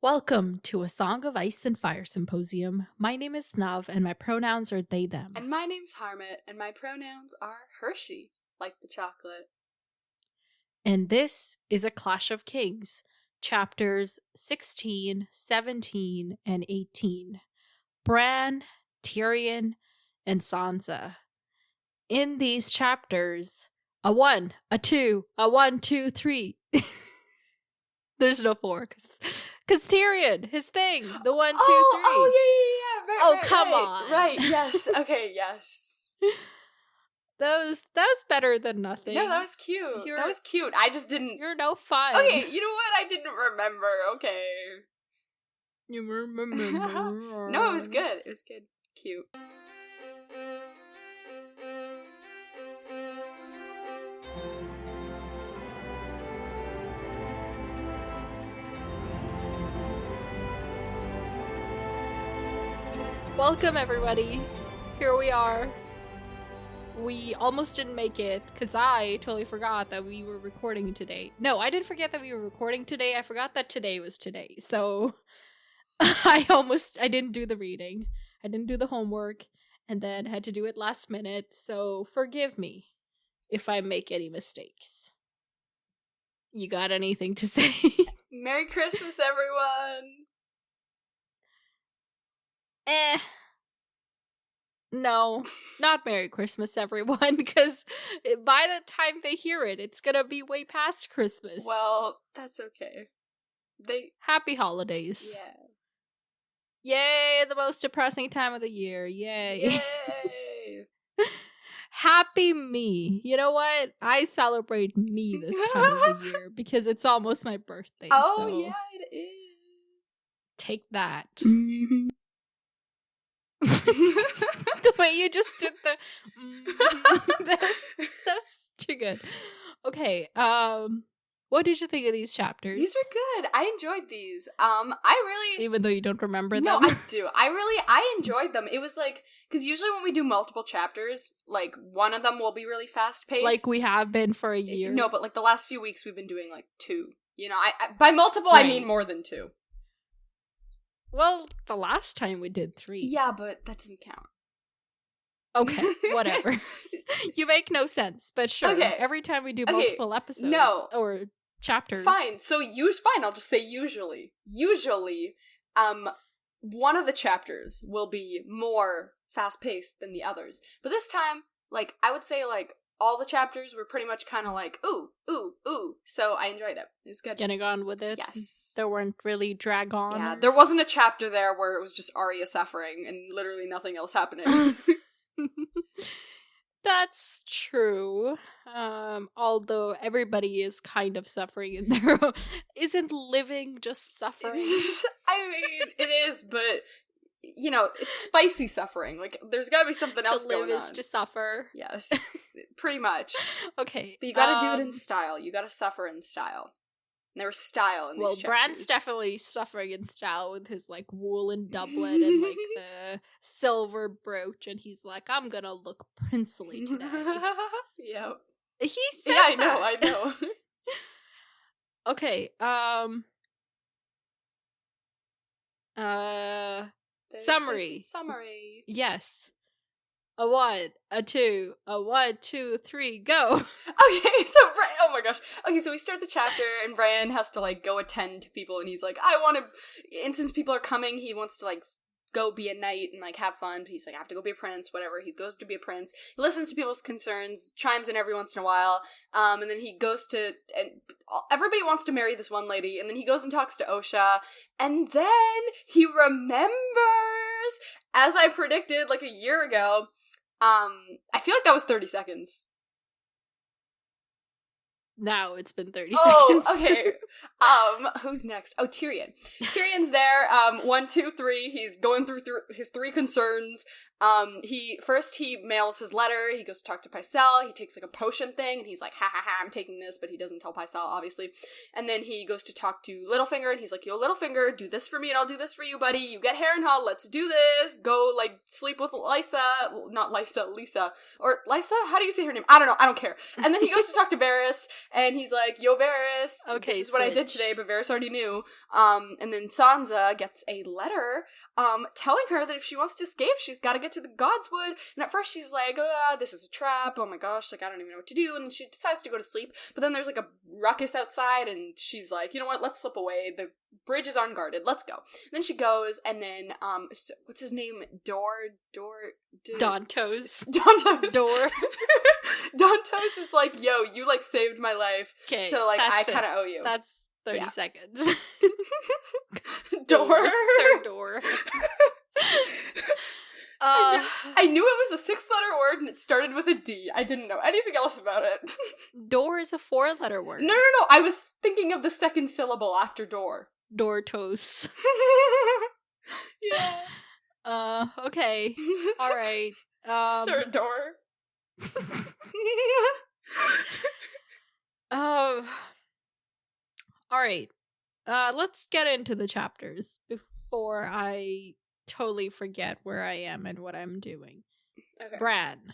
Welcome to a Song of Ice and Fire Symposium. My name is Snav, and my pronouns are they, them. And my name's Harmit, and my pronouns are Hershey, like the chocolate. And this is A Clash of Kings, chapters 16, 17, and 18. Bran, Tyrion, and Sansa. In these chapters, a 1, a 2, a 1, 2, 3. There's no 4, because Tyrion, his thing, the 1, 2, 3. Oh, yeah, right, come on. Right, yes, okay, yes. That was better than nothing. No, that was cute. That was cute. I just didn't... You're no fun. Okay, you know what? I didn't remember, okay. You remember. No, it was good. It was good. Cute. Welcome, everybody. Here we are. We almost didn't make it, because I totally forgot that we were recording today. No, I didn't forget that we were recording today. I forgot that today was today. So, I didn't do the reading. I didn't do the homework, and then had to do it last minute. So, forgive me if I make any mistakes. You got anything to say? Merry Christmas, everyone! No, not Merry Christmas, everyone, because by the time they hear it, it's gonna be way past Christmas. Well, that's okay. Happy holidays. Yeah. Yay, the most depressing time of the year. Yay. Yay! Happy me. You know what? I celebrate me this time of the year, because it's almost my birthday. Oh, so yeah, it is. take that. Mm-hmm. The way you just did that's too good. Okay, what did you think of these chapters? These were good. I enjoyed these. Even though you don't remember them? No, I do. I enjoyed them. It was like, because usually when we do multiple chapters, like, one of them will be really fast-paced. Like we have been for a year. No, but like the last few weeks we've been doing like 2. You know, I by multiple right. I mean more than 2. Well, the last time we did 3. Yeah, but that doesn't count. Okay, whatever. You make no sense, but sure. Okay. Every time we do multiple episodes or chapters. Fine. So fine, I'll just say usually. Usually, one of the chapters will be more fast-paced than the others. But this time, like, I would say, like, all the chapters were pretty much kind of like, ooh, ooh, ooh. So I enjoyed it. It was good. Getting on with it. Yes. There weren't really drag-ons. Yeah, there wasn't a chapter there where it was just Arya suffering and literally nothing else happening. That's true. Although everybody is kind of suffering in their own... Isn't living just suffering? I mean, it is, but... You know, it's spicy suffering. Like, there's gotta be something else going on. To live is to suffer. Yes, pretty much. Okay. But you gotta do it in style. You gotta suffer in style. And there was style in these chapters. Well, Bran's definitely suffering in style with his, like, woolen doublet and, like, the silver brooch. And he's like, I'm gonna look princely today. Yep. He says I know. Okay, Summary. Yes. A 1, a 2, a 1, 2, 3, go. Okay, so oh my gosh. Okay, so we start the chapter and Bran has to, like, go attend to people and he's like, I want to, and since people are coming, he wants to, like, go be a knight and, like, have fun, but he's like, I have to go be a prince, whatever. He goes to be a prince. He listens to people's concerns, chimes in every once in a while, and then he goes to, and everybody wants to marry this one lady, and then he goes and talks to Osha, and then he remembers, as I predicted, like, a year ago, I feel like that was 30 seconds. Now it's been 30 seconds. Oh, okay. Who's next? Oh, Tyrion. Tyrion's there. 1, 2, 3. He's going through his 3 concerns. He mails his letter. He goes to talk to Pycelle. He takes, like, a potion thing, and he's like, ha ha ha, I'm taking this, but he doesn't tell Pycelle, obviously. And then he goes to talk to Littlefinger, and he's like, yo, Littlefinger, do this for me, and I'll do this for you, buddy. You get Harrenhal, let's do this. Go, like, sleep with Lisa. Well, not Lisa, Lisa. Or Lisa? How do you say her name? I don't know. I don't care. And then he goes to talk to Varys, And he's like, yo, Varys, Okay, this is what I did today, but Varys already knew. And then Sansa gets a letter telling her that if she wants to escape, she's got to get to the Godswood. And at first she's like, this is a trap, oh my gosh, like, I don't even know what to do. And she decides to go to sleep, but then there's like a ruckus outside, and she's like, you know what, let's slip away. The bridge is unguarded, let's go. And then she goes, and then, what's his name? Dantos. Dantos. Door. Dantos is like, yo, you, like, saved my life. Okay, So, like, I kind of owe you. That's 30 seconds. Door. Sir Door. I knew it was a 6-letter word and it started with a D. I didn't know anything else about it. Door is a 4-letter word. No. I was thinking of the second syllable after door. Dortos. Yeah. Okay. Alright. Sir Door. Alright. Let's get into the chapters before I totally forget where I am and what I'm doing. Okay. Bran,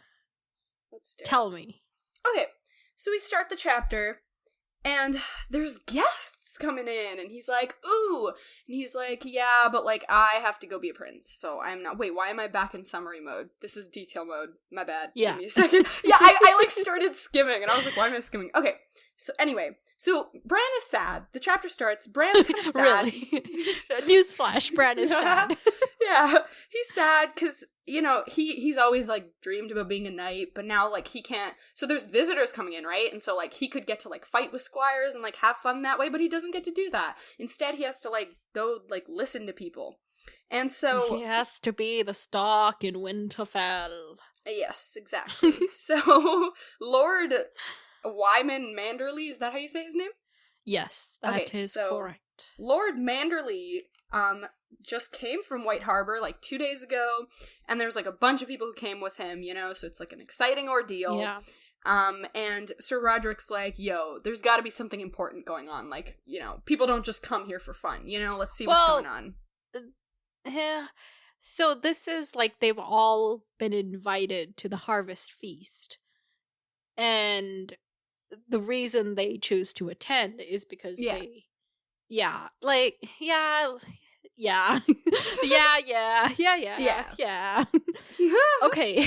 Let's do it. tell me. Okay, so we start the chapter, and there's guests coming in, and he's like, ooh, and he's like, yeah, but, like, I have to go be a prince, so I'm not, wait, why am I back in summary mode? This is detail mode, my bad. Yeah. Give me a second. Yeah, I like, started skimming, and I was like, why am I skimming? Okay, so anyway, so Bran is sad. The chapter starts, Bran's kind of sad. Really? Newsflash, Bran is sad. Yeah, he's sad because, you know, he's always, like, dreamed about being a knight, but now, like, he can't. So there's visitors coming in, right? And so, like, he could get to, like, fight with squires and, like, have fun that way, but he doesn't get to do that. Instead, he has to, like, go, like, listen to people. And so... He has to be the Stark in Winterfell. Yes, exactly. So, Lord Wyman Manderley, is that how you say his name? Yes, that is correct. Lord Manderley, just came from White Harbor, like, 2 days ago, and there's, like, a bunch of people who came with him, you know, so it's, like, an exciting ordeal. Yeah. And Sir Roderick's like, yo, there's gotta be something important going on, like, you know, people don't just come here for fun, you know, let's see what's going on. Yeah. So this is, like, they've all been invited to the Harvest Feast, and the reason they choose to attend is because they... Yeah. Like, yeah... Yeah. Yeah. Okay.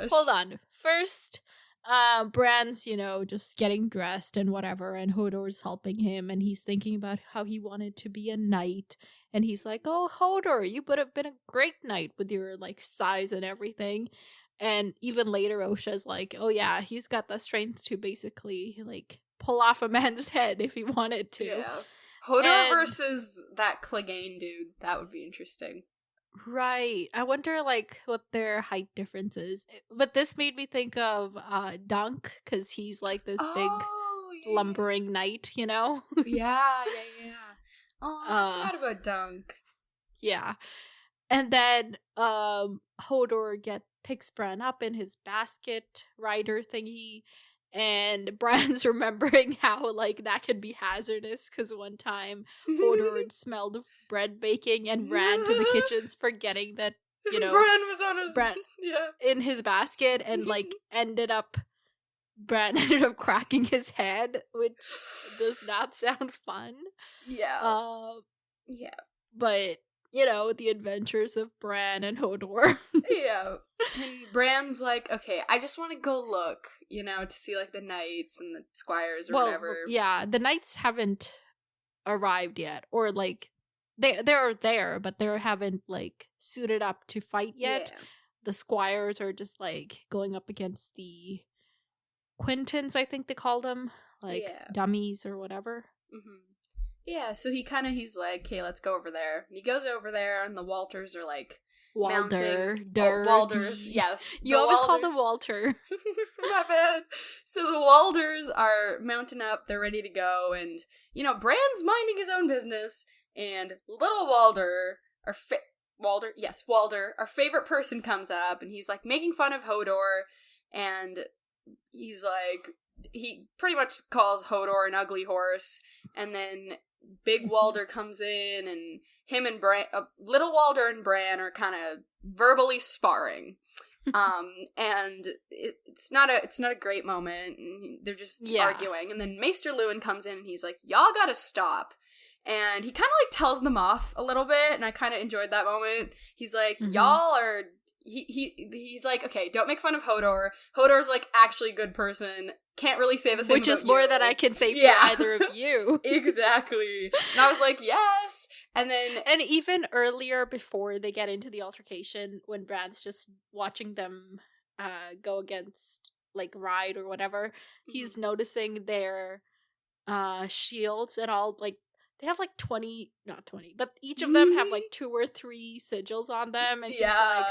Hold on. First, Bran's, you know, just getting dressed and whatever, and Hodor's helping him, and he's thinking about how he wanted to be a knight, and he's like, oh, Hodor, you would have been a great knight with your, like, size and everything. And even later, Osha's like, oh yeah, he's got the strength to basically, like, pull off a man's head if he wanted to. Yeah. Hodor versus that Clegane dude. That would be interesting. Right. I wonder, like, what their height difference is. But this made me think of Dunk, because he's, like, this big lumbering knight, you know? Yeah. Oh, I forgot about Dunk. Yeah. And then Hodor picks Bran up in his basket rider thingy, and Bran's remembering how, like, that could be hazardous, because one time Hodor had smelled of bread baking and ran to the kitchens forgetting that, you know, Bran was on his in his basket, and, like, Bran ended up cracking his head, which does not sound fun. Yeah. But, you know, the adventures of Bran and Hodor. Yeah. And Bran's like, okay, I just want to go look, you know, to see, like, the knights and the squires or whatever. Yeah, the knights haven't arrived yet, or, like, they're there, but they haven't, like, suited up to fight yet. Yeah. The squires are just, like, going up against the Quintons, I think they call them, like, dummies or whatever. Mm-hmm. Yeah, so he's like, okay, let's go over there. And he goes over there, and the Walters are, like, Walders, yes. You always call them Walter. My bad. So the Walders are mounting up, they're ready to go, and, you know, Bran's minding his own business, and little Walder, Walder, our favorite person, comes up, and he's, like, making fun of Hodor, and he's like, he pretty much calls Hodor an ugly horse, and then Big Walder comes in, and him and Bran, Little Walder and Bran are kind of verbally sparring. And it's not a great moment, and they're just arguing, and then Maester Lewin comes in and he's like, y'all gotta stop. And he kind of like tells them off a little bit, and I kind of enjoyed that moment. He's like, y'all are he's like, okay, don't make fun of Hodor. Hodor's like actually a good person. Can't really say the same Which is more than I can say for either of you. Exactly. And I was like, yes. And even earlier, before they get into the altercation, when Bran's just watching them go against like Ride or whatever, he's noticing their shields and all, like they have like 20, not 20, but each of them have like 2 or 3 sigils on them, and he's like,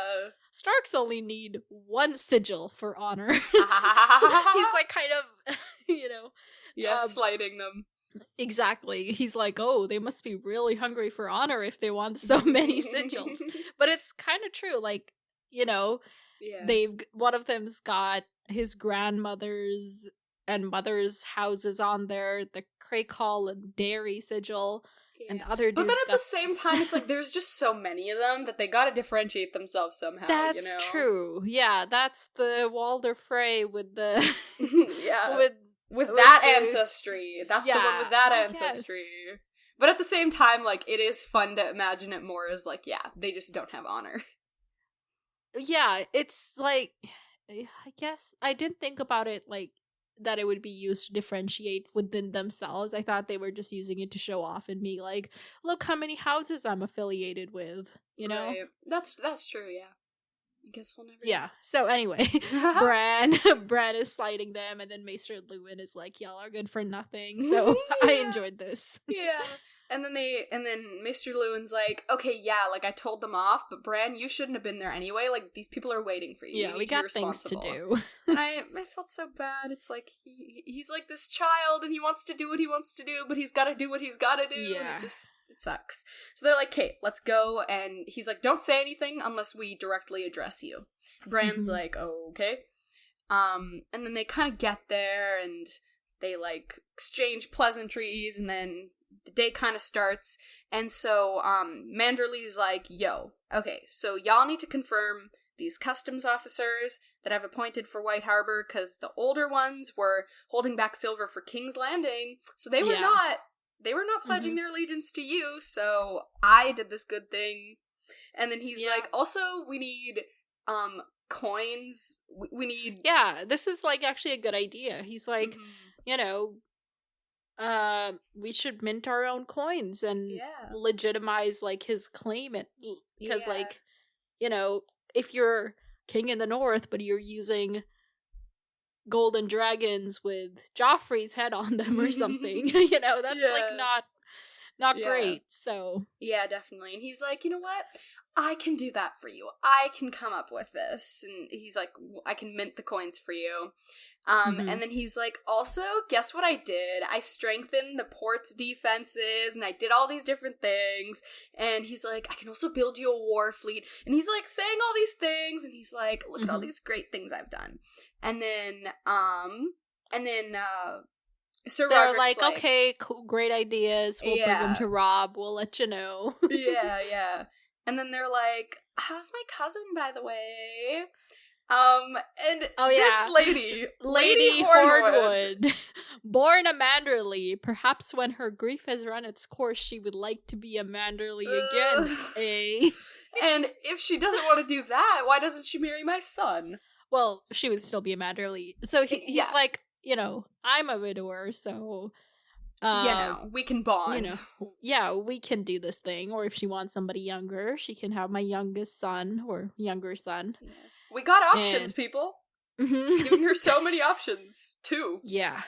Starks only need 1 sigil for honor. He's like kind of, slighting them. Exactly. He's like, oh, they must be really hungry for honor if they want so many sigils. But it's kind of true, like, one of them's got his grandmother's and mother's houses on there, the Crake Hall and Dairy sigil, and the other dudes. But then at the same time, it's like there's just so many of them that they gotta differentiate themselves somehow. That's true. Yeah, that's the Walder Frey with the with that ancestry. That's the one with that ancestry. But at the same time, like, it is fun to imagine it more as like, they just don't have honor. Yeah, it's like, I guess I didn't think about it like that it would be used to differentiate within themselves. I thought they were just using it to show off and be like, look how many houses I'm affiliated with, Right. That's true, yeah. I guess we'll never know. So anyway, Bran is sliding them, and then Maester Lewin is like, y'all are good for nothing. So I enjoyed this. Yeah. And then Maester Lewin's like, okay, like, I told them off, but Bran, you shouldn't have been there anyway. Like, these people are waiting for you. Yeah, we got things to do. And I felt so bad. It's like, he's like this child, and he wants to do what he wants to do, but he's gotta do what he's gotta do, and it sucks. So they're like, okay, let's go, and he's like, don't say anything unless we directly address you. Bran's like, okay. And then they kind of get there, and they, like, exchange pleasantries, and then the day kind of starts, and so Manderly's like, yo, okay, so y'all need to confirm these customs officers that I've appointed for White Harbor, because the older ones were holding back silver for King's Landing, so they were not pledging their allegiance to you, so I did this good thing. And then he's like, also, we need coins, we need... Yeah, this is, like, actually a good idea. He's like, we should mint our own coins and legitimize, like, his claim, because like, if you're king in the north but you're using golden dragons with Joffrey's head on them or something, that's like not great. So definitely. And he's like, you know what, I can do that for you, I can come up with this. And he's like, I can mint the coins for you. And then he's like, also, guess what I did? I strengthened the port's defenses, and I did all these different things. And he's like, I can also build you a war fleet. And he's like saying all these things, and he's like, look at all these great things I've done. And then Sir they're Roderick's like, okay, cool, great ideas. We'll bring them to Rob. We'll let you know. Yeah. And then they're like, how's my cousin, by the way? And this Lady Hornwood, born a Manderly, perhaps when her grief has run its course, she would like to be a Manderly again, eh? And if she doesn't want to do that, why doesn't she marry my son? Well, she would still be a Manderly. So he's like, I'm a widower, so... we can bond. We can do this thing. Or if she wants somebody younger, she can have my youngest son or younger son. Yeah. We got options, people. Giving her so many options, too. Yeah.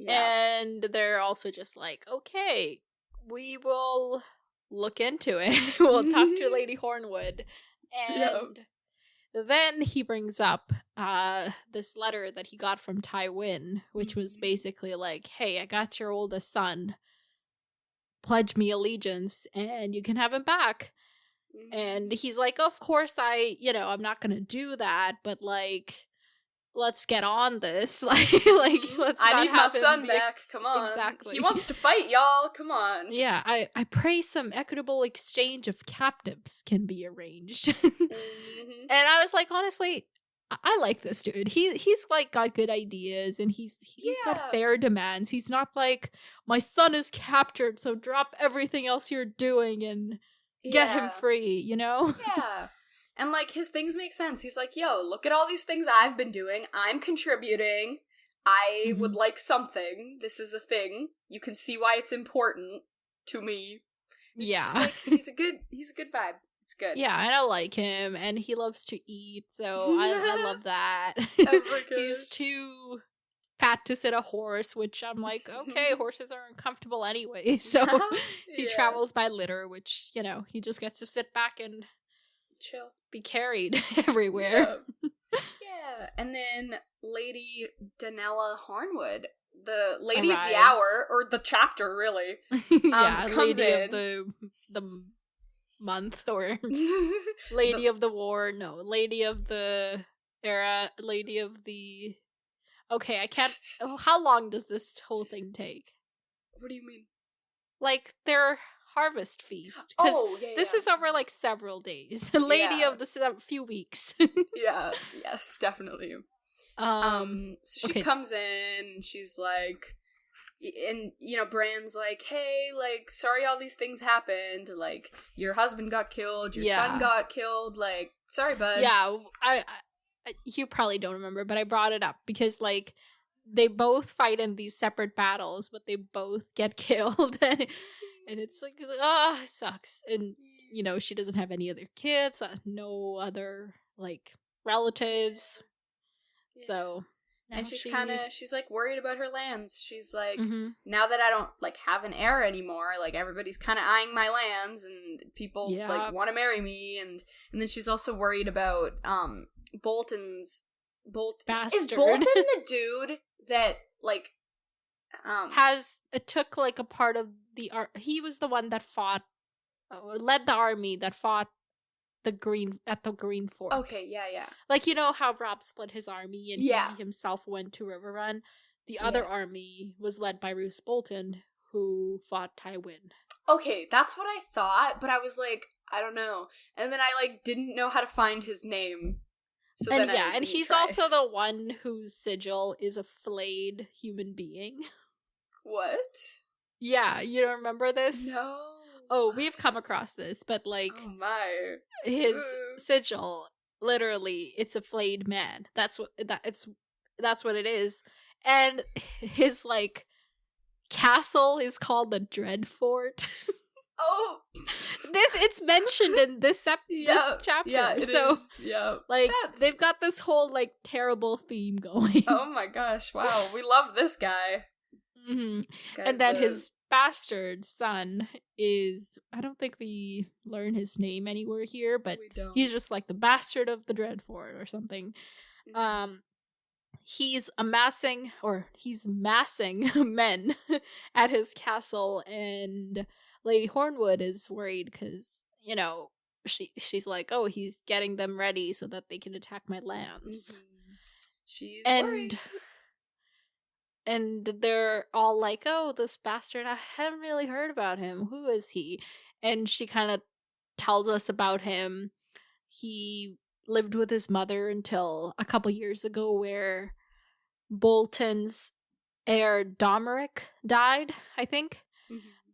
And they're also just like, okay, we will look into it. We'll talk to Lady Hornwood. And then he brings up this letter that he got from Tywin, which was basically like, hey, I got your oldest son. Pledge me allegiance, and you can have him back. And he's like, of course I'm not gonna do that, but like, let's get on this. Like let's I not need my have him son be back. Come on. Exactly. He wants to fight, y'all. Come on. Yeah, I pray some equitable exchange of captives can be arranged. Mm-hmm. And I was like, honestly, I like this dude. He's like got good ideas, and he's got fair demands. He's not like, my son is captured, so drop everything else you're doing and get him free, you know? Yeah. And like his things make sense. He's like, yo, look at all these things I've been doing. I'm contributing. I would like something. This is a thing. You can see why it's important to me. It's just like, he's a good vibe. It's good. Yeah, and I like him, and he loves to eat, so I love that. He's too fat to sit a horse, which I'm like, okay, horses are uncomfortable anyway, so he travels by litter, which, you know, he just gets to sit back and chill, be carried everywhere. Yeah, and then Lady Danella Hornwood, the Lady arrives. of the Hour, or the chapter, really. Comes Lady in. of the month, or Lady of the War, no, Lady of the Era, Lady of the... Okay, I can't... How long does this whole thing take? What do you mean? Like, their harvest feast. Because this is over, like, several days. Lady of the few weeks. Yes, definitely. So she comes in, and she's like... And, you know, Bran's like, hey, like, sorry all these things happened. Like, your husband got killed, your son got killed. Like, sorry, bud. Yeah, I you probably don't remember, but I brought it up because, like, they both fight in these separate battles, but they both get killed. And it's like, it sucks. And, you know, she doesn't have any other kids, no other, like, relatives. Yeah. So... And she's like worried about her lands. She's like, now that I don't like have an heir anymore, like everybody's kind of eyeing my lands, and people like want to marry me, and then she's also worried about Bolton's bastard. Is Bolton the dude that like took like a part of the he was the one that fought, led the army that fought the Green Fort. Okay, yeah. Like, you know how Robb split his army and he himself went to River Run? The other army was led by Roose Bolton, who fought Tywin. Okay, that's what I thought, but I was like, I don't know. And then I like didn't know how to find his name. So and he's also the one whose sigil is a flayed human being. What? Yeah, you don't remember this? No. Oh, we've come across this, but like, oh my, his sigil, literally, it's a flayed man. That's what it is, and his like castle is called the Dreadfort. Oh, it's mentioned in this chapter. Yeah, so is. Yeah, like they've got this whole like terrible theme going. Oh my gosh! Wow, we love this guy. Mm-hmm. And then his bastard son is, I don't think we learn his name anywhere here, but he's just like the bastard of the Dreadfort or something. He's massing men at his castle, and Lady Hornwood is worried because, you know, she's like, oh, he's getting them ready so that they can attack my lands. She's worried. And they're all like, oh, this bastard, I haven't really heard about him. Who is he? And she kind of tells us about him. He lived with his mother until a couple years ago, where Bolton's heir, Domeric, died, I think.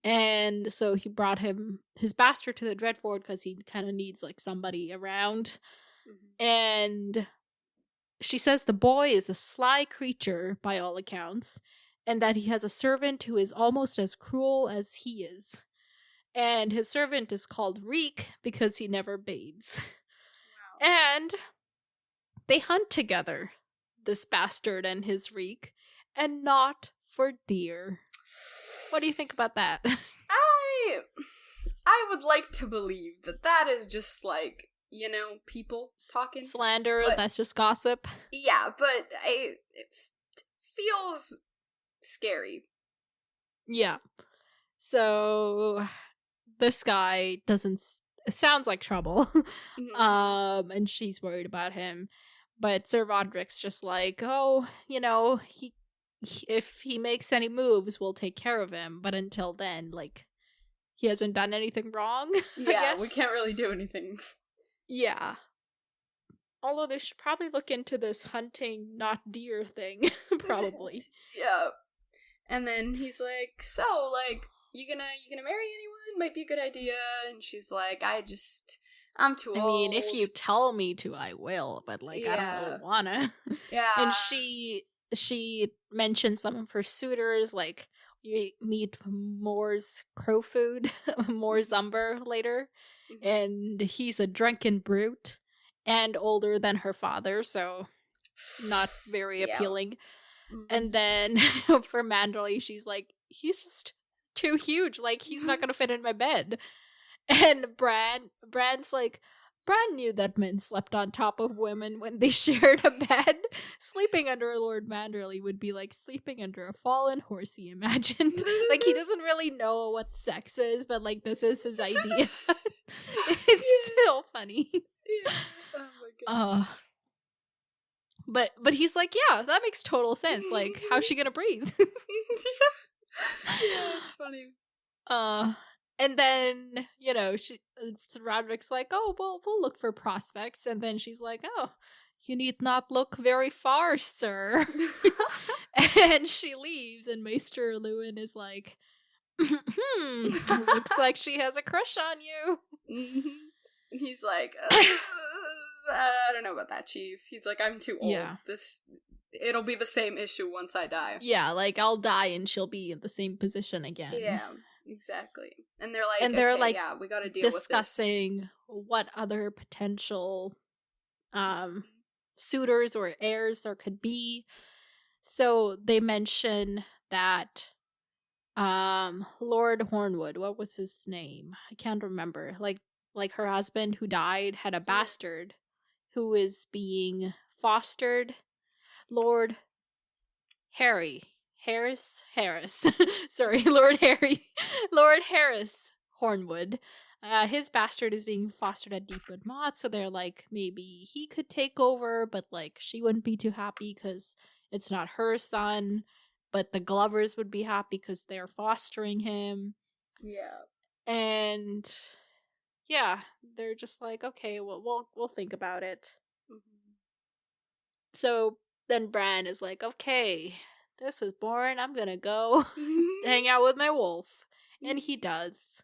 And so he brought his bastard to the Dreadfort because he kind of needs, like, somebody around. And... she says the boy is a sly creature, by all accounts, and that he has a servant who is almost as cruel as he is. And his servant is called Reek because he never bathes. Wow. And they hunt together, this bastard and his Reek, and not for deer. What do you think about that? I would like to believe that is just like, you know, people talking. Slander, that's just gossip. Yeah, but it feels scary. Yeah. So this guy it sounds like trouble. And she's worried about him. But Sir Roderick's just like, oh, if he makes any moves, we'll take care of him. But until then, like, he hasn't done anything wrong, I Yeah, guess. we can't really do anything. Yeah. Although they should probably look into this hunting, not deer thing. Probably. Yeah. And then he's like, so, like, you gonna marry anyone? Might be a good idea. And she's like, I'm too old. I mean, if you tell me to, I will, but, like, I don't really wanna. Yeah. And she mentioned some of her suitors, like, you meet Moore's Crowfoot, Moore's Umber later, and he's a drunken brute and older than her father, so not very appealing. And then for Manderley, she's like, he's just too huge, like, he's not gonna fit in my bed. And Bran's like, Bran knew that men slept on top of women when they shared a bed. Sleeping under Lord Manderley would be like sleeping under a fallen horse, he imagined. Like, he doesn't really know what sex is, but, like, this is his idea. It's so funny. Yeah. Oh my gosh. But he's like, yeah, that makes total sense. Like, how's she gonna breathe? Yeah, it's funny. And then, Roderick's like, oh, well, we'll look for prospects. And then she's like, oh, you need not look very far, sir. And she leaves, and Maester Lewin is like, looks like she has a crush on you. And he's like, I don't know about that, Chief. He's like, I'm too old. Yeah. It'll be the same issue once I die. Yeah, like, I'll die and she'll be in the same position again. Yeah. Exactly. And they're like, yeah, we gotta deal discussing with this. what other potential suitors or heirs there could be. So they mention that Lord Hornwood, what was his name? I can't remember. Like her husband who died had a bastard who is being fostered. Lord Harris. Sorry, Lord Harris Hornwood. His bastard is being fostered at Deepwood Motte, so they're like, maybe he could take over, but, like, she wouldn't be too happy because it's not her son, but the Glovers would be happy because they're fostering him. Yeah. And yeah, they're just like, okay, well, we'll think about it. So then Bran is like, okay, this is boring, I'm gonna go hang out with my wolf. And he does.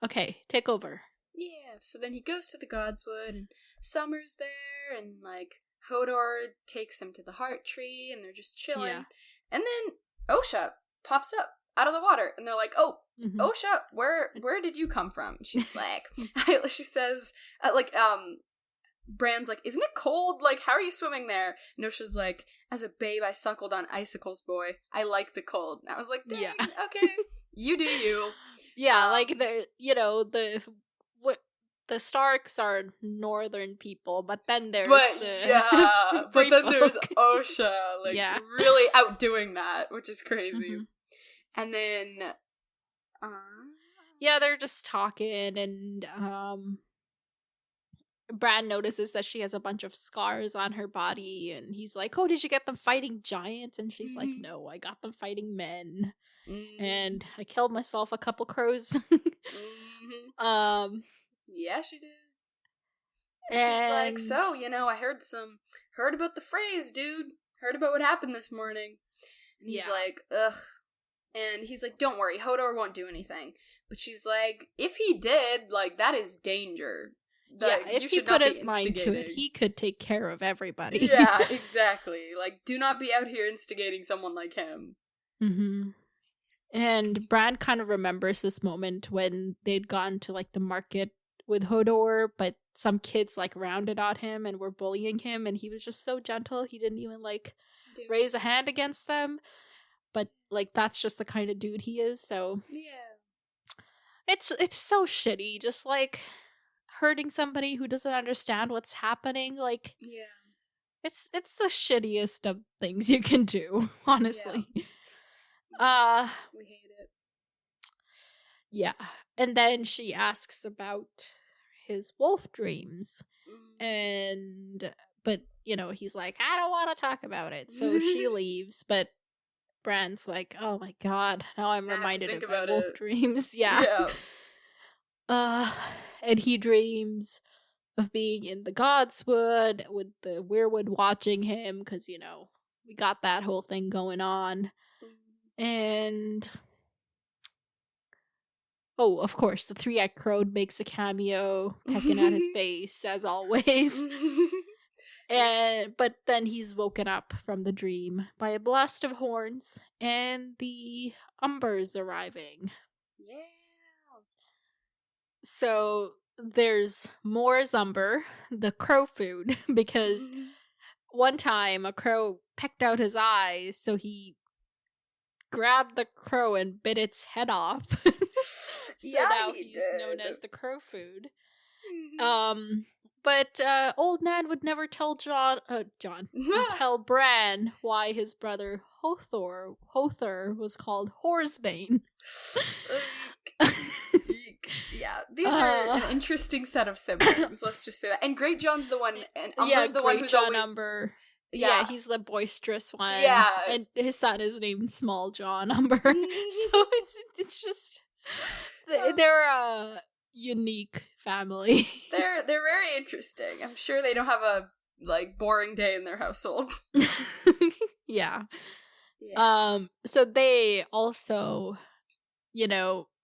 Okay, take over. Yeah, so then he goes to the Godswood, and Summer's there, and, like, Hodor takes him to the Heart Tree, and they're just chilling. Yeah. And then Osha pops up out of the water, and they're like, oh, Osha, where did you come from? She's like, she says, Bran's like, isn't it cold? Like, how are you swimming there? And Osha's like, as a babe, I suckled on icicles, boy. I like the cold. And I was like, dang, okay, you do you. Yeah, like, the Starks are northern people, but then there's but then there's Osha, like, really outdoing that, which is crazy. And then, yeah, they're just talking, and Bran notices that she has a bunch of scars on her body, and he's like, oh, did you get them fighting giants? And she's like, no, I got them fighting men. And I killed myself a couple crows. Yeah, she did. And she's like, so, I heard about the phrase, dude. Heard about what happened this morning. And he's like, ugh. And he's like, don't worry, Hodor won't do anything. But she's like, if he did, like, that is danger. If he put his mind to it, he could take care of everybody. Yeah, exactly. Like, do not be out here instigating someone like him. And Bran kind of remembers this moment when they'd gone to, like, the market with Hodor, but some kids, like, rounded on him and were bullying him, and he was just so gentle, he didn't even, like, raise a hand against them. But, like, that's just the kind of dude he is, so... Yeah. It's so shitty, just, like... hurting somebody who doesn't understand what's happening, like, it's the shittiest of things you can do, honestly. We hate it. Yeah. And then she asks about his wolf dreams, but he's like, I don't want to talk about it. So she leaves, but Bran's like, oh my god, now I'm reminded of my wolf dreams. Yeah. And he dreams of being in the Godswood with the Weirwood watching him, because, we got that whole thing going on. And oh, of course, the three-eyed crow makes a cameo, pecking at his face, as always. But then he's woken up from the dream by a blast of horns and the Umbers arriving. Yeah. So there's more Umber, the crow food, because one time a crow pecked out his eyes, so he grabbed the crow and bit its head off. So now he's known as the crow food. But old Nan would never tell tell Bran why his brother Hother was called Horsebane. Yeah, these are an interesting set of siblings, let's just say that. And Great John's the one, and Umber's the one who's John always... Umber. Yeah, he's the boisterous one. Yeah. And his son is named Small John Umber. So it's just... They're a unique family. They're very interesting. I'm sure they don't have a, boring day in their household. Yeah. So they also,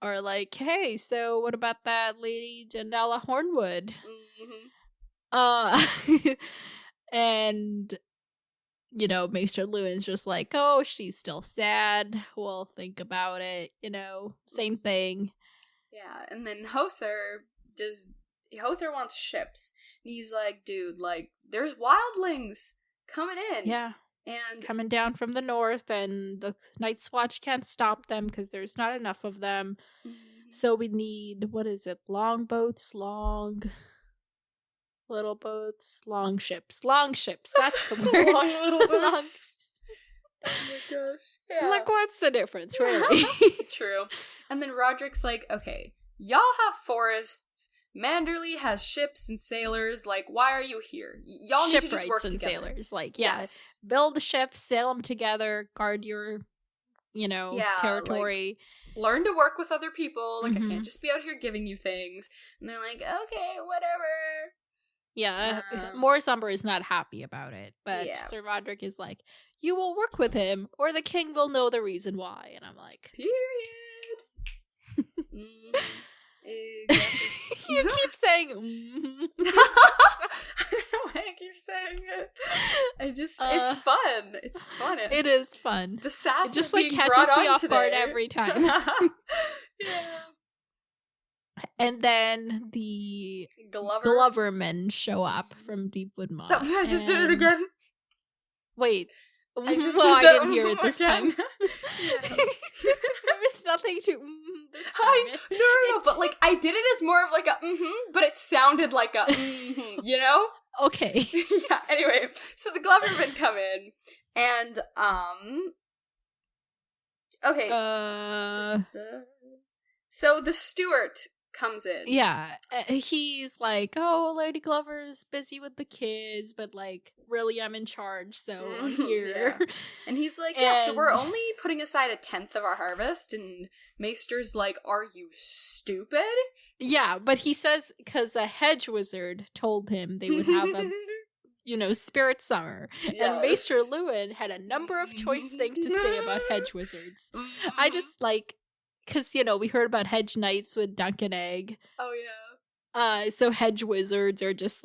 are like, hey, so what about that Lady Janella Hornwood? And, Maester Lewin's just like, oh, she's still sad. We'll think about it, same thing. Yeah, and then Hother wants ships. And he's like, dude, there's wildlings coming in. Yeah. And coming down from the north, and the Night's Watch can't stop them because there's not enough of them. So we need, long boats, little boats, long ships. That's the word. Long little boats. Oh my gosh. Yeah. What's the difference, really? True. And then Roderick's like, okay, y'all have forests. Manderley has ships and sailors. Why are you here? Y'all need to just work together. Sailors. Yes. Build the ships, sail them together, guard your, territory. Learn to work with other people. I can't just be out here giving you things. And they're like, okay, whatever. Yeah, Morris Umber is not happy about it, but Sir Roderick is like, you will work with him, or the king will know the reason why. And I'm like, period. Exactly. You keep saying, I don't know why I keep saying it. It's fun. It's fun. It is fun. The sass it just being catches brought me on off today. guard every time. Yeah. And then the Glovermen show up from Deepwood Moss. I just did it again. Wait. I didn't hear it this time. There was nothing to this time. No, but I did it as more of a but it sounded like a Okay. Yeah, anyway, so the Glovermen come in, and, okay. So the steward comes in. Yeah, he's like, oh, Lady Glover's busy with the kids, but really I'm in charge, so I'm here. Yeah. And he's like, so we're only putting aside 1/10 of our harvest, and Maester's like, are you stupid? Yeah, but he says, because a hedge wizard told him they would have a spirit summer. Yes. And Maester Lewin had a number of choice things to say about hedge wizards. I just because, we heard about hedge knights with Duncan Egg. Oh, yeah. So hedge wizards are just,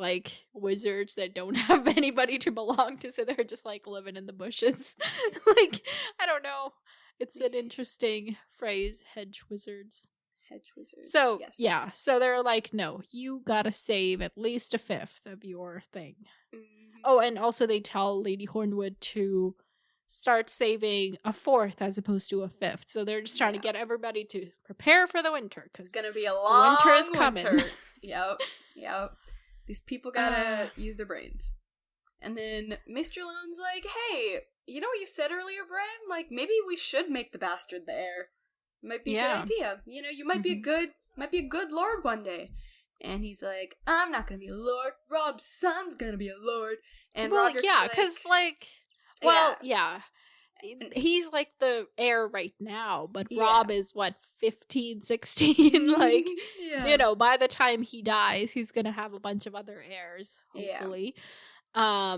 wizards that don't have anybody to belong to, so they're just, living in the bushes. I don't know. It's an interesting phrase, hedge wizards. Hedge wizards, so, yes. Yeah. So they're like, no, you gotta save at least 1/5 of your thing. Mm-hmm. Oh, and also they tell Lady Hornwood to start saving 1/4 as opposed to 1/5. So they're just trying to get everybody to prepare for the winter, because it's gonna be a long winter is coming. Yep. These people gotta use their brains. And then Mr. Loon's like, hey, you know what you said earlier, Bran? Maybe we should make the bastard the heir. Might be a good idea. You might be a good lord one day. And he's like, I'm not gonna be a lord. Rob's son's gonna be a lord. And well, Roderick's yeah, like... because, like... Well, yeah. He's, like, the heir right now, but Rob is, 15, 16? Like, you know, by the time he dies, he's gonna have a bunch of other heirs, hopefully. Yeah.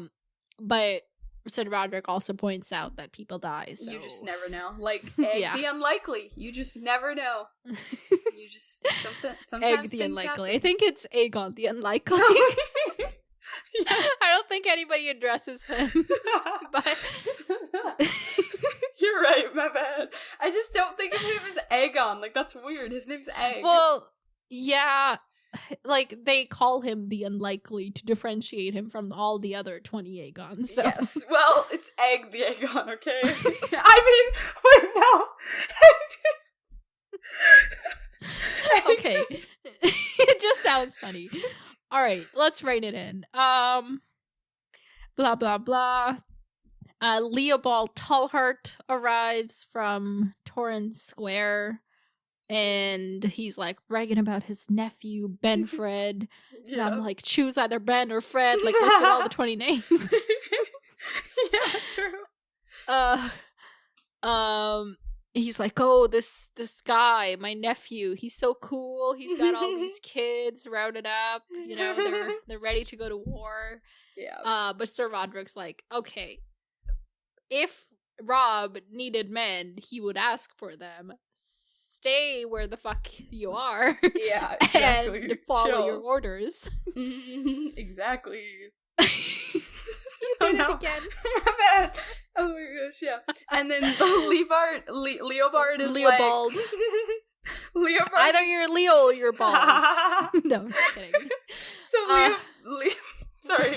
But Sir Roderick also points out that people die, so... You just never know. Like, egg the unlikely. You just never know. You just... Sometimes egg the things unlikely. happen. I think it's Aegon the unlikely. I don't think anybody addresses him. But... You're right, my bad. I just don't think of him as Aegon. Like, that's weird. His name's Egg. Well, yeah. Like, they call him the unlikely to differentiate him from all the other 20 Aegons. So. Yes, well, it's Egg the Aegon, okay? I mean, wait, no. Okay. It just sounds funny. Alright, let's write it in. Blah, blah, blah. Leopold Tullhart arrives from Torrance Square, and he's, like, bragging about his nephew, Benfred. And I'm like, choose either Ben or Fred, like, list all the 20 names. Yeah, true. He's like, oh, this guy, my nephew, he's so cool. He's got all these kids rounded up, you know, they're ready to go to war. Yeah. But Sir Roderick's like, okay, if Rob needed men, he would ask for them. Stay where the fuck you are. Yeah, exactly. And follow your orders. Exactly. You did it again. My bad. Oh my gosh, yeah. And then the Leobard is Leopold. like... Leobard. Either you're Leo or you're bald. No, I'm just kidding. So sorry.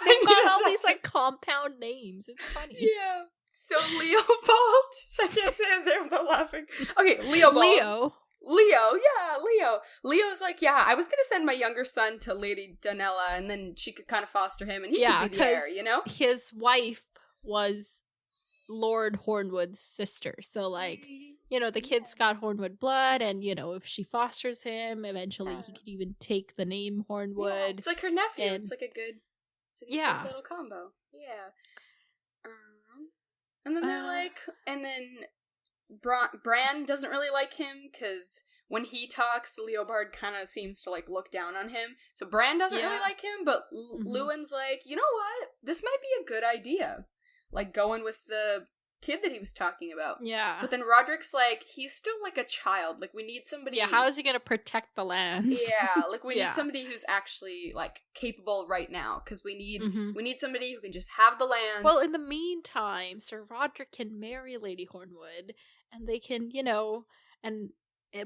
They've got all these, like, compound names. It's funny. Yeah. So Leopold. I can't say his name without laughing. Okay, Leopold. Leo. Leo's like, yeah, I was gonna send my younger son to Lady Donella, and then she could kind of foster him, and he could be the heir, you know? His wife was Lord Hornwood's sister, so, like, you know, the kid's got Hornwood blood, and, you know, if she fosters him, eventually he could even take the name Hornwood. Yeah, it's like her nephew. It's like a good good little combo. Yeah. And then they're like, and then Bran doesn't really like him, because when he talks, Leobard kind of seems to, like, look down on him. So Bran doesn't really like him, but Lewin's like, you know what? This might be a good idea. Like, going with the kid that he was talking about. Yeah. But then Roderick's like, he's still, like, a child. Like, we need somebody... Yeah, how is he gonna protect the lands? Yeah, like, we need somebody who's actually, like, capable right now, because we need somebody who can just have the land. Well, in the meantime, Sir Roderick can marry Lady Hornwood, and they can, you know, and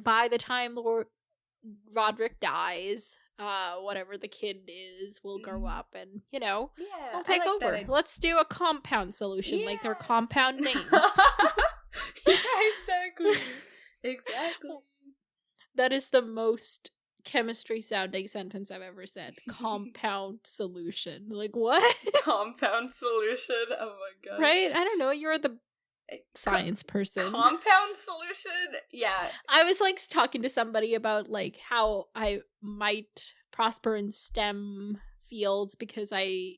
by the time Lord Roderick dies, whatever the kid is will grow up and, you know, we'll take over. Let's do a compound solution, like their compound names. Yeah, exactly. Exactly. That is the most chemistry sounding sentence I've ever said. Compound solution. Like, what? Compound solution? Oh my gosh. Right? I don't know. You're the science person. Compound solution? Yeah. I was, like, talking to somebody about, like, how I might prosper in STEM fields because I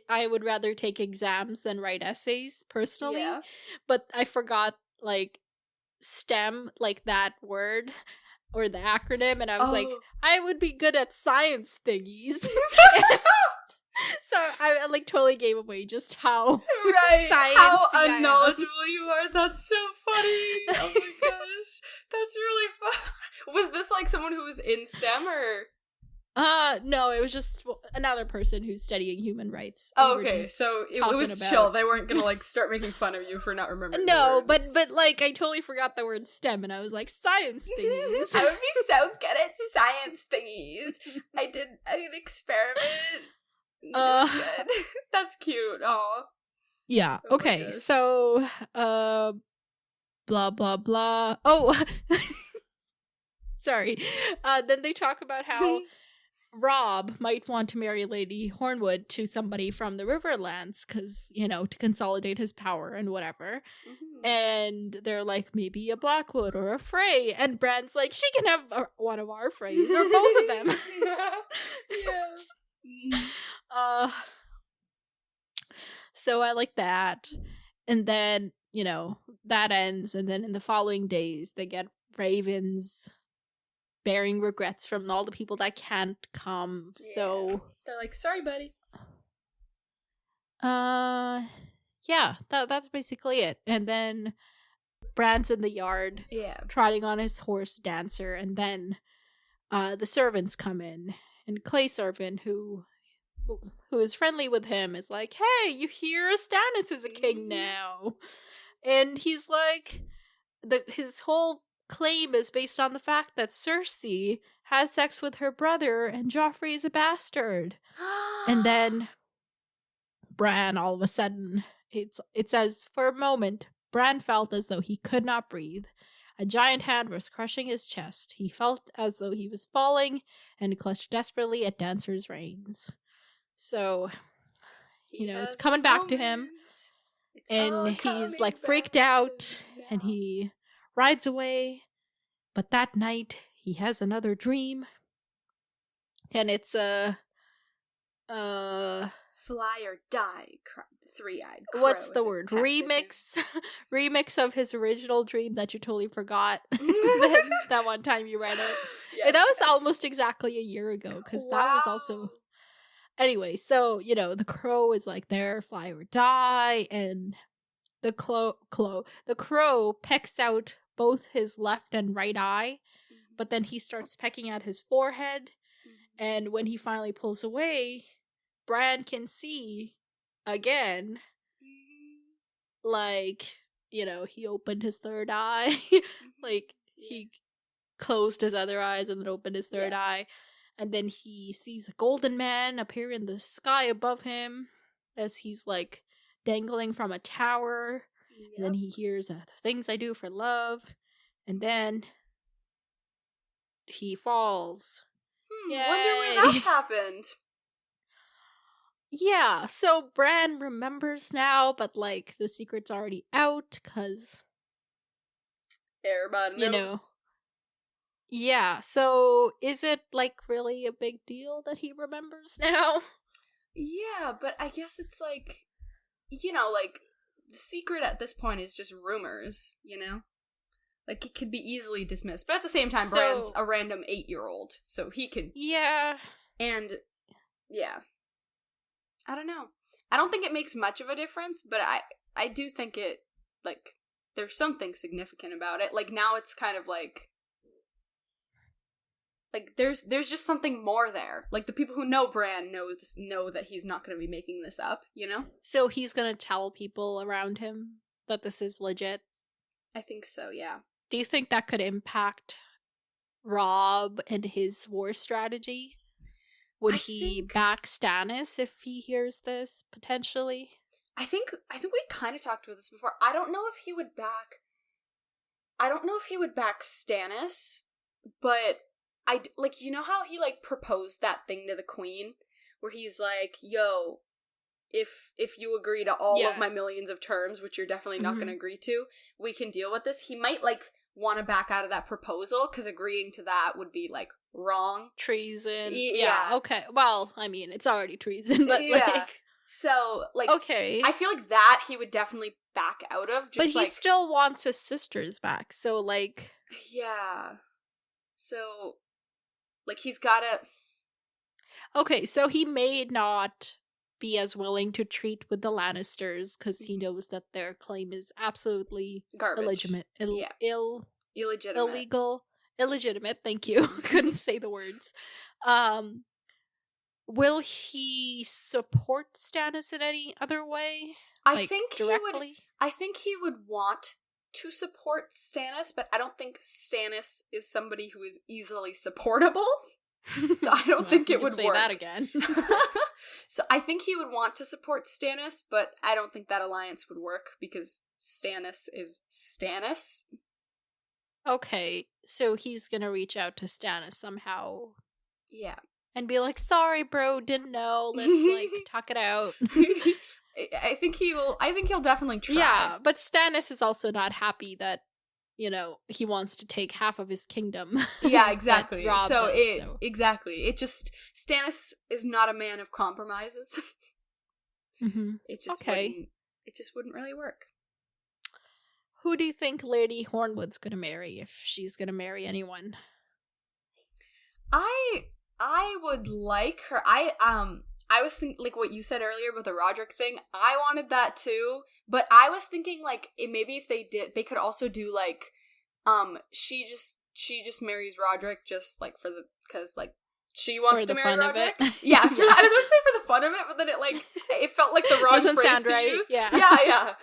would rather take exams than write essays, personally. Yeah. But I forgot, like, STEM, like, that word or the acronym, and I was like, I would be good at science thingies. So I, like, totally gave away just how how unknowledgeable you are. That's so funny. Oh my gosh, that's really fun. Was this, like, someone who was in STEM, or? No, it was just another person who's studying human rights. Oh, okay, so it was chill. They weren't gonna, like, start making fun of you for not remembering. No, but like, I totally forgot the word STEM, and I was like, science thingies. I would be so good at science thingies. I did an experiment. Good. That's cute. Aw. Yeah. Okay. So, blah blah blah. Oh, sorry. Then they talk about how Robb might want to marry Lady Hornwood to somebody from the Riverlands because, to consolidate his power and whatever. Mm-hmm. And they're like, maybe a Blackwood or a Frey. And Bran's like, she can have one of our Freys or both of them. Yeah. So I like that. And then, that ends. And then in the following days, they get ravens bearing regrets from all the people that can't come. Yeah. So they're like, sorry, buddy. Yeah, that's basically it. And then Bran's in the yard, trotting on his horse Dancer, and then the servants come in, and Clay servant, who is friendly with him, is like, "Hey, you hear? Stannis is a king now," and he's like, his whole claim is based on the fact that Cersei had sex with her brother, and Joffrey is a bastard, and then Bran, all of a sudden, it says, for a moment, Bran felt as though he could not breathe. A giant hand was crushing his chest. He felt as though he was falling and clutched desperately at Dancer's reins. So, it's coming back to him. And he's like freaked out and he rides away. But that night, he has another dream. And it's fly or die, three-eyed crow. What's the word? Remix of his original dream that you totally forgot that one time you read it. Yes, and that was almost exactly a year ago, because that was also... Anyway, so, the crow is like there, fly or die, and the crow pecks out both his left and right eye, but then he starts pecking at his forehead, and when he finally pulls away, Bran can see again, like, he opened his third eye, like, he closed his other eyes and then opened his third eye, and then he sees a golden man appear in the sky above him as he's, like, dangling from a tower, and then he hears the things I do for love, and then he falls. Wonder where that's happened. Yeah, so Bran remembers now, but, like, the secret's already out, because... everybody knows. Yeah, so is it, like, really a big deal that he remembers now? Yeah, but I guess it's, like, like, the secret at this point is just rumors, Like, it could be easily dismissed. But at the same time, Bran's a random 8-year-old, so he can... Yeah. And, yeah. I don't know. I don't think it makes much of a difference, but I do think it, like, there's something significant about it. Like, now it's kind of like there's just something more there. Like, the people who know Bran know that he's not going to be making this up, So he's going to tell people around him that this is legit? I think so, yeah. Do you think that could impact Robb and his war strategy? Would he back Stannis if he hears this, potentially? I think we kind of talked about this before. I don't know if he would back Stannis, but how he, like, proposed that thing to the queen, where he's like, yo, if you agree to all of my millions of terms, which you're definitely not going to agree to, we can deal with this. He might, like, want to back out of that proposal, because agreeing to that would be, like, wrong. Treason. Yeah, okay. Well, I mean, it's already treason, but, like... So, like... Okay. I feel like that he would definitely back out of, just, but he still wants his sisters back, so, like... Yeah. So, like, he's gotta... Okay, so he may not be as willing to treat with the Lannisters, because he knows that their claim is absolutely... garbage. Illegitimate, thank you. Couldn't say the words. Will he support Stannis in any other way? I think he would want to support Stannis, but I don't think Stannis is somebody who is easily supportable. So I don't think it would say work. That again. So I think he would want to support Stannis, but I don't think that alliance would work, because Stannis is Stannis. Okay, so he's gonna reach out to Stannis somehow. Yeah. and be like, sorry, bro, didn't know. Let's, like, talk it out. I think he'll definitely try. Yeah, but Stannis is also not happy that, you know, he wants to take half of his kingdom. Yeah, exactly. So exactly. It just, Stannis is not a man of compromises. Mm-hmm. It just wouldn't really work. Who do you think Lady Hornwood's gonna marry, if she's gonna marry anyone? I would like her. I was thinking, like, what you said earlier about the Roderick thing. I wanted that too, but I was thinking, like, maybe if they did, they could also do, like, she just marries Roderick just, like, because, like, she wants to marry Roderick. Yeah, I was going to say for the fun of it, but then it felt like the wrong doesn't phrase sound to right. use. Yeah. Yeah.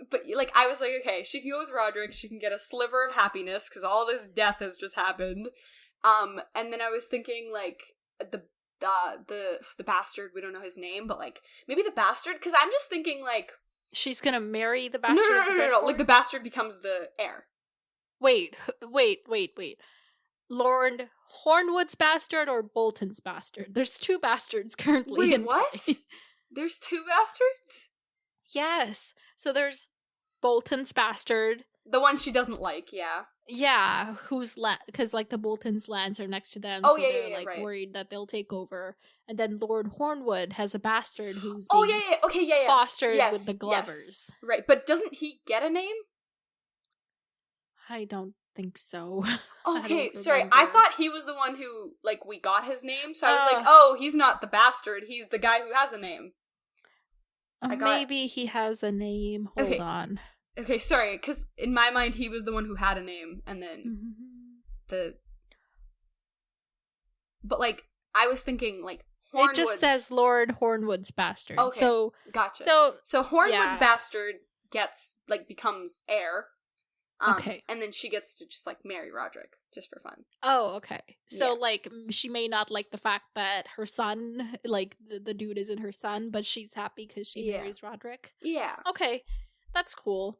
But, like, I was like, okay, she can go with Roderick, she can get a sliver of happiness, because all this death has just happened. And then I was thinking, like, the bastard, we don't know his name, but, like, maybe the bastard, because I'm just thinking, like, she's gonna marry the bastard. No, like, the bastard becomes the heir. Wait. Lord Hornwood's bastard or Bolton's bastard? There's 2 bastards currently. Wait, what? There's 2 bastards? Yes. So there's Bolton's bastard. The one she doesn't like, yeah. Yeah, because, like, the Bolton's lands are next to them, they're, like, right. worried that they'll take over. And then Lord Hornwood has a bastard who's fostered with the Glovers. Yes. Right, but doesn't he get a name? I don't think so. Okay, sorry, I thought he was the one who, like, we got his name, so I was like, oh, he's not the bastard, he's the guy who has a name. Maybe he has a name. Hold on. Okay, sorry, because in my mind, he was the one who had a name, and then But, like, I was thinking, like, Hornwood's... It just says Lord Hornwood's bastard. Okay, so, gotcha. So Hornwood's bastard gets, like, becomes heir. Okay. And then she gets to just, like, marry Roderick, just for fun. Oh, okay. So, like, she may not like the fact that her son, like, the dude isn't her son, but she's happy because she marries Roderick. Yeah. Okay. That's cool.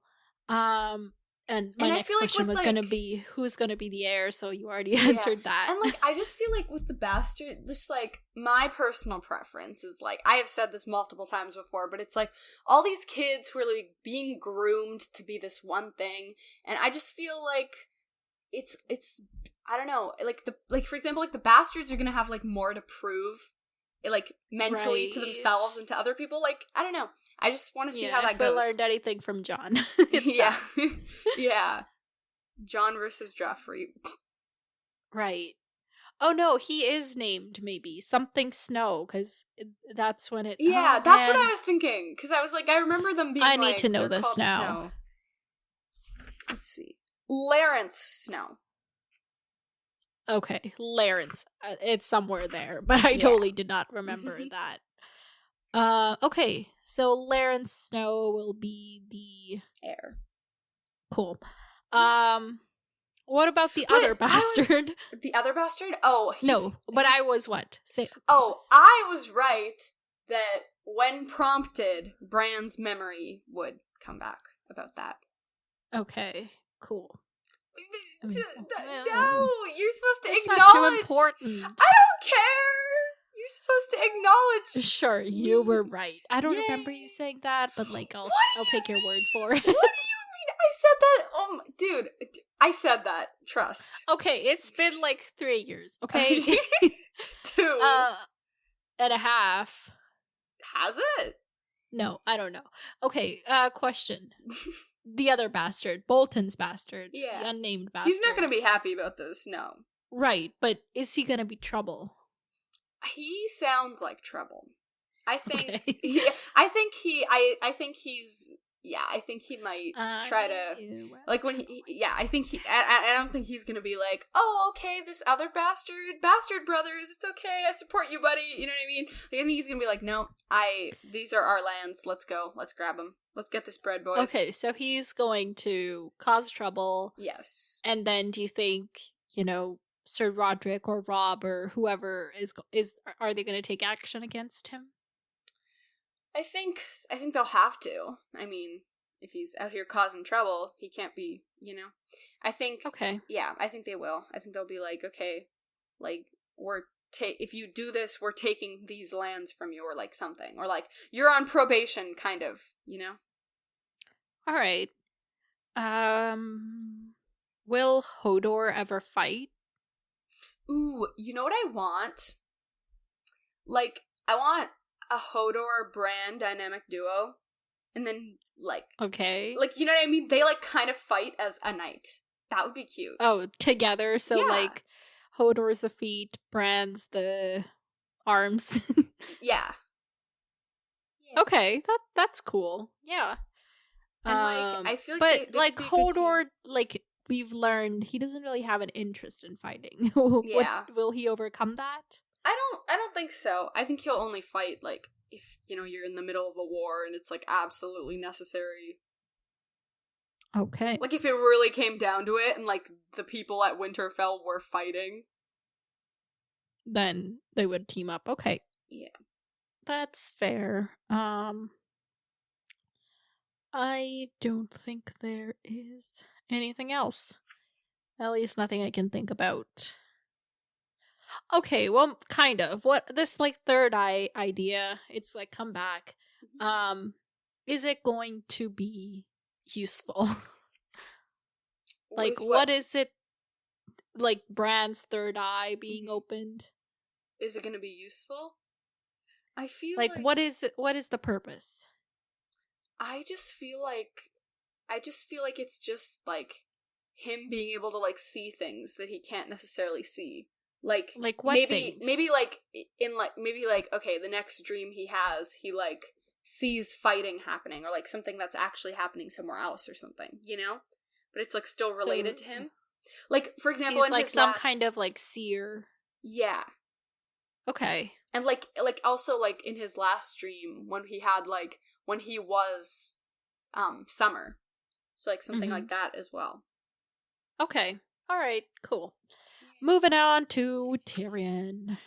And my next question was going to be, who's going to be the heir, so you already answered that. And, like, I just feel like with the bastard, just, like, my personal preference is, like, I have said this multiple times before, but it's, like, all these kids who are, like, being groomed to be this one thing, and I just feel like it's I don't know, like, for example, like, the bastards are going to have, like, more to prove, like, mentally to themselves and to other people. Like, I don't know. I just want to see how that goes. Yeah, I learned anything from John. Yeah. Yeah. John versus Joffrey. Right. Oh, no, he is named, maybe. Something Snow, because that's when it... Yeah, that's what I was thinking. Because I was like, I remember them being I need to know this now. Snow. Let's see. Lawrence Snow. Okay, Lawrence. It's somewhere there, but I totally did not remember that. Okay, so Lawrence Snow will be the heir. Cool. What about the other bastard? The other bastard? Oh, I was what? I was right that when prompted, Bran's memory would come back about that. Okay, cool. No, you're supposed to it's acknowledge. Not too important. I don't care. You're supposed to acknowledge. Sure, you were right. I don't remember you saying that, but, like, I'll take your word for it. What do you mean? I said that. Dude, I said that. Trust. Okay, it's been like 3 years. Okay, 2 and a half. Has it? No, I don't know. Okay, question. The other bastard, Bolton's bastard, the unnamed bastard. He's not going to be happy about this, no. Right, but is he going to be trouble? He sounds like trouble. I think. Okay. I think he might try to, like, when I think I don't think he's gonna be like, oh, okay, this other bastard brothers, it's okay, I support you, buddy, you know what I mean? Like, I think he's gonna be like, no, these are our lands, let's go, let's grab them, let's get this bread, boys. Okay, so he's going to cause trouble. Yes. And then do you think, Sir Roderick or Rob or whoever are they gonna take action against him? I think they'll have to. I mean, if he's out here causing trouble, he can't be, I think... Okay. Yeah, I think they will. I think they'll be like, okay, like, we're if you do this, we're taking these lands from you, or like something, or like you're on probation, kind of, you know. All right. Will Hodor ever fight? Ooh, you know what I want? Like, I want a Hodor Bran dynamic duo, and then Okay. you know what I mean? They like kind of fight as a knight. That would be cute. Oh, together. So Yeah. like, Hodor's the feet, Bran's the arms. Yeah. Okay, that's cool. Yeah. And I feel like but they like could be a good Hodor, team. like we've learned, he doesn't really have an interest in fighting. Yeah. Will he overcome that? I don't think so. I think he'll only fight like if, you know, you're in the middle of a war and it's like absolutely necessary. Okay. Like if it really came down to it and like the people at Winterfell were fighting, Then they would team up. Okay. Yeah. That's fair. I don't think there is anything else. At least nothing I can think about. Okay, well, kind of. What this like third eye idea, it's like come back. Is it going to be useful? Like what is it, like Bran's third eye being opened? Is it going to be useful? I feel like what is the purpose? I just feel like it's just like him being able to like see things that he can't necessarily see. Like what maybe things? maybe like in like maybe like okay, the next dream he has, he like sees fighting happening, or like something that's actually happening somewhere else or something, you know? But it's like still related to him. Like for example, he's in like his some kind of like seer. Yeah. Okay. And like also like in his last dream when he had like when he was Summer. So like something like that as well. Okay. All right. Cool. Moving on to Tyrion.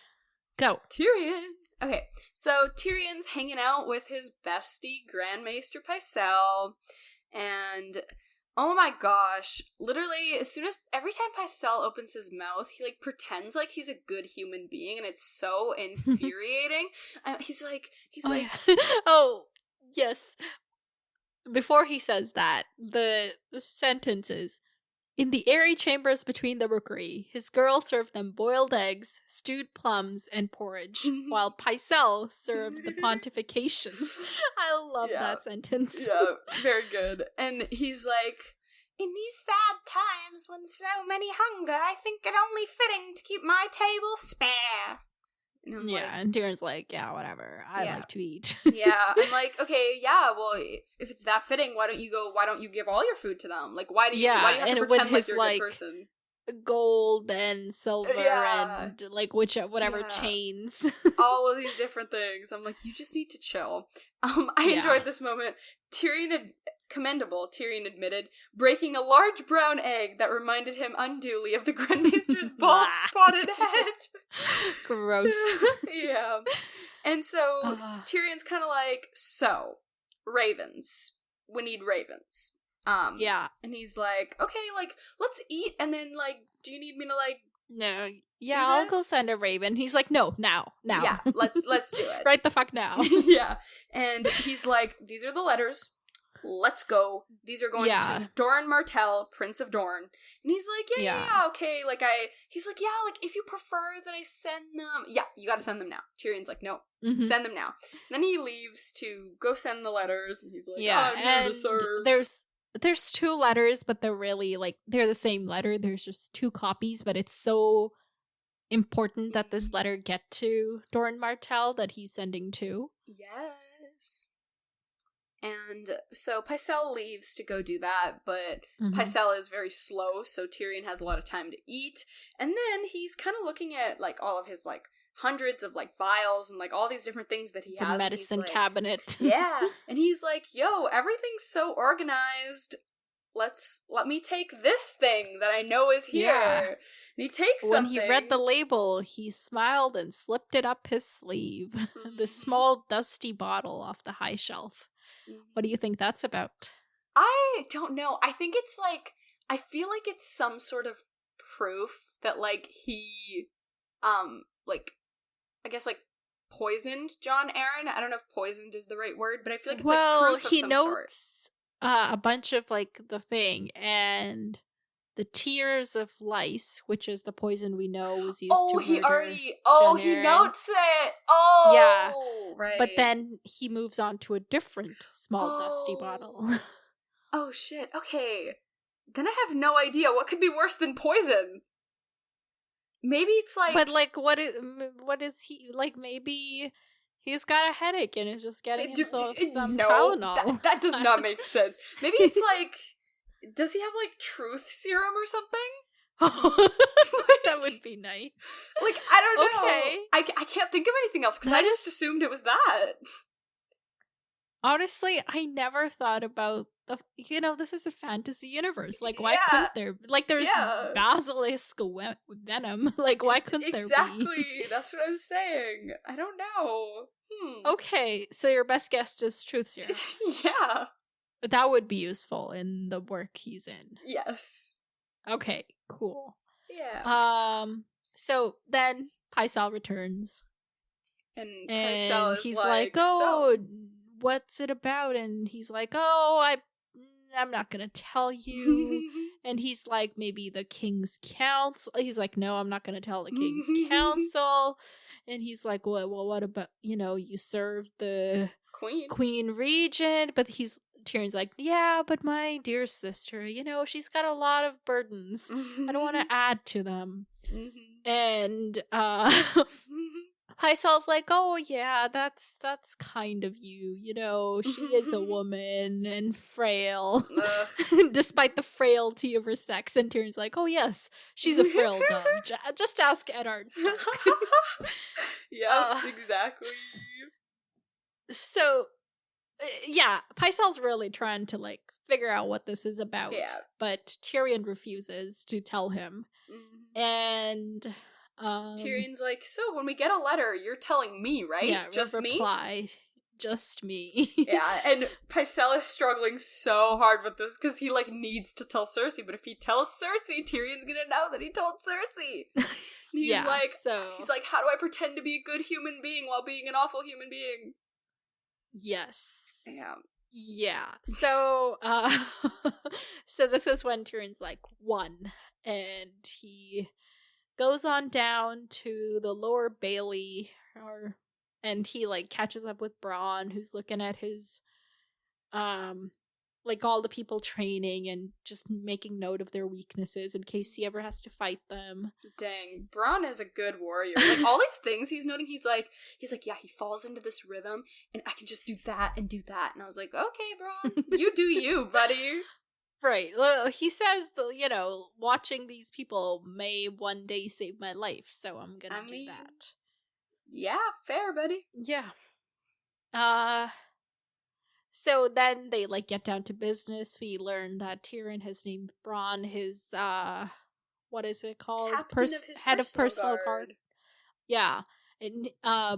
Go. Tyrion. Okay. So Tyrion's hanging out with his bestie Grand Maester Pycelle, and oh my gosh, literally every time Pycelle opens his mouth, he like pretends like he's a good human being, and it's so infuriating. He's like oh, yes. Before he says that, the sentence is, in the airy chambers between the rookery, his girl served them boiled eggs, stewed plums, and porridge, while Pycelle served the pontifications. I love that sentence. Yeah, very good. And he's like, in these sad times when so many hunger, I think it only fitting to keep my table spare. And and Tyrion's like, yeah, whatever. I like to eat. Yeah, I'm like, okay, yeah, well, if it's that fitting, why don't you give all your food to them? Like, why do you have to pretend like you're a good person? Gold and silver and like whatever chains. All of these different things. I'm like, you just need to chill. I enjoyed this moment. Commendable, Tyrion admitted, breaking a large brown egg that reminded him unduly of the Grandmeister's bald spotted head. Gross. Yeah. And so Tyrion's kind of like, so, ravens. We need ravens. And he's like, okay, like, let's eat, and then, like, do you need me to, like, no, yeah, I'll go send a raven. He's like, no, now. Yeah, let's do it. Right the fuck now. Yeah. And he's like, these are the letters. Let's go. These are going to Doran Martell, Prince of Dorne. And he's like, yeah, okay. Like, he's like, yeah, like, if you prefer that I send them. Yeah, you gotta send them now. Tyrion's like, no, send them now. And then he leaves to go send the letters, and he's like, I'm here to serve. There's two letters, but they're really, like, they're the same letter. There's just two copies, but it's so important that this letter get to Doran Martell that he's sending to. Yes. And so Pycelle leaves to go do that, but Pycelle is very slow, so Tyrion has a lot of time to eat. And then he's kind of looking at, like, all of his, like, hundreds of, like, vials and, like, all these different things that he has. The medicine cabinet. Yeah. And he's like, yo, everything's so organized. Let me take this thing that I know is here. Yeah. And he takes something. When he read the label, he smiled and slipped it up his sleeve. The small, dusty bottle off the high shelf. What do you think that's about? I don't know. I think it's like, I feel like it's some sort of proof that, like, he like, I guess, like, poisoned John Aaron. I don't know if poisoned is the right word, but I feel like it's, like, proof of he some notes a bunch of, like, the thing, and the tears of lice, which is the poison we know was used to murder John he Aaron. notes it! Oh! Yeah. Right. But then he moves on to a different small dusty bottle. Oh, shit. Okay. Then I have no idea. What could be worse than poison? Maybe it's like... But, like, what is he... Like, maybe he's got a headache and is just getting himself some Tylenol. That does not make sense. Maybe it's like... Does he have, like, truth serum or something? That would be nice. Like, I don't know. Okay. I can't think of anything else, because I just assumed it was that. Honestly, I never thought about this is a fantasy universe. Like, why couldn't there... Like, there's basilisk venom. Like, why couldn't there be? Exactly. That's what I'm saying. I don't know. Okay, so your best guess is truth serum. Yeah. That would be useful in the work he's in. Yes. Okay, cool. Yeah. So then Pycelle returns. And Pycelle is he's like, oh, what's it about? And he's like, oh, I'm not gonna tell you. And he's like, maybe the King's Council. He's like, no, I'm not gonna tell the King's Council. And he's like, well, what about, you served the Queen Regent? But Tyrion's like, yeah, but my dear sister, she's got a lot of burdens. I don't want to add to them. And Pycelle's like, oh yeah, that's kind of you. She is a woman and frail, despite the frailty of her sex. And Tyrion's like, oh yes, she's a frail dove. Just ask Eddard Stark. Yeah, exactly. So, yeah, Pycelle's really trying to, like, figure out what this is about. Yeah. But Tyrion refuses to tell him. And Tyrion's like, so when we get a letter, you're telling me, right? Yeah, just reply, me? Just me. Yeah, and Pycelle is struggling so hard with this because he, like, needs to tell Cersei, but if he tells Cersei, Tyrion's gonna know that he told Cersei. He's like, how do I pretend to be a good human being while being an awful human being? Yes. Yeah. Yeah. So, so this is when Tyrion's like 1, and he goes on down to the lower Bailey, and he, like, catches up with Bran, who's looking at his, like, all the people training and just making note of their weaknesses in case he ever has to fight them. Dang, Bran is a good warrior. Like, all these things he's noting, he's like, yeah, he falls into this rhythm, and I can just do that and do that. And I was like, okay, Bran, you do you, buddy. Right. Well, he says, watching these people may one day save my life, so I'm gonna do that. Yeah, fair, buddy. Yeah. So then they, like, get down to business. We learn that Tyrion has named Bran his, what is it called? Head of personal guard. Yeah. And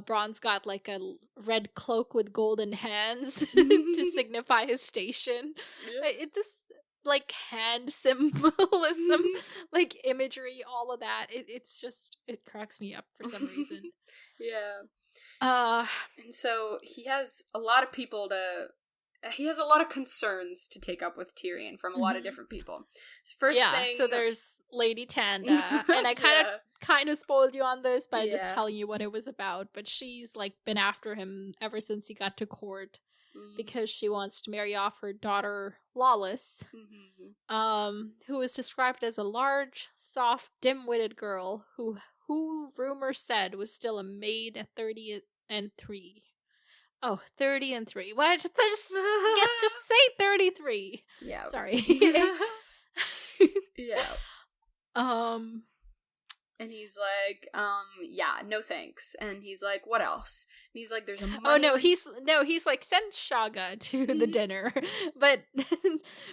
Bran's got, like, a red cloak with golden hands to signify his station. Yeah. This, like, hand symbolism, like, imagery, all of that. It's just, it cracks me up for some reason. Yeah. And so he has a lot of concerns to take up with Tyrion from a lot of different people. So there's Lady Tanda, and I kind of spoiled you on this by just telling you what it was about, but she's, like, been after him ever since he got to court because she wants to marry off her daughter Lawless, who is described as a large, soft, dim-witted girl who rumor said was still a maid at 33. Oh, 30 and 3. Why just say 33? Yeah. Sorry. Yeah. And he's like, yeah, no thanks. And he's like, what else? And he's like, there's a money... Oh, no, he's like, send Shaga to the dinner. But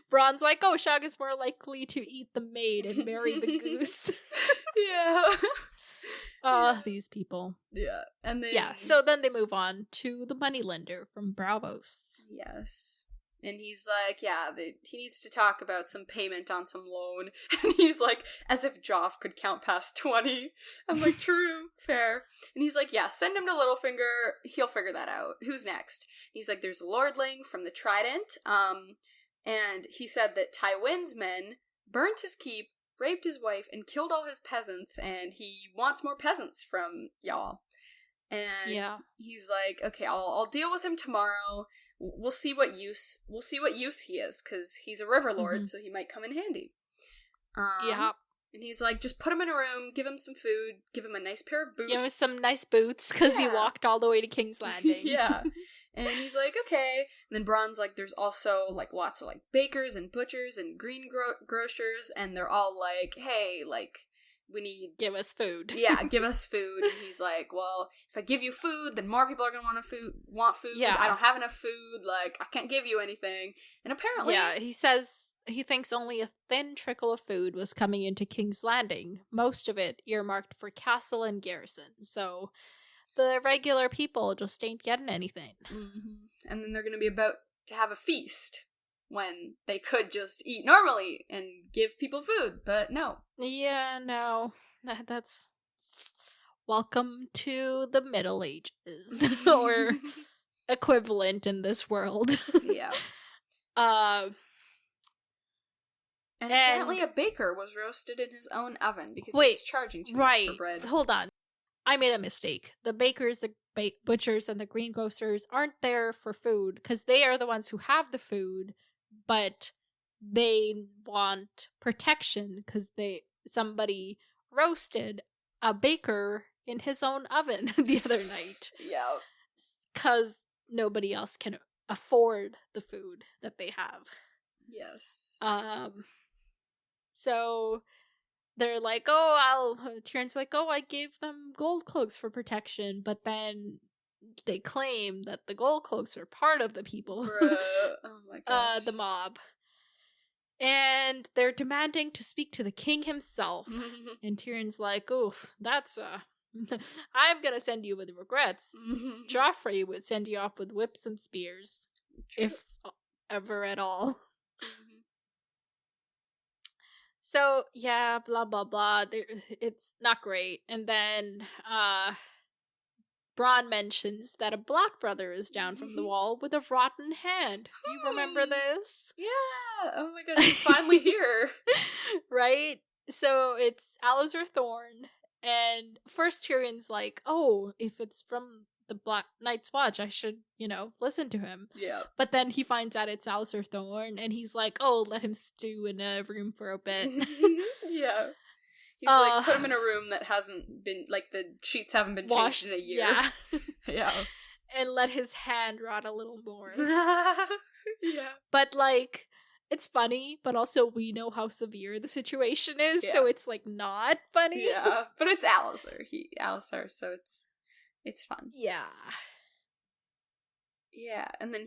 Bran's like, oh, Shaga's more likely to eat the maid and marry the goose. Yeah. These people. Yeah. And then... Yeah, so then they move on to the moneylender from Bravos. Yes. And he's like, yeah, he needs to talk about some payment on some loan. And he's like, as if Joff could count past 20. I'm like, true, fair. And he's like, yeah, send him to Littlefinger. He'll figure that out. Who's next? He's like, there's Lordling from the Trident. And he said that Tywin's men burnt his keep, raped his wife, and killed all his peasants. And he wants more peasants from y'all. And he's like, okay, I'll deal with him tomorrow. We'll see what use he is, because he's a river lord, so he might come in handy. And he's like, just put him in a room, give him some food, give him a nice pair of boots. Give him some nice boots, because he walked all the way to King's Landing. Yeah. And he's like, okay. And then Bronn's like, there's also, like, lots of, like, bakers and butchers and green grocers, and they're all like, hey, like, we need... Give us food. Yeah, give us food. And he's like, well, if I give you food, then more people are going to want food. Yeah. I don't have enough food. Like, I can't give you anything. And apparently... Yeah, he says he thinks only a thin trickle of food was coming into King's Landing. Most of it earmarked for castle and garrison. So the regular people just ain't getting anything. Mm-hmm. And then they're going to be about to have a feast, when they could just eat normally and give people food, but no. Yeah, no. That's... Welcome to the Middle Ages. Or equivalent in this world. Yeah. And apparently a baker was roasted in his own oven because he was charging too much for bread. Hold on. I made a mistake. The bakers, the butchers, and the greengrocers aren't there for food, because they are the ones who have the food, but they want protection because somebody roasted a baker in his own oven the other night. Yeah. Because nobody else can afford the food that they have. Yes. So they're like, Tyrion's like, I gave them gold cloaks for protection, but then they claim that the gold cloaks are part of the people. Oh my gosh. The mob. And they're demanding to speak to the king himself. And Tyrion's like, oof, that's I'm gonna send you with regrets. Joffrey would send you off with whips and spears. True. If ever at all. So, yeah, blah, blah, blah. It's not great. And then, Bran mentions that a black brother is down from the wall with a rotten hand. Do you remember this? Yeah! Oh my gosh, he's finally here! Right? So, it's Alliser Thorne. And first Tyrion's like, if it's from the Black Night's Watch, I should, listen to him. Yeah. But then he finds out it's Alliser Thorne, and he's like, let him stew in a room for a bit. Yeah. He's like, put him in a room that hasn't been, like, the sheets haven't been changed in a year. Yeah. Yeah. And let his hand rot a little more. Yeah. But, like, it's funny, but also we know how severe the situation is, so it's, like, not funny. Yeah. But it's Alliser, so it's fun. Yeah. Yeah, and then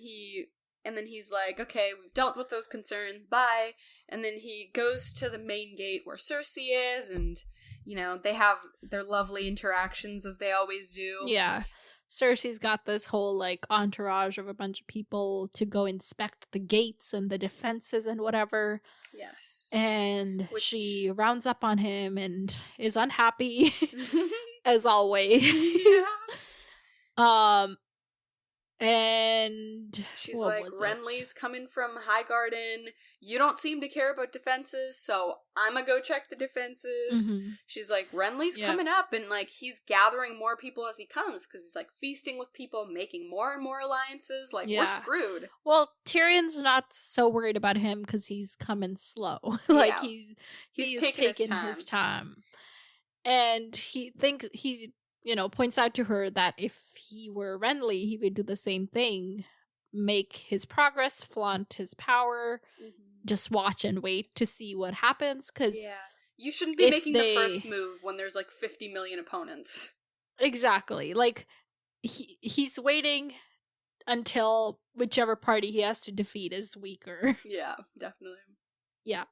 he's like, okay, we've dealt with those concerns, bye. And then he goes to the main gate where Cersei is, and, they have their lovely interactions as they always do. Yeah. Cersei's got this whole, like, entourage of a bunch of people to go inspect the gates and the defenses and whatever. Yes. And she rounds up on him and is unhappy, as always. Yeah. And she's like, Renly's coming from Highgarden. You don't seem to care about defenses, so I'm gonna go check the defenses. She's like, Renly's coming up, and like he's gathering more people as he comes because he's like feasting with people, making more and more alliances. Like we're screwed. Well, Tyrion's not so worried about him because he's coming slow. Like he's taking his time, and he thinks points out to her that if he were Renly, he would do the same thing. Make his progress, flaunt his power, just watch and wait to see what happens, because... Yeah. You shouldn't be making the first move when there's, like, 50 million opponents. Exactly. Like, he's waiting until whichever party he has to defeat is weaker. Yeah, definitely. Yeah.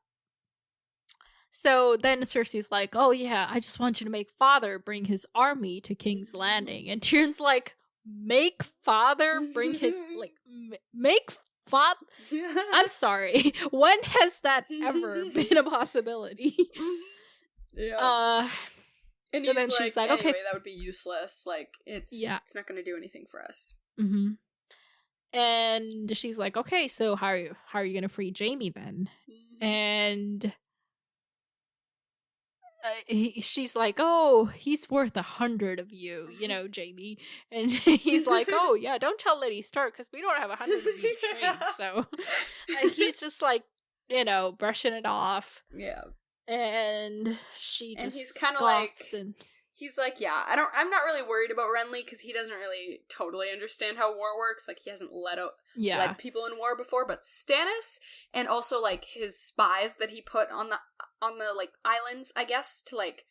So then Cersei's like, I just want you to make father bring his army to King's Landing. And Tyrion's like, make father bring his, like, make what? I'm sorry. When has that ever been a possibility? Yeah. And then she's like, anyway, okay, that would be useless. Like, it's not going to do anything for us. Mm-hmm. And she's like, okay, so how are you going to free Jaime then? Mm-hmm. And she's like, oh, he's worth 100 of you, Jaime. And he's like, oh yeah, don't tell Lady Stark because we don't have 100 of you to trade. So he's just like, brushing it off. Yeah. And she just he's kind of scoffs like, and he's like, yeah, I'm not really worried about Renly because he doesn't really totally understand how war works. Like, he hasn't led people in war before, but Stannis and also like his spies that he put on the like islands, I guess, to like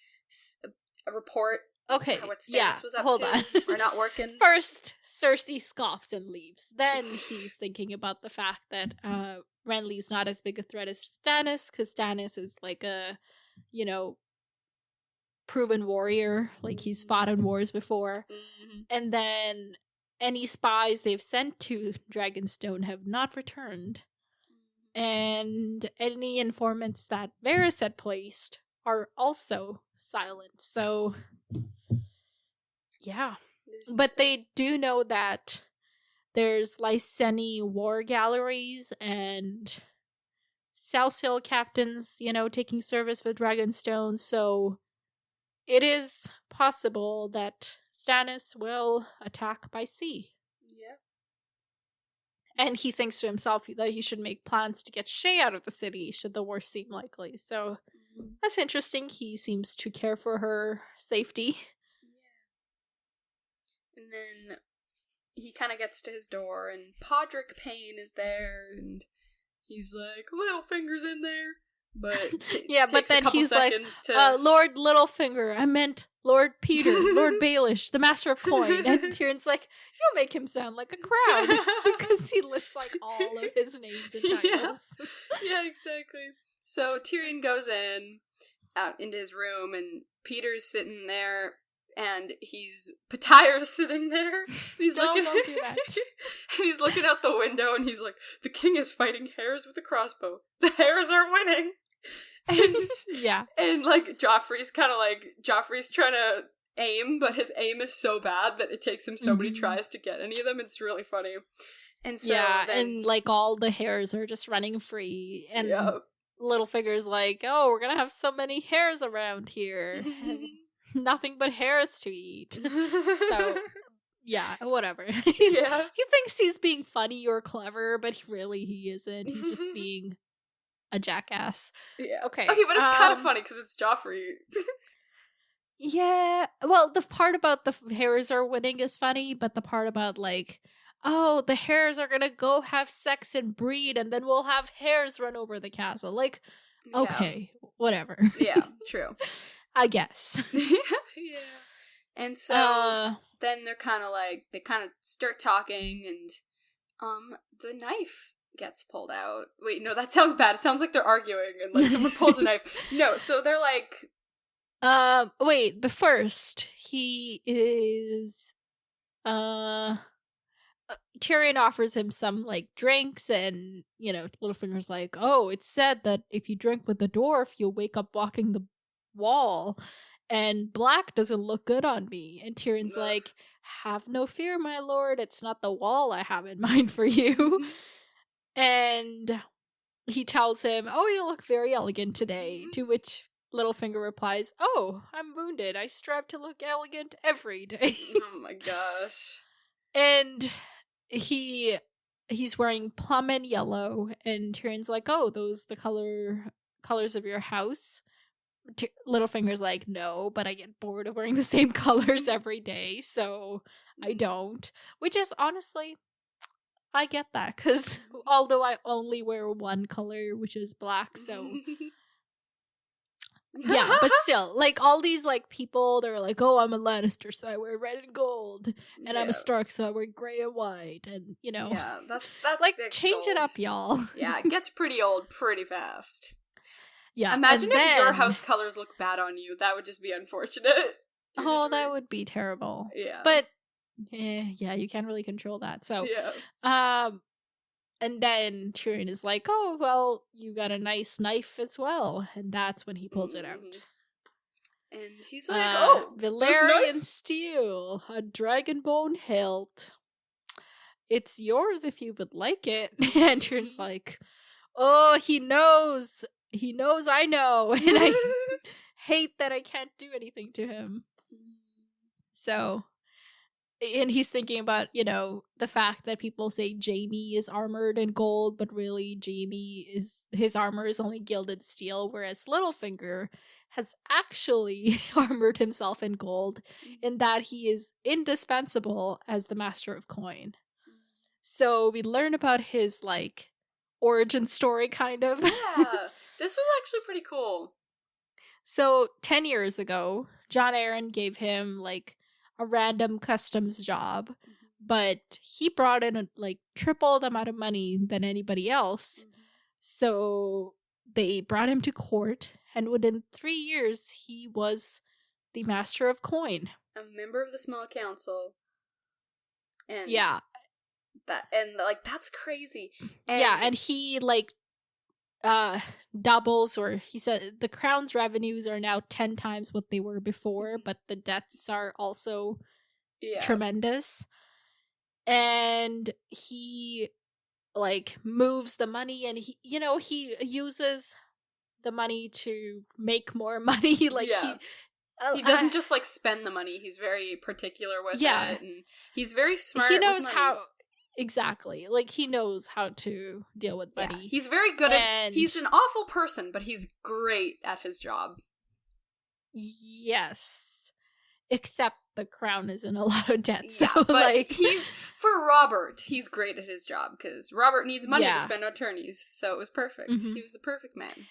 report. Okay, what Stannis was up hold to on. or not working. First, Cersei scoffs and leaves. Then he's thinking about the fact that Renly's not as big a threat as Stannis, because Stannis is like a, proven warrior. Like, he's fought in wars before. Mm-hmm. And then any spies they've sent to Dragonstone have not returned. And any informants that Varys had placed are also silent. So, yeah. But they do know that there's Lyseni war galleries and South Sail captains, taking service with Dragonstone. So it is possible that Stannis will attack by sea. Yeah. And he thinks to himself that he should make plans to get Shay out of the city should the worst seem likely. So that's interesting. He seems to care for her safety. Yeah. And then he kind of gets to his door, and Podrick Payne is there, and he's like, Littlefinger's in there. But but then he's like, Lord Littlefinger, I meant Lord Peter, Lord Baelish, the Master of Coin. And Tyrion's like, you make him sound like a crowd. Because he lists like all of his names and titles. Yeah, exactly. So Tyrion goes into his room, and Peter's sitting there, and Patyre's sitting there. He's don't do that. And he's looking out the window, and he's like, the king is fighting hares with a crossbow. The hares are winning. And and like Joffrey's trying to aim, but his aim is so bad that it takes him so many tries to get any of them. It's really funny. And so and like all the hares are just running free, and Littlefinger's like, oh, we're gonna have so many hares around here. Nothing but hares to eat. So yeah, whatever. He thinks he's being funny or clever, but he isn't. He's just being a jackass. Yeah. Okay, but it's kind of funny because it's Joffrey. Yeah. Well, the part about the hares are winning is funny, but the part about like, oh, the hares are gonna go have sex and breed, and then we'll have hares run over the castle. Like, okay, whatever. Yeah, true. I guess. Yeah. And so then they kind of start talking, and the knife gets pulled out. Wait, no, that sounds bad. It sounds like they're arguing and like someone pulls a knife. No, so they're like wait, but first he is Tyrion offers him some like drinks, and Littlefinger's like, oh, it's said that if you drink with the dwarf you'll wake up walking the wall, and black doesn't look good on me. And Tyrion's like, have no fear, my lord, it's not the wall I have in mind for you. And he tells him, oh, you look very elegant today, to which Littlefinger replies, oh, I'm wounded, I strive to look elegant every day. Oh my gosh. And he's wearing plum and yellow, and Tyrion's like, oh, those the colors of your house? Littlefinger's like, no, but I get bored of wearing the same colors every day, so I don't. Which is, honestly, I get that, because although I only wear one color, which is black, so yeah, but still, like, all these, like, people, they're like, oh, I'm a Lannister, so I wear red and gold, and I'm a Stark, so I wear gray and white, and, Yeah, that's like, change it up, y'all. Yeah, it gets pretty old pretty fast. Yeah. Imagine if your house colors look bad on you. That would just be unfortunate. That would be terrible. Yeah. But yeah, you can't really control that. So And then Tyrion is like, oh, well, you got a nice knife as well. And that's when he pulls it out. And he's like, oh, Valyrian steel, a dragonbone hilt. It's yours if you would like it. And Tyrion's like, oh, he knows. He knows I know. And I hate that I can't do anything to him. So, and he's thinking about, you know, the fact that people say Jaime is armored in gold, but really his armor is only gilded steel, whereas Littlefinger has actually armored himself in gold in that he is indispensable as the master of coin. So we learn about his, like, origin story, kind of. Yeah, this was actually pretty cool. So 10 years ago, Jon Arryn gave him, like, a random customs job, but he brought in, like, triple the amount of money than anybody else. So they brought him to court, and within 3 years, he was the master of coin. A member of the small council. And yeah. That's crazy. And he, like, doubles, or he said the crown's revenues are now 10 times what they were before, but the debts are also tremendous. And he, like, moves the money, and he uses the money to make more money. Like, he doesn't just, like, spend the money. He's very particular with it, and he's very smart. He knows how. Exactly. Like, he knows how to deal with money. Yeah. He's very good at... He's an awful person, but he's great at his job. Yes. Except the crown is in a lot of debt, so, but like... For Robert, he's great at his job, because Robert needs money to spend on attorneys, so it was perfect. He was the perfect man.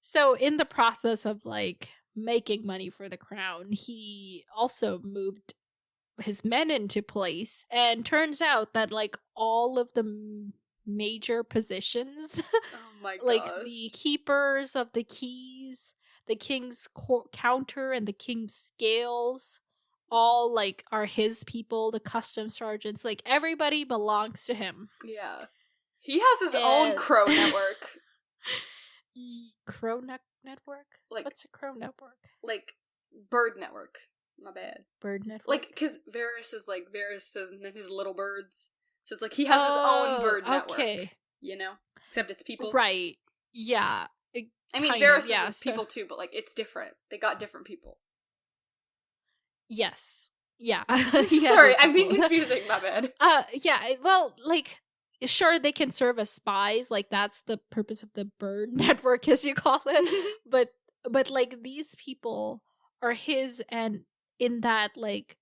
So, in the process of, like, making money for the crown, he also moved his men into place, and turns out that, like, all of the major positions, like the keepers of the keys, the king's counter, and the king's scales, all, like, are his people. The customs sergeants, like, everybody belongs to him. Yeah, he has his own crow network. Crow network? Like, what's a crow network? Like, bird network. My bad. Bird network? Like, because Varys and his little birds. So it's like he has his own bird network. Okay. You know? Except it's people. Right. Yeah. I mean, Varys is people too, but, like, it's different. They got different people. Yes. Yeah. Sorry, I'm being confusing, my bad. Yeah, well, like, sure, they can serve as spies, like, that's the purpose of the bird network, as you call it, but, like, these people are his, and in that, like,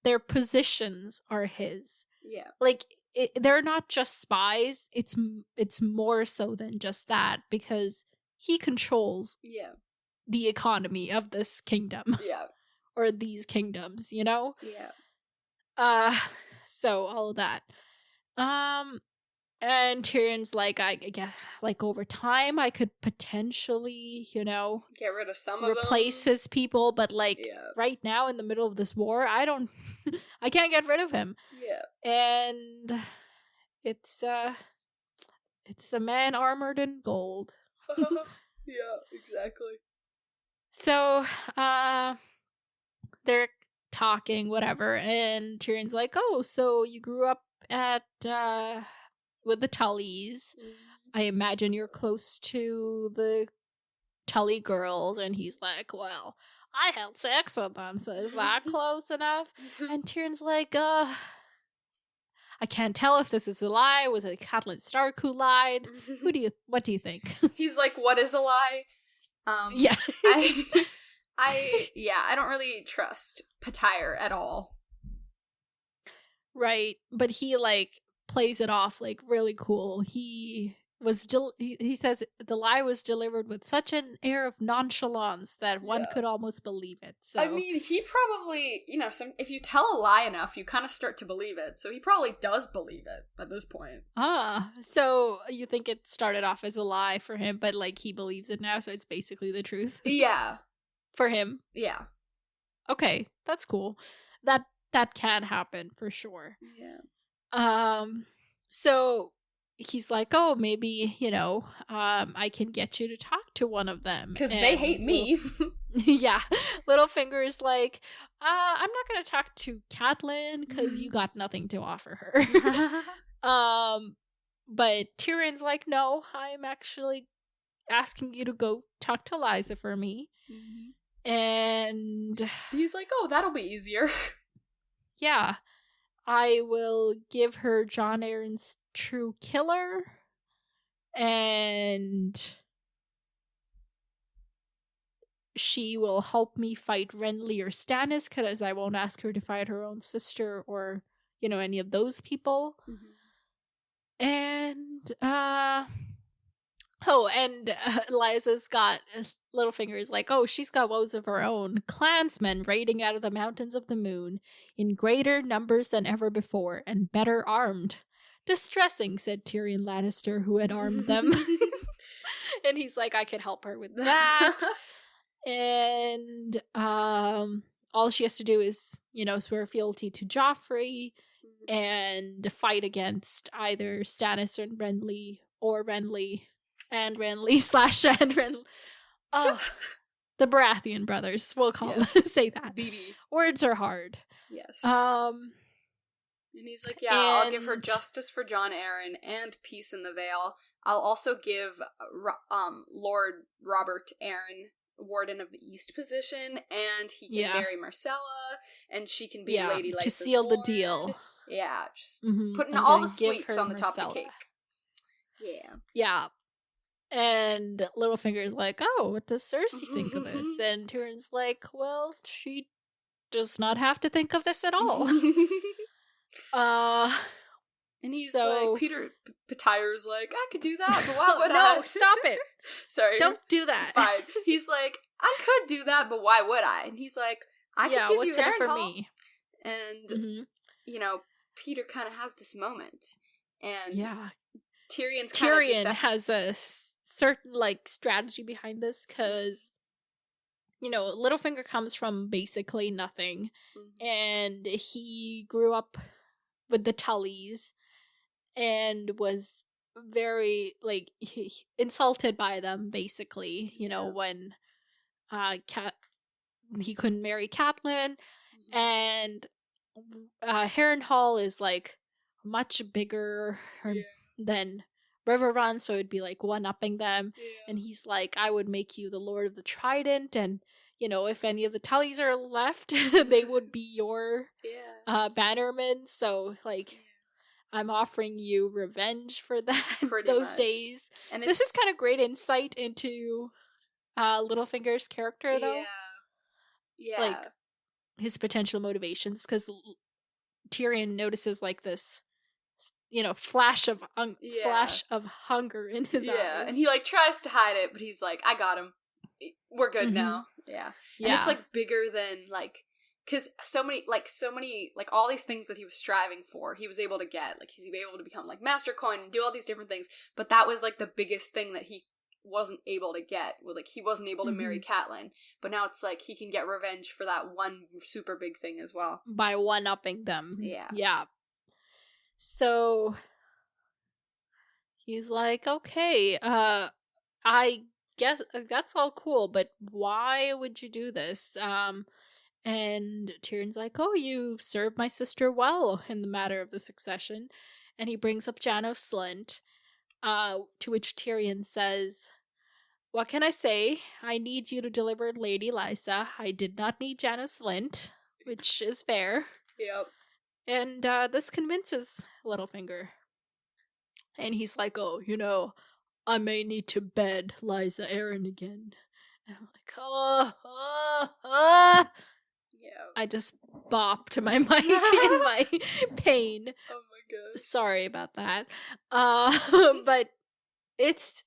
their positions are his. Yeah. Like, they're not just spies, it's more so than just that, because he controls the economy of this kingdom. Yeah. Or these kingdoms, you know? Yeah. So all of that. And Tyrion's like, I guess, like, over time, I could potentially, you know, get rid of some of them, replace his people, but, like, right now, in the middle of this war, I can't get rid of him. Yeah. And it's a man armored in gold. Yeah, exactly. So, they're talking, whatever, and Tyrion's like, oh, so you grew up at, with the Tullys. I imagine you're close to the Tully girls. And he's like, well, I had sex with them, so is that close enough? And Tyrion's like, I can't tell if this is a lie. Was it Catelyn Stark who lied? What do you think? He's like, what is a lie? Yeah. I don't really trust Pattire at all. Right, but he, like, plays it off, like, really cool. He says the lie was delivered with such an air of nonchalance that one could almost believe it. So, I mean, he probably, you know, if you tell a lie enough, you kind of start to believe it. So he probably does believe it at this point. So you think it started off as a lie for him, but, like, he believes it now, so it's basically the truth. Yeah. For him. Yeah. Okay, that's cool. That can happen for sure. Yeah. So he's like, oh, maybe, I can get you to talk to one of them. Because they hate me. Yeah. Littlefinger's like, I'm not going to talk to Catelyn because you got nothing to offer her. But Tyrion's like, no, I'm actually asking you to go talk to Lysa for me. And he's like, oh, that'll be easier. Yeah. I will give her Jon Arryn's true killer, and she will help me fight Renly or Stannis, because I won't ask her to fight her own sister or, any of those people. And, Lysa's got, Littlefinger's like, oh, she's got woes of her own. Clansmen raiding out of the mountains of the moon in greater numbers than ever before and better armed. Distressing, said Tyrion Lannister, who had armed them. And he's like, I could help her with that. And all she has to do is, swear fealty to Joffrey and fight against either Stannis or Renly, or Renly and Renly / and Renly. The Baratheon brothers, we'll call it. Say that. BB. Words are hard. Yes. And he's like, yeah, I'll give her justice for Jon Arryn and peace in the Vale. I'll also give Lord Robert Arryn Warden of the East position, and he can marry Marcella, and she can be Lady Lysa's to seal ward. the deal. Yeah, just putting all the sweets on the top of the cake. Yeah. Yeah. And Littlefinger's like, oh, what does Cersei think of this? And Tyrion's like, well, she does not have to think of this at all. And he's like, Peter Petyr's like, I could do that, but why would I? No, stop it. Sorry. Don't do that. Fine. He's like, I could do that, but why would I? And he's like, I could give what's you in it for Harrenhal. me? And, Peter kind of has this moment. And Tyrion has a certain, strategy behind this, because, Littlefinger comes from basically nothing. And he grew up with the Tullys and was very, insulted by them, basically, when he couldn't marry Catelyn. And Harrenhal is, much bigger than Riverrun, so it'd be, one-upping them. And he's like, I would make you the Lord of the Trident, and, if any of the Tullys are left, they would be your bannermen, so, I'm offering you revenge for that. Those days. And this is kind of great insight into Littlefinger's character, though. Yeah. His potential motivations, because Tyrion notices, this, flash of hunger in his eyes. Yeah, and he, tries to hide it, but he's like, I got him. We're good now. Yeah. And it's, bigger than, because so many, all these things that he was striving for, he was able to get. He's able to become, Master Coin and do all these different things. But that was, the biggest thing that he wasn't able to get. Well, he wasn't able to marry Catelyn. But now it's, he can get revenge for that one super big thing as well. By one-upping them. Yeah. Yeah. So, he's like, okay, I guess that's all cool, but why would you do this? And Tyrion's like, oh, you served my sister well in the matter of the succession. And he brings up Janos Slynt, to which Tyrion says, what can I say? I need you to deliver Lady Lysa. I did not need Janos Slynt, which is fair. Yep. And this convinces Littlefinger. And he's like, oh, I may need to bed Lysa Arryn again. And I'm like, Yeah. I just bopped my mic in my pain. Oh my gosh. Sorry about that. But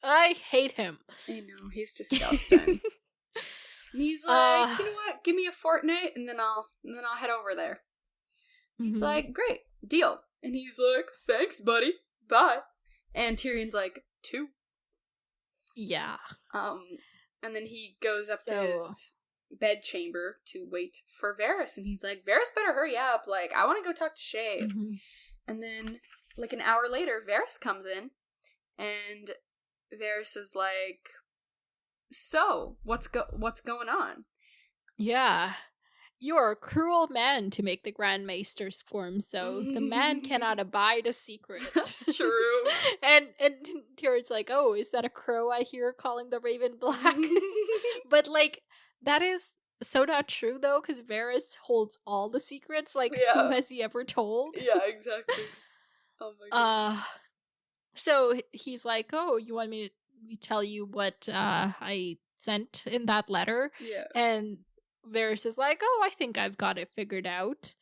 I hate him. I know, he's disgusting. And he's like, you know what? Give me a fortnight, and then I'll head over there. He's like, great, deal. And he's like, thanks, buddy. Bye. And Tyrion's like, 2. Yeah. And then he goes up to his bedchamber to wait for Varys, and he's like, Varys better hurry up. I want to go talk to Shay. And then, an hour later, Varys comes in, And Varys is like, so, what's going on? Yeah. You're a cruel man to make the Grand Maester squirm, so the man cannot abide a secret. True. and Tyrion's like, oh, is that a crow I hear calling the raven black? But, like, that is so not true, though, because Varys holds all the secrets. Like, who has he ever told? Yeah, exactly. Oh my gosh. So he's like, oh, you want me to tell you what I sent in that letter? Yeah. And Varys is like, oh, I think I've got it figured out.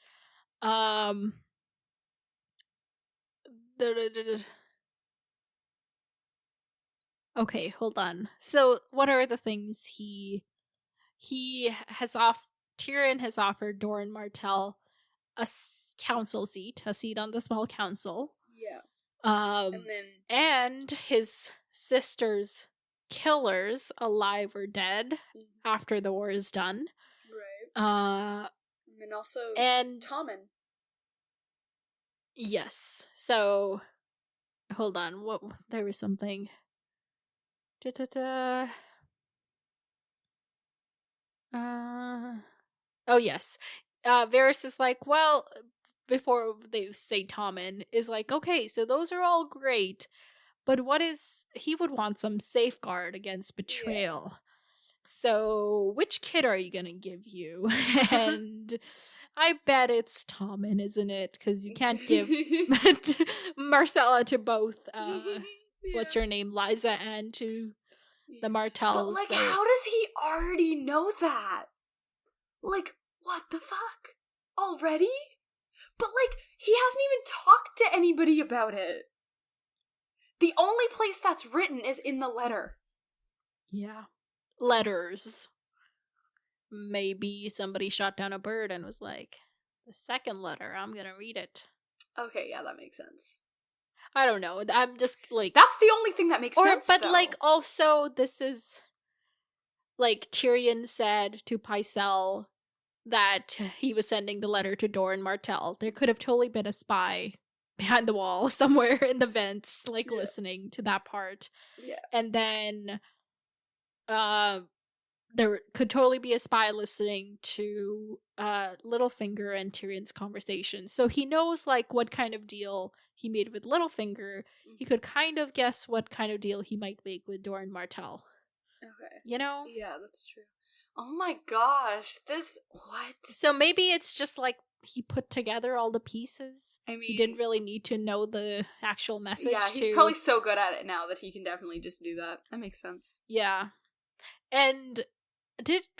Okay, hold on. So what are the things he has Tyrion has offered Doran Martell a council seat, a seat on the small council. Yeah. And his sister's killers, alive or dead, after the war is done. Right. And then also Tommen. Yes. So hold on. What there was something. Oh yes. Varys is like, well, before they say Tommen is like, okay, so those are all great, but he would want some safeguard against betrayal. Yeah. So which kid are you gonna give you? And I bet it's Tommen, isn't it? Because you can't give Marcella to both what's her name, Liza, and to the Martells. But, like, how does he already know that? Like, what the fuck? Already? But, like, he hasn't even talked to anybody about it. The only place that's written is in the letter. Yeah. Letters. Maybe somebody shot down a bird and was like, the second letter, I'm gonna read it. Okay, yeah, that makes sense. I don't know. I'm just like... That's the only thing that makes sense, But, though. like, also, this is... Like, Tyrion said to Pycelle that he was sending the letter to Doran Martell. There could have totally been a spy behind the wall somewhere in the vents, like, listening to that part. Yeah. And then, there could totally be a spy listening to Littlefinger and Tyrion's conversation. So he knows, like, what kind of deal he made with Littlefinger. Mm-hmm. He could kind of guess what kind of deal he might make with Doran Martell. Okay. You know? Yeah, that's true. Oh my gosh, what? So maybe it's just, like, he put together all the pieces. I mean... He didn't really need to know the actual message. Yeah, he's probably so good at it now that he can definitely just do that. That makes sense. Yeah. And...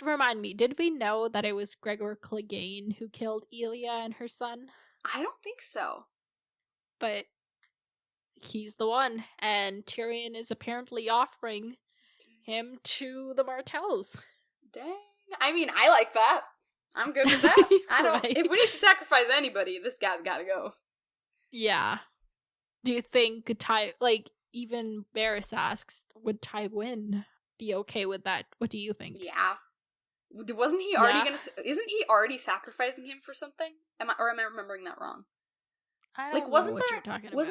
Remind me, did we know that it was Gregor Clegane who killed Elia and her son? I don't think so. But he's the one, and Tyrion is apparently offering him to the Martells. Dang. I mean, I like that. I'm good with that. I don't... Right. If we need to sacrifice anybody, this guy's gotta go. Yeah. Do you think even Varys asks, would Tywin be okay with that? What do you think? Yeah. Wasn't he already isn't he already sacrificing him for something? Am I remembering that wrong? I don't know what you're talking about.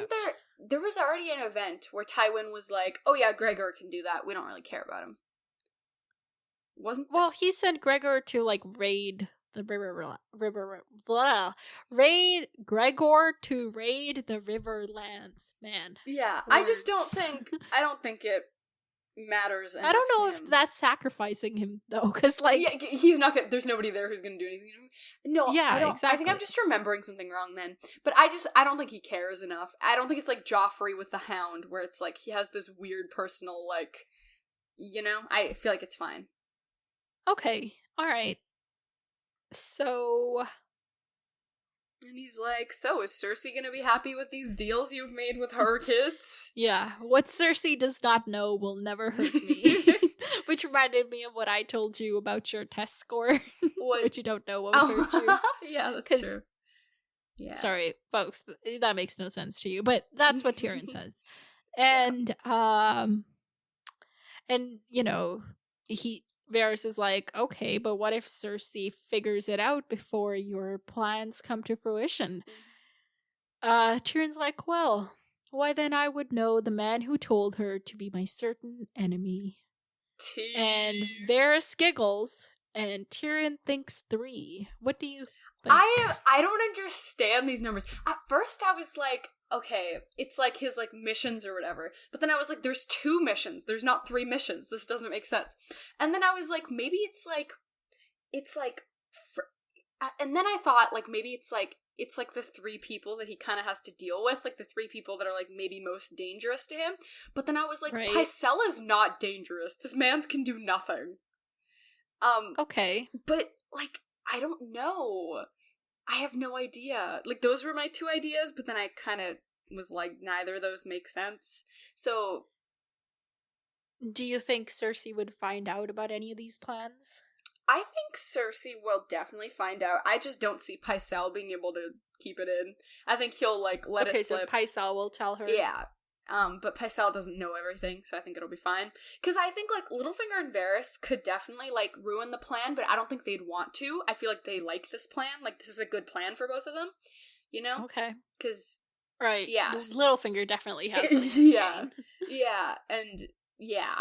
There was already an event where Tywin was like, oh yeah, Gregor can do that. We don't really care about him. Well, he sent Gregor to, like, raid the raid Gregor to raid the Riverlands. Man. Yeah, words. I don't think it matters. I don't know if that's sacrificing him though, because, like, yeah, he's not gonna, there's nobody there who's gonna do anything to him. No, yeah, exactly. I think I'm just remembering something wrong then. But I don't think he cares enough. I don't think it's like Joffrey with the Hound, where it's like he has this weird personal, like, you know. I feel like it's fine. Okay, all right. So, and he's like, so is Cersei gonna be happy with these deals you've made with her kids? Yeah, what Cersei does not know will never hurt me. Which reminded me of what I told you about your test score. Which you don't know what would hurt you. Yeah, that's true. Yeah. Sorry, folks, that makes no sense to you, but that's what Tyrion says. And, you know, Varys is like, okay, but what if Cersei figures it out before your plans come to fruition? Tyrion's like, well, Why then I would know the man who told her to be my certain enemy. Tea. And Varys giggles, and Tyrion thinks 3. What do you think? I don't understand these numbers. At first I was like, okay, it's like his like missions or whatever. But then I was like, there's 2 missions. There's not 3 missions. This doesn't make sense. And then I was like, maybe it's like and then I thought like maybe it's like the 3 people that he kind of has to deal with, like the 3 people that are like maybe most dangerous to him. But then I was like, right. Pycella's not dangerous. This man's can do nothing. Okay. But like, I don't know. I have no idea. Like, those were my 2 ideas, but then I kind of was like, neither of those make sense. So, do you think Cersei would find out about any of these plans? I think Cersei will definitely find out. I just don't see Pycelle being able to keep it in. I think he'll, like, let it slip. Okay, so Pycelle will tell her. Yeah. But Pycelle doesn't know everything, so I think it'll be fine. Because I think, like, Littlefinger and Varys could definitely, like, ruin the plan, but I don't think they'd want to. I feel like they like this plan. Like, this is a good plan for both of them, you know? Okay. Because... Right. Yeah. Littlefinger definitely has yeah. Yeah, and, yeah,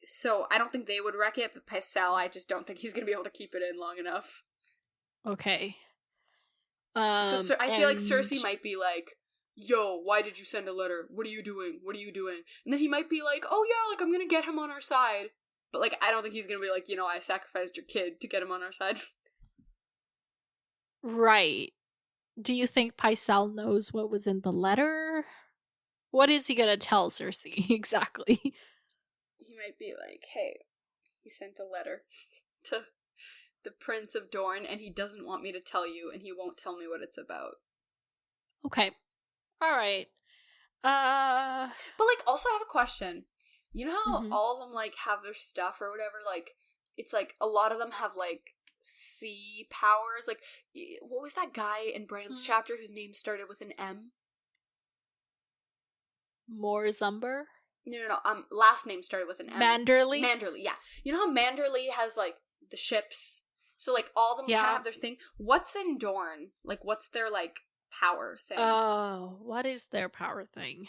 so I don't think they would wreck it, but Pycelle, I just don't think he's going to be able to keep it in long enough. Okay. So I feel like Cersei might be like, yo, why did you send a letter? What are you doing? What are you doing? And then he might be like, oh yeah, like, I'm gonna get him on our side. But, like, I don't think he's gonna be like, you know, I sacrificed your kid to get him on our side. Right. Do you think Pycelle knows what was in the letter? What is he gonna tell Cersei, exactly? He might be like, hey, he sent a letter to the Prince of Dorne, and he doesn't want me to tell you, and he won't tell me what it's about. Okay. Alright. But, like, also I have a question. You know how mm-hmm. all of them, like, have their stuff or whatever? Like, it's like, a lot of them have, like, sea powers. Like, what was that guy in Bran's chapter whose name started with an M? Morzumber? No, last name started with an M. Manderly? Manderly, yeah. You know how Manderly has, like, the ships? So, like, all of them kind of have their thing. What's in Dorne? Like, what's their, like, power thing? Oh, what is their power thing?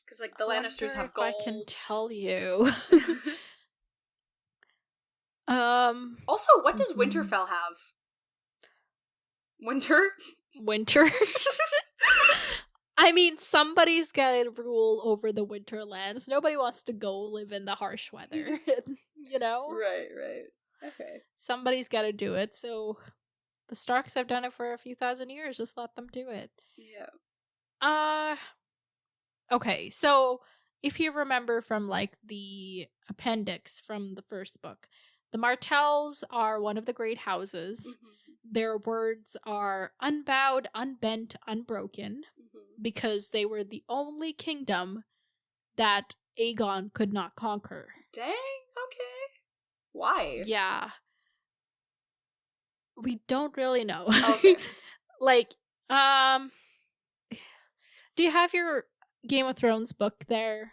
Because, like, the Lannisters have gold. I can tell you. Also, what does Winterfell have? Winter? I mean, somebody's gotta rule over the Winterlands. Nobody wants to go live in the harsh weather, you know? Right. Okay. Somebody's gotta do it, so the Starks have done it for a few thousand years. Just let them do it. Yeah. Okay, so if you remember from, like, the appendix from the first book, the Martells are one of the great houses. Mm-hmm. Their words are unbowed, unbent, unbroken, because they were the only kingdom that Aegon could not conquer. Dang, okay. Why? Yeah. We don't really know. Okay. Like, do you have your Game of Thrones book there?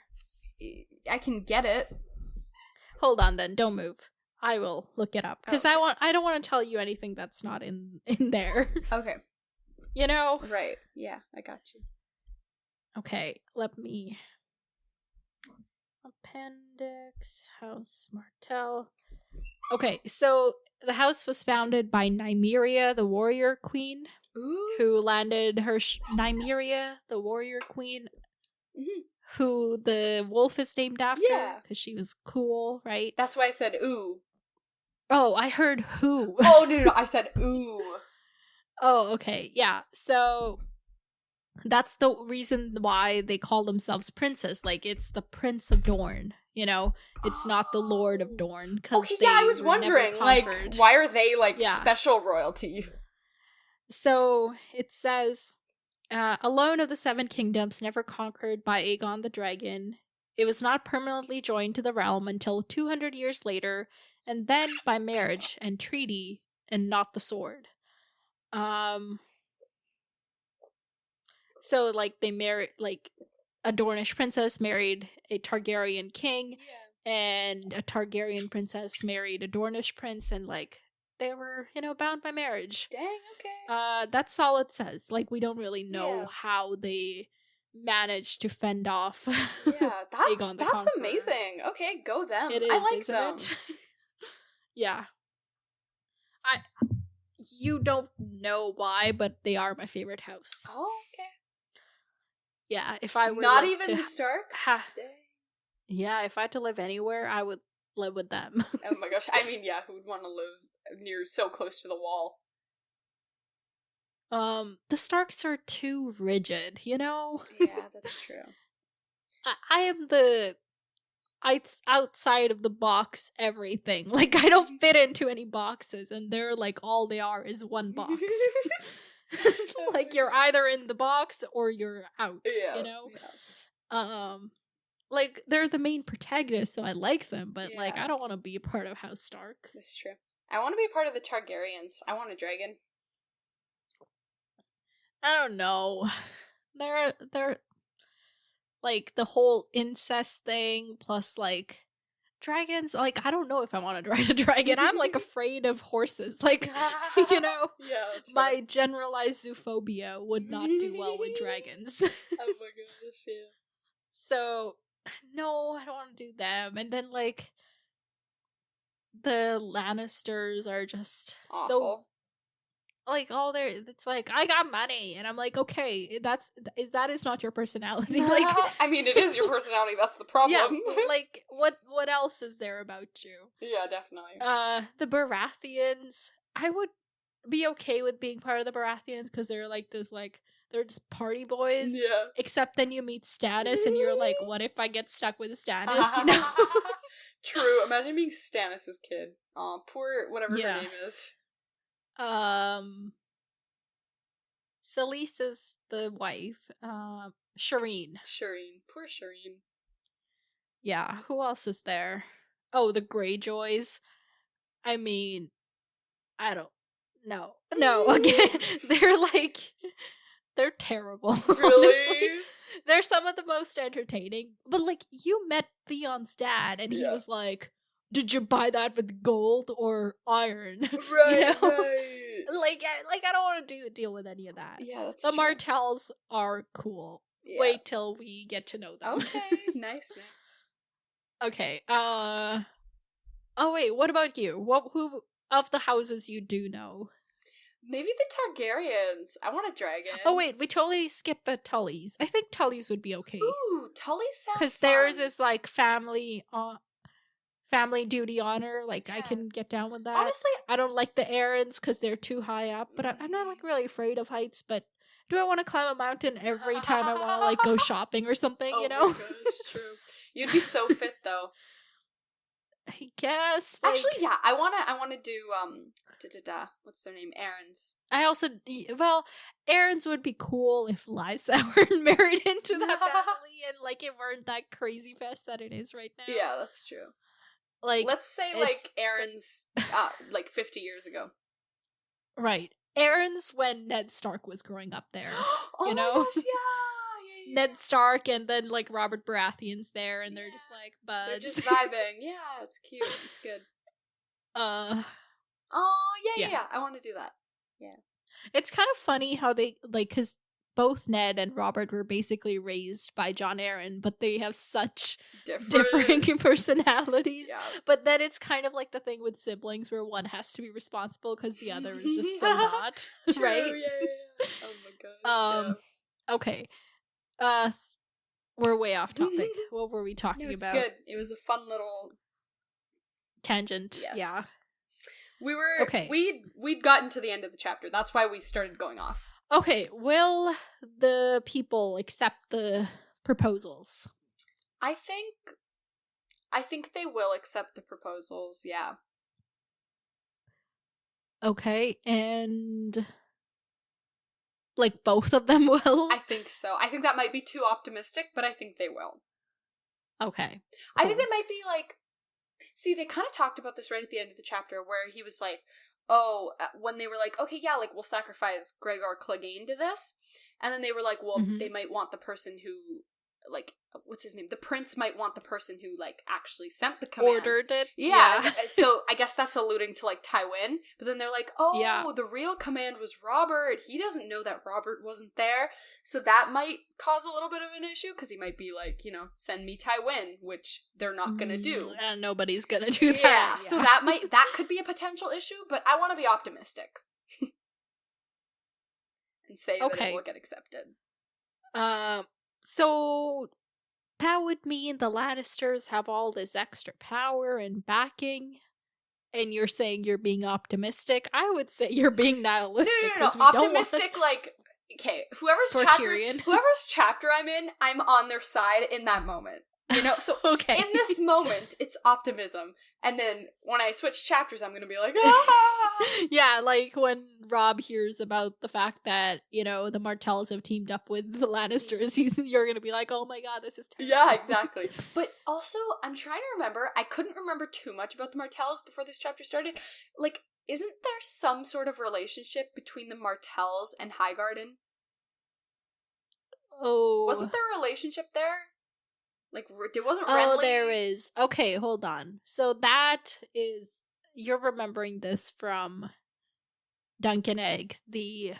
I can get it. Hold on then, don't move. I will look it up. Because I don't want to tell you anything that's not in there. Okay. You know? Right. Yeah, I got you. Okay, let me... Appendix, House Martell. Okay, so the house was founded by Nymeria, the warrior queen, who landed her... Nymeria, the warrior queen, who the wolf is named after, because she was cool, right? That's why I said ooh. Oh, I heard who. Oh, no, I said ooh. Oh, okay, yeah, so... That's the reason why they call themselves princes. Like, it's the Prince of Dorne, you know? It's not the Lord of Dorne. Okay, yeah, I was wondering, like, why are they, like, special royalty? So, it says, alone of the 7 kingdoms never conquered by Aegon the Dragon, it was not permanently joined to the realm until 200 years later, and then by marriage and treaty, and not the sword. So, like, they married, like, a Dornish princess married a Targaryen king, and a Targaryen princess married a Dornish prince, and, like, they were, bound by marriage. Dang, okay. That's all it says. Like, we don't really know Yeah. how they managed to fend off Yeah, Aegon the that's Conqueror. amazing. Okay, go them. It is, I like isn't them. it? Yeah. You don't know why, but they are my favorite house. Oh, okay. Yeah, if I were not like, even to the Starks. Dang. Yeah, if I had to live anywhere, I would live with them. Oh my gosh. I mean, yeah, who would want to live near so close to the wall? The Starks are too rigid, Yeah, that's true. I am the outside of the box everything. Like, I don't fit into any boxes, and they're like, all they are is one box. Like, you're either in the box or you're out, Yeah. Yeah. Like, they're the main protagonists, so I like them, but like, Yeah. I don't want to be a part of House Stark. That's true. I want to be part of the Targaryens. I want a dragon. I don't know. They're like the whole incest thing, plus like dragons. Like, I don't know if I want to ride a dragon. I'm like afraid of horses. Like, Yeah, that's my right. generalized zoophobia would not do well with dragons. Oh my gosh, yeah. So, no, I don't want to do them. And then like the Lannisters are just Awful. so like all their, it's like, I got money, and I'm like, okay, that is not your personality. Like, I mean, it is your personality. That's the problem. yeah, like what else is there about you? Yeah, definitely. The Baratheons, I would be okay with being part of the Baratheons because they're like this, like, they're just party boys. Yeah. Except then you meet Stannis, and you're like, what if I get stuck with Stannis? True. Imagine being Stannis' kid. Aw, poor whatever her name is. Selyse the wife. Shireen. Poor Shireen. Yeah, who else is there? Oh, the Greyjoys. I mean, I don't know. No, again, they're terrible. Really? Honestly. They're some of the most entertaining. But like, you met Theon's dad, and he was like, did you buy that with gold or iron? Right, right. Like I don't want to deal with any of that. Yeah, that's the true. Martells are cool. Yeah. Wait till we get to know them. Okay, nice. Okay. Oh wait, what about you? Who of the houses you do know? Maybe the Targaryens. I want a dragon. Oh wait, we totally skipped the Tullys. I think Tullys would be okay. Ooh, Tully sounds because theirs is like family duty honor. Like, I can get down with that. Honestly, I don't like the Aarons because they're too high up, but I'm not like really afraid of heights. But do I want to climb a mountain every time I want to like go shopping or something? Oh my gosh, true. You'd be so fit though. I guess. Like, actually, yeah. I wanna do what's their name? Aarons. I also, well, Aarons would be cool if Lysa weren't married into that family and like it weren't that crazy fest that it is right now. Yeah, that's true. Like, let's say like Aaron's like 50 years ago. Right. Aaron's when Ned Stark was growing up there. Oh you know? My gosh, yeah. Ned Stark and then like Robert Baratheon's there and they're just like buds. They're just vibing. Yeah, it's cute. It's good. Oh, yeah. I want to do that. Yeah. It's kind of funny how they like, because both Ned and Robert were basically raised by Jon Arryn, but they have such differing personalities. Yeah. But then it's kind of like the thing with siblings where one has to be responsible because the other is just so not. True, right? Yeah. Oh my gosh. Okay. We're way off topic. What were we talking about? It's good. It was a fun little tangent. Yes. Yeah. We were we'd gotten to the end of the chapter. That's why we started going off. Okay, will the people accept the proposals? I think they will accept the proposals, yeah. Okay, and like both of them will? I think so. I think that might be too optimistic, but I think they will. Okay. Cool. I think they might be like, see, they kind of talked about this right at the end of the chapter where he was like, when they were like, okay, yeah, like, we'll sacrifice Gregor Clegane to this. And then they were like, well, they might want the person who, like, what's his name? The prince might want the person who, like, actually sent the command. Ordered it. Yeah. So I guess that's alluding to, like, Tywin. But then they're like, oh, the real command was Robert. He doesn't know that Robert wasn't there. So that might cause a little bit of an issue, because he might be like, send me Tywin, which they're not gonna do. And nobody's gonna do that. Yeah. So that could be a potential issue, but I want to be optimistic. And say that it will get accepted. So that would mean the Lannisters have all this extra power and backing, and you're saying you're being optimistic. I would say you're being nihilistic. No. Optimistic, like, okay, whoever's chapter I'm in, I'm on their side in that moment. So okay. In this moment, it's optimism. And then when I switch chapters, I'm gonna be like, ah! Yeah, like when Rob hears about the fact that, the Martells have teamed up with the Lannisters, you're gonna be like, oh my god, this is terrible. Yeah, exactly. But also, I'm trying to remember, I couldn't remember too much about the Martells before this chapter started. Like, isn't there some sort of relationship between the Martells and Highgarden? Oh. Wasn't there a relationship there? Like, it wasn't Renly? Oh, there is. Okay, hold on. So that is... You're remembering this from Duncan Egg, the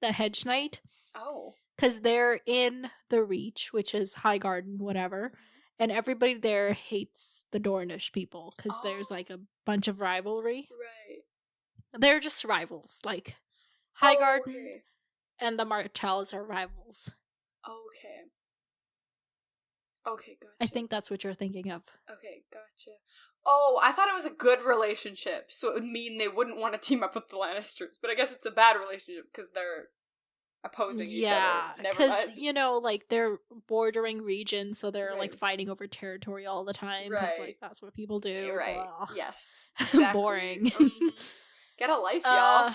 Hedge Knight. Oh. Because they're in the Reach, which is Highgarden, whatever, and everybody there hates the Dornish people, because there's, like, a bunch of rivalry. Right. They're just rivals. Like, Highgarden and the Martells are rivals. Okay. Okay, gotcha. I think that's what you're thinking of. Okay, gotcha. Oh, I thought it was a good relationship, so it would mean they wouldn't want to team up with the Lannisters. But I guess it's a bad relationship because they're opposing each other. Yeah, because, like, they're bordering regions, so they're, like, fighting over territory all the time. Because, like, that's what people do. Right, Blah. yes. Exactly. Boring. Get a life, y'all.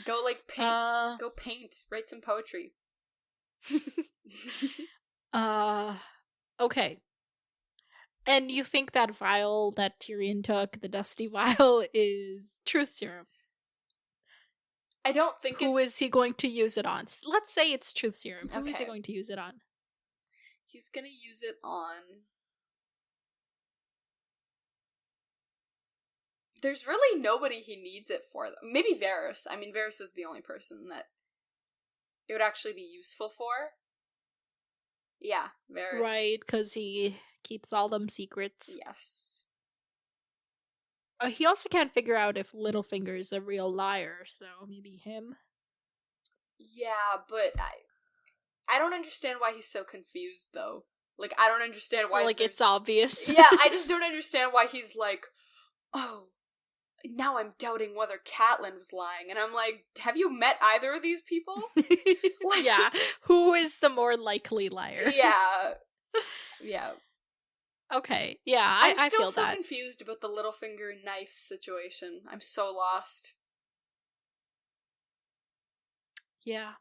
Go, like, paint. Go paint. Write some poetry. Okay. And you think that vial that Tyrion took, the dusty vial, is truth serum? I don't think Who is he going to use it on? Let's say it's truth serum. Who is he Okay. going to use it on? He's gonna use it on... There's really nobody he needs it for. Maybe Varys. I mean, Varys is the only person that it would actually be useful for. Yeah, Varys. Right, because he keeps all them secrets. Yes. He also can't figure out if Littlefinger is a real liar, so maybe him. Yeah, but I don't understand why he's so confused, though. Like, I don't understand why... Like, it's obvious. Yeah, I just don't understand why he's like, oh, now I'm doubting whether Catelyn was lying. And I'm like, have you met either of these people? Like, yeah, who is the more likely liar? Yeah. Yeah. Okay, yeah, I'm I still feel so that. confused about the Littlefinger knife situation. I'm so lost. Yeah.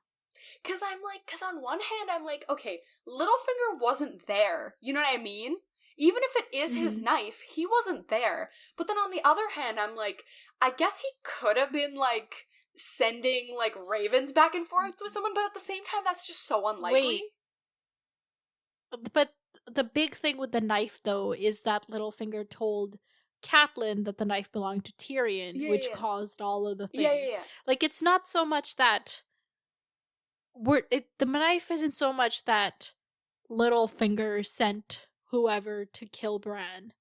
Because on one hand, I'm like, okay, Littlefinger wasn't there. You know what I mean? Even if it is his knife, he wasn't there. But then on the other hand, I'm like, I guess he could have been, like, sending, like, ravens back and forth with someone, but at the same time, that's just so unlikely. Wait. But the big thing with the knife, though, is that Littlefinger told Catelyn that the knife belonged to Tyrion, which caused all of the things. Yeah. Like, it's not so much that... the knife isn't so much that Littlefinger sent whoever to kill Bran.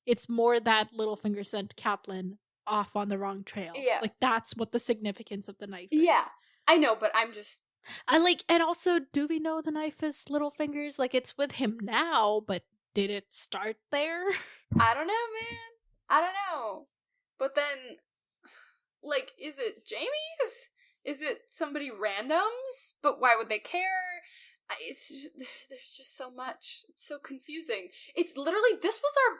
It's more that Littlefinger sent Catelyn off on the wrong trail. Yeah. Like, that's what the significance of the knife is. Yeah, I know, but I'm just... and also, do we know the knife is Littlefinger's? Like, it's with him now, but did it start there? I don't know, man. I don't know. But then, like, is it Jaime's? Is it somebody random's? But why would they care? There's just so much. It's so confusing. It's literally this was our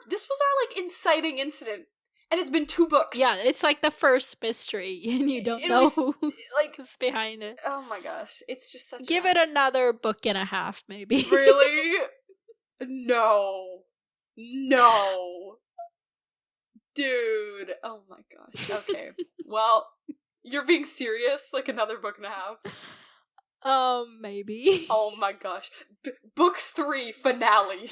like inciting incident, and it's been 2 books. Yeah, it's like the first mystery, and you don't know who is behind it. Oh my gosh, it's just such. Give it another book and a half, maybe. Really? No, dude. Oh my gosh. Okay. Well, you're being serious. Like another book and a half. Maybe. Oh my gosh. Book 3 finale.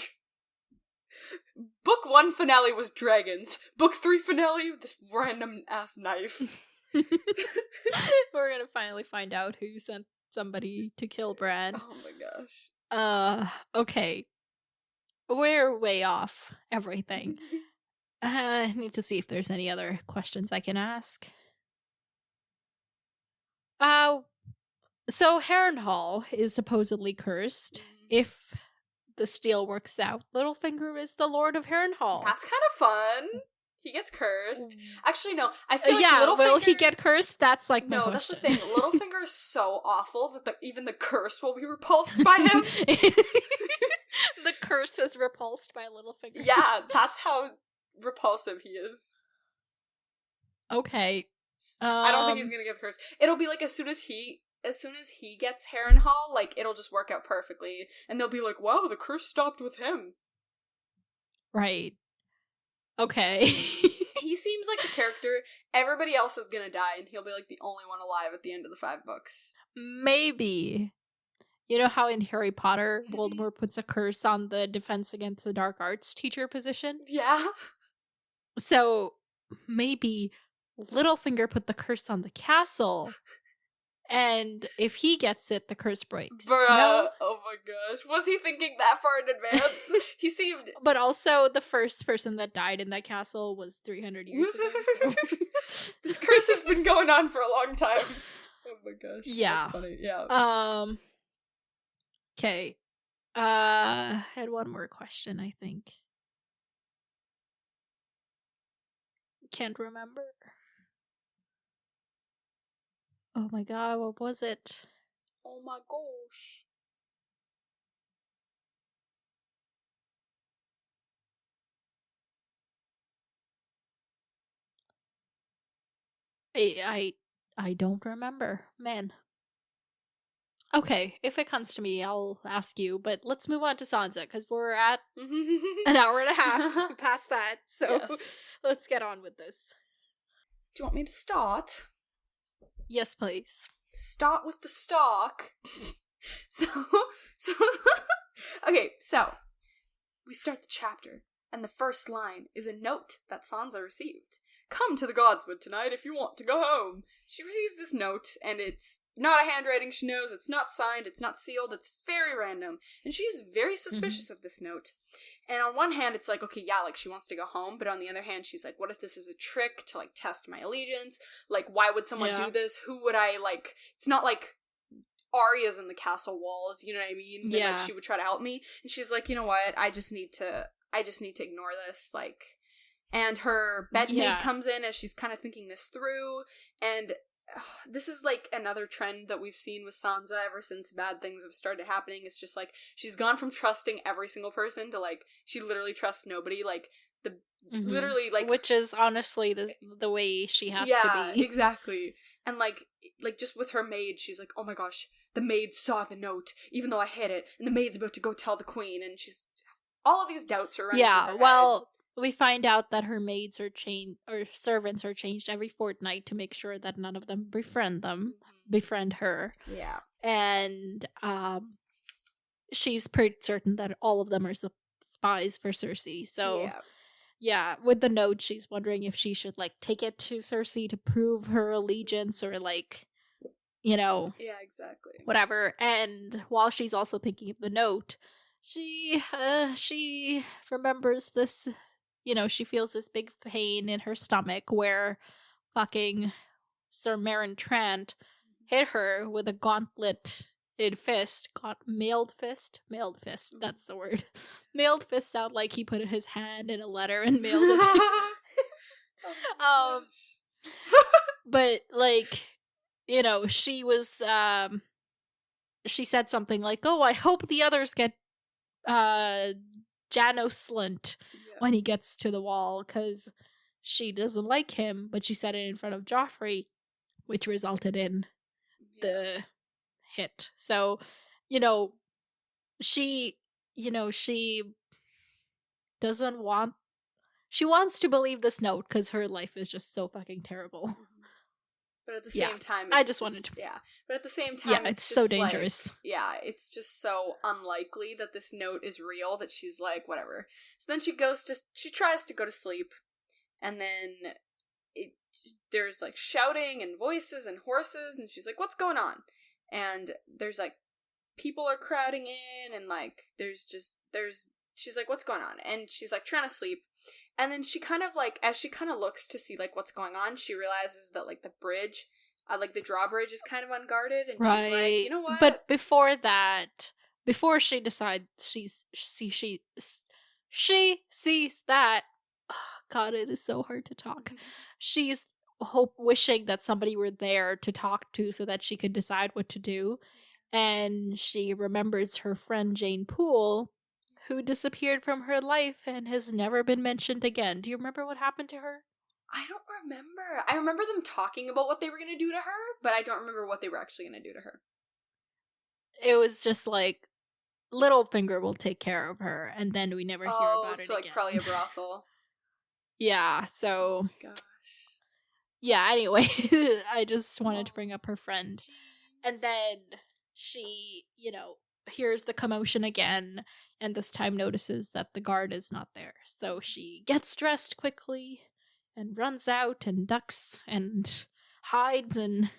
Book 1 finale was dragons. Book 3 finale, this random ass knife. We're gonna finally find out who sent somebody to kill Bran. Oh my gosh. Okay. We're way off everything. I need to see if there's any other questions I can ask. So Harrenhal is supposedly cursed. If this deal works out, Littlefinger is the Lord of Harrenhal. That's kind of fun. He gets cursed. Actually, no. I feel like yeah, Littlefinger... will he get cursed? That's like my No, question. that's the thing. Littlefinger is so awful that even the curse will be repulsed by him. The curse is repulsed by Littlefinger. Yeah, that's how repulsive he is. Okay. I don't think he's gonna get cursed. It'll be like as soon as he gets Harrenhal, like it'll just work out perfectly, and they'll be like, "Wow, the curse stopped with him." Right. Okay. He seems like the character. Everybody else is gonna die, and he'll be like the only one alive at the end of the 5 books. Maybe. You know how in Harry Potter, Voldemort puts a curse on the Defense Against the Dark Arts teacher position? Yeah. So maybe Littlefinger put the curse on the castle, and if he gets it, the curse breaks. Bruh. No? Oh my gosh. Was he thinking that far in advance? He seemed... But also, the first person that died in that castle was 300 years ago. So. This curse has been going on for a long time. Oh my gosh. Yeah. That's funny. Yeah. Okay. I had one more question, I think. Can't remember. Oh my god, what was it? Oh my gosh. I don't remember. Man. Okay, if it comes to me, I'll ask you, but let's move on to Sansa, because we're at an hour and a half past that, so Yes. let's get on with this. Do you want me to start? Yes, please. Start with the stock. so okay, so we start the chapter, and the first line is a note that Sansa received. Come to the Godswood tonight if you want to go home. She receives this note, and it's not a handwriting she knows, it's not signed, it's not sealed, it's very random, and she's very suspicious of this note. And on one hand, it's like, okay, yeah, like, she wants to go home, but on the other hand, she's like, what if this is a trick to, like, test my allegiance? Like, why would someone do this? Who would I, like, it's not like Arya's in the castle walls, you know what I mean? That, like, she would try to help me, and she's like, you know what, I just need to ignore this, like... And her bedmate comes in as she's kind of thinking this through, and this is, like, another trend that we've seen with Sansa ever since bad things have started happening. It's just, like, she's gone from trusting every single person to, like, she literally trusts nobody, like, literally, like... Which is honestly the way she has to be. Yeah, exactly. And, like, just with her maid, she's like, oh my gosh, the maid saw the note, even though I hid it, and the maid's about to go tell the queen, and she's... All of these doubts are running through her head. We find out that her maids are changed, or servants are changed every fortnight to make sure that none of them befriend her. Yeah. And she's pretty certain that all of them are spies for Cersei. So yeah, with the note, she's wondering if she should, like, take it to Cersei to prove her allegiance, or, like, you know, yeah, exactly, whatever. And while she's also thinking of the note, she remembers this. You know, she feels this big pain in her stomach where fucking Sir Meryn Trant hit her with a gauntleted fist. Mailed fist? Mailed fist, that's the word. Mailed fist sound like he put his hand in a letter and mailed it to but, like, you know, she was, she said something like, oh, I hope the others get, Janos Slint when he gets to the wall, because she doesn't like him, but she said it in front of Joffrey, which resulted in the hit. So, you know, she doesn't want... She wants to believe this note, because her life is just so fucking terrible. But at the same time, I just wanted to... Yeah. But at the same time, it's so dangerous. It's just so unlikely that this note is real that she's like, whatever. So then she tries to go to sleep, and then there's, like, shouting and voices and horses, and she's like, what's going on? And there's, like, people are crowding in, and, like, she's like, what's going on? And she's, like, trying to sleep. And then she kind of, like, as she kind of looks to see, like, what's going on, she realizes that, like, the bridge, like, the drawbridge is kind of unguarded, and she's like, you know what? But before she decides she sees that, oh, God, it is so hard to talk. She's wishing that somebody were there to talk to so that she could decide what to do. And she remembers her friend Jane Poole, who disappeared from her life and has never been mentioned again. Do you remember what happened to her? I don't remember. I remember them talking about what they were going to do to her, but I don't remember what they were actually going to do to her. It was just like, Littlefinger will take care of her, and then we never hear about it again. Like, probably a brothel. Yeah, so... Oh, gosh. Yeah, anyway, I just wanted to bring up her friend. And then she, hears the commotion again, and this time notices that the guard is not there. So she gets dressed quickly and runs out and ducks and hides and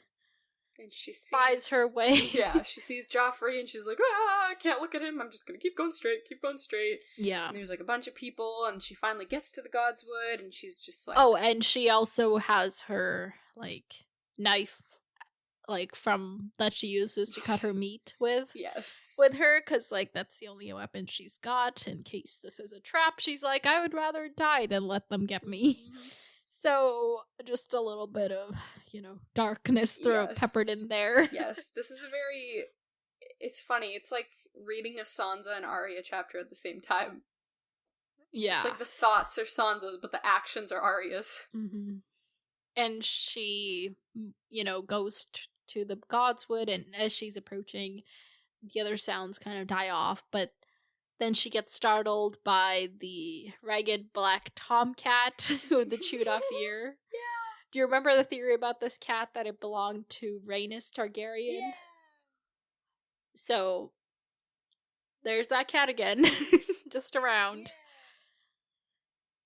she spies her way. Yeah, she sees Joffrey and she's like, I can't look at him. I'm just gonna keep going straight. Yeah. And there's, like, a bunch of people, and she finally gets to the Godswood, and she's just like... Oh, and she also has her, like, knife, like, from that she uses to cut her meat with. Yes. With her, because, like, that's the only weapon she's got in case this is a trap. She's like, I would rather die than let them get me. Mm-hmm. So, just a little bit of, darkness peppered in there. Yes, this is it's funny. It's like reading a Sansa and Arya chapter at the same time. Yeah. It's like the thoughts are Sansa's, but the actions are Arya's. Mm-hmm. And she, goes to the Godswood, and as she's approaching, the other sounds kind of die off, but then she gets startled by the ragged black tomcat with the chewed off ear. Yeah. Do you remember the theory about this cat, that it belonged to Rhaenys Targaryen? Yeah. So, there's that cat again, just around.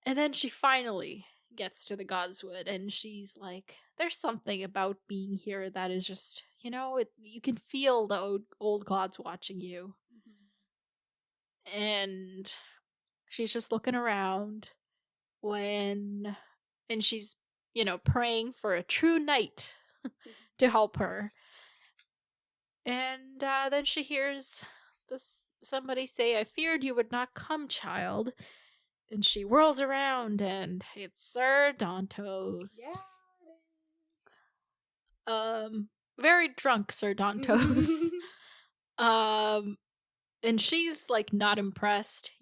Yeah. And then she finally gets to the Godswood, and she's like, there's something about being here that is just, you can feel the old gods watching you. Mm-hmm. And she's just looking around and she's, praying for a true knight to help her. And then she hears somebody say, I feared you would not come, child. And she whirls around, and it's Sir Dantos. Yeah, it is. Very drunk Sir Dantos. And she's, like, not impressed,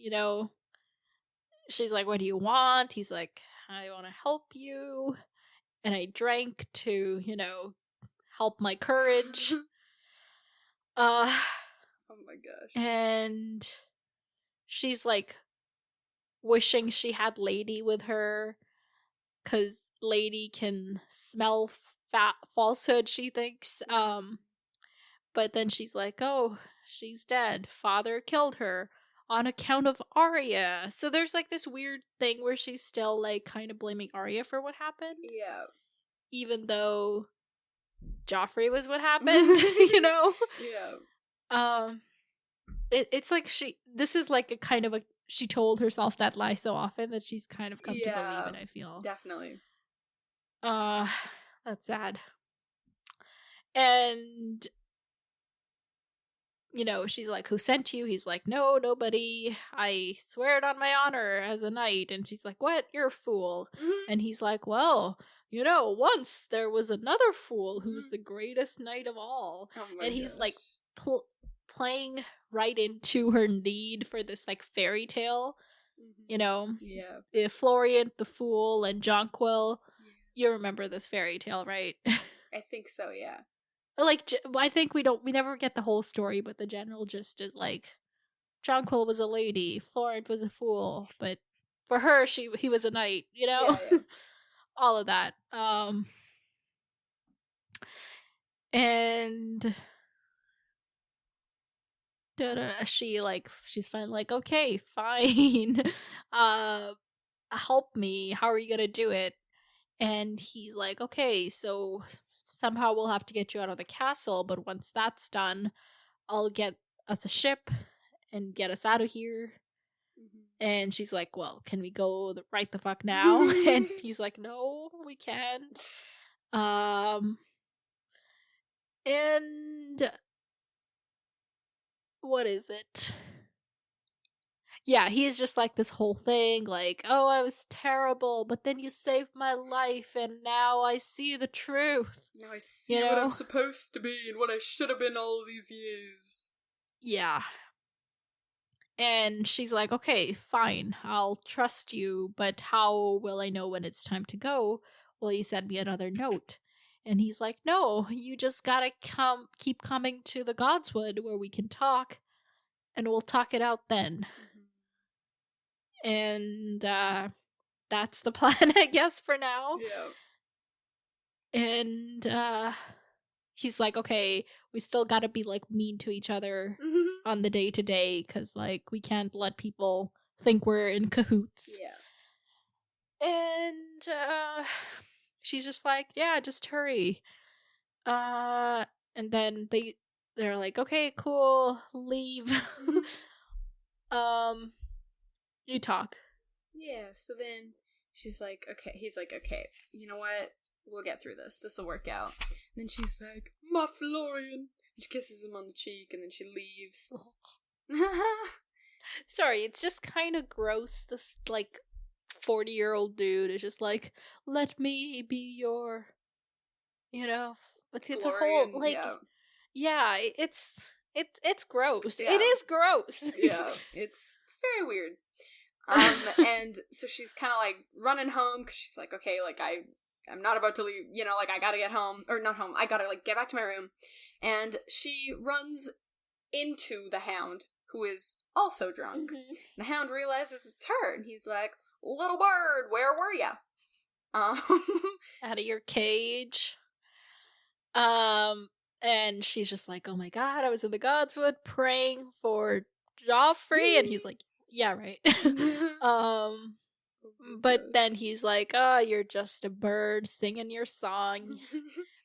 She's like, what do you want? He's like, I want to help you. And I drank to, help my courage. Oh my gosh. And she's, like, wishing she had Lady with her, because Lady can smell falsehood, she thinks. But then she's like, oh, she's dead. Father killed her on account of Arya. So there's, like, this weird thing where she's still, like, kind of blaming Arya for what happened. Yeah. Even though Joffrey was what happened, Yeah. It's like this is like a kind of a, she told herself that lie so often that she's kind of come to believe it, I feel. Definitely. That's sad. And, she's like, who sent you? He's like, no, nobody. I swear it on my honor as a knight. And she's like, what? You're a fool. Mm-hmm. And he's like, well, once there was another fool who's the greatest knight of all. Oh my and he's gosh. like playing right into her need for this, like, fairy tale. Mm-hmm. Yeah. Florian the Fool and Jonquil. Yeah. You remember this fairy tale, right? I think so, yeah. Like, I think we never get the whole story, but the general gist is, like, Jonquil was a lady, Florent was a fool, but for her, he was a knight, Yeah. All of that. And she's fine, like, okay, fine. Help me. How are you gonna do it? And he's like, okay, so somehow we'll have to get you out of the castle, but once that's done, I'll get us a ship and get us out of here. And she's like, well, can we go right the fuck now? And he's like, no, we can't. And what is it? Yeah, he's just like this whole thing, like, oh, I was terrible, but then you saved my life, and now I see the truth. Now I see what I'm supposed to be and what I should have been all these years. Yeah. And she's like, okay, fine, I'll trust you, but how will I know when it's time to go? Will you send me another note? And he's like, no, you just gotta keep coming to the Godswood where we can talk, and we'll talk it out then. And that's the plan, I guess, for now. Yeah. And he's like, okay, we still gotta be, like, mean to each other on the day-to-day, because, like, we can't let people think we're in cahoots. Yeah. And she's just like, yeah, just hurry. And then they're like, okay, cool, leave. You talk. Yeah, so then he's like, okay, you know what? We'll get through this. This'll work out. And then she's like, my Florian. And she kisses him on the cheek, and then she leaves. Sorry, it's just kind of gross. This, like, 40-year-old dude is just like, let me be your, but the Florian, whole, like, yeah, it's gross. Yeah. It is gross. Yeah, it's very weird. And so she's kind of like running home because she's like, okay, like I'm not about to leave, like I gotta get home, or not home, I gotta like get back to my room. And she runs into the Hound, who is also drunk. Mm-hmm. The Hound realizes it's her, and he's like, little bird, where were ya? Out of your cage. And she's just like, oh my god, I was in the Godswood praying for Joffrey. And he's like, yeah, right. But then he's like, oh, you're just a bird singing your song.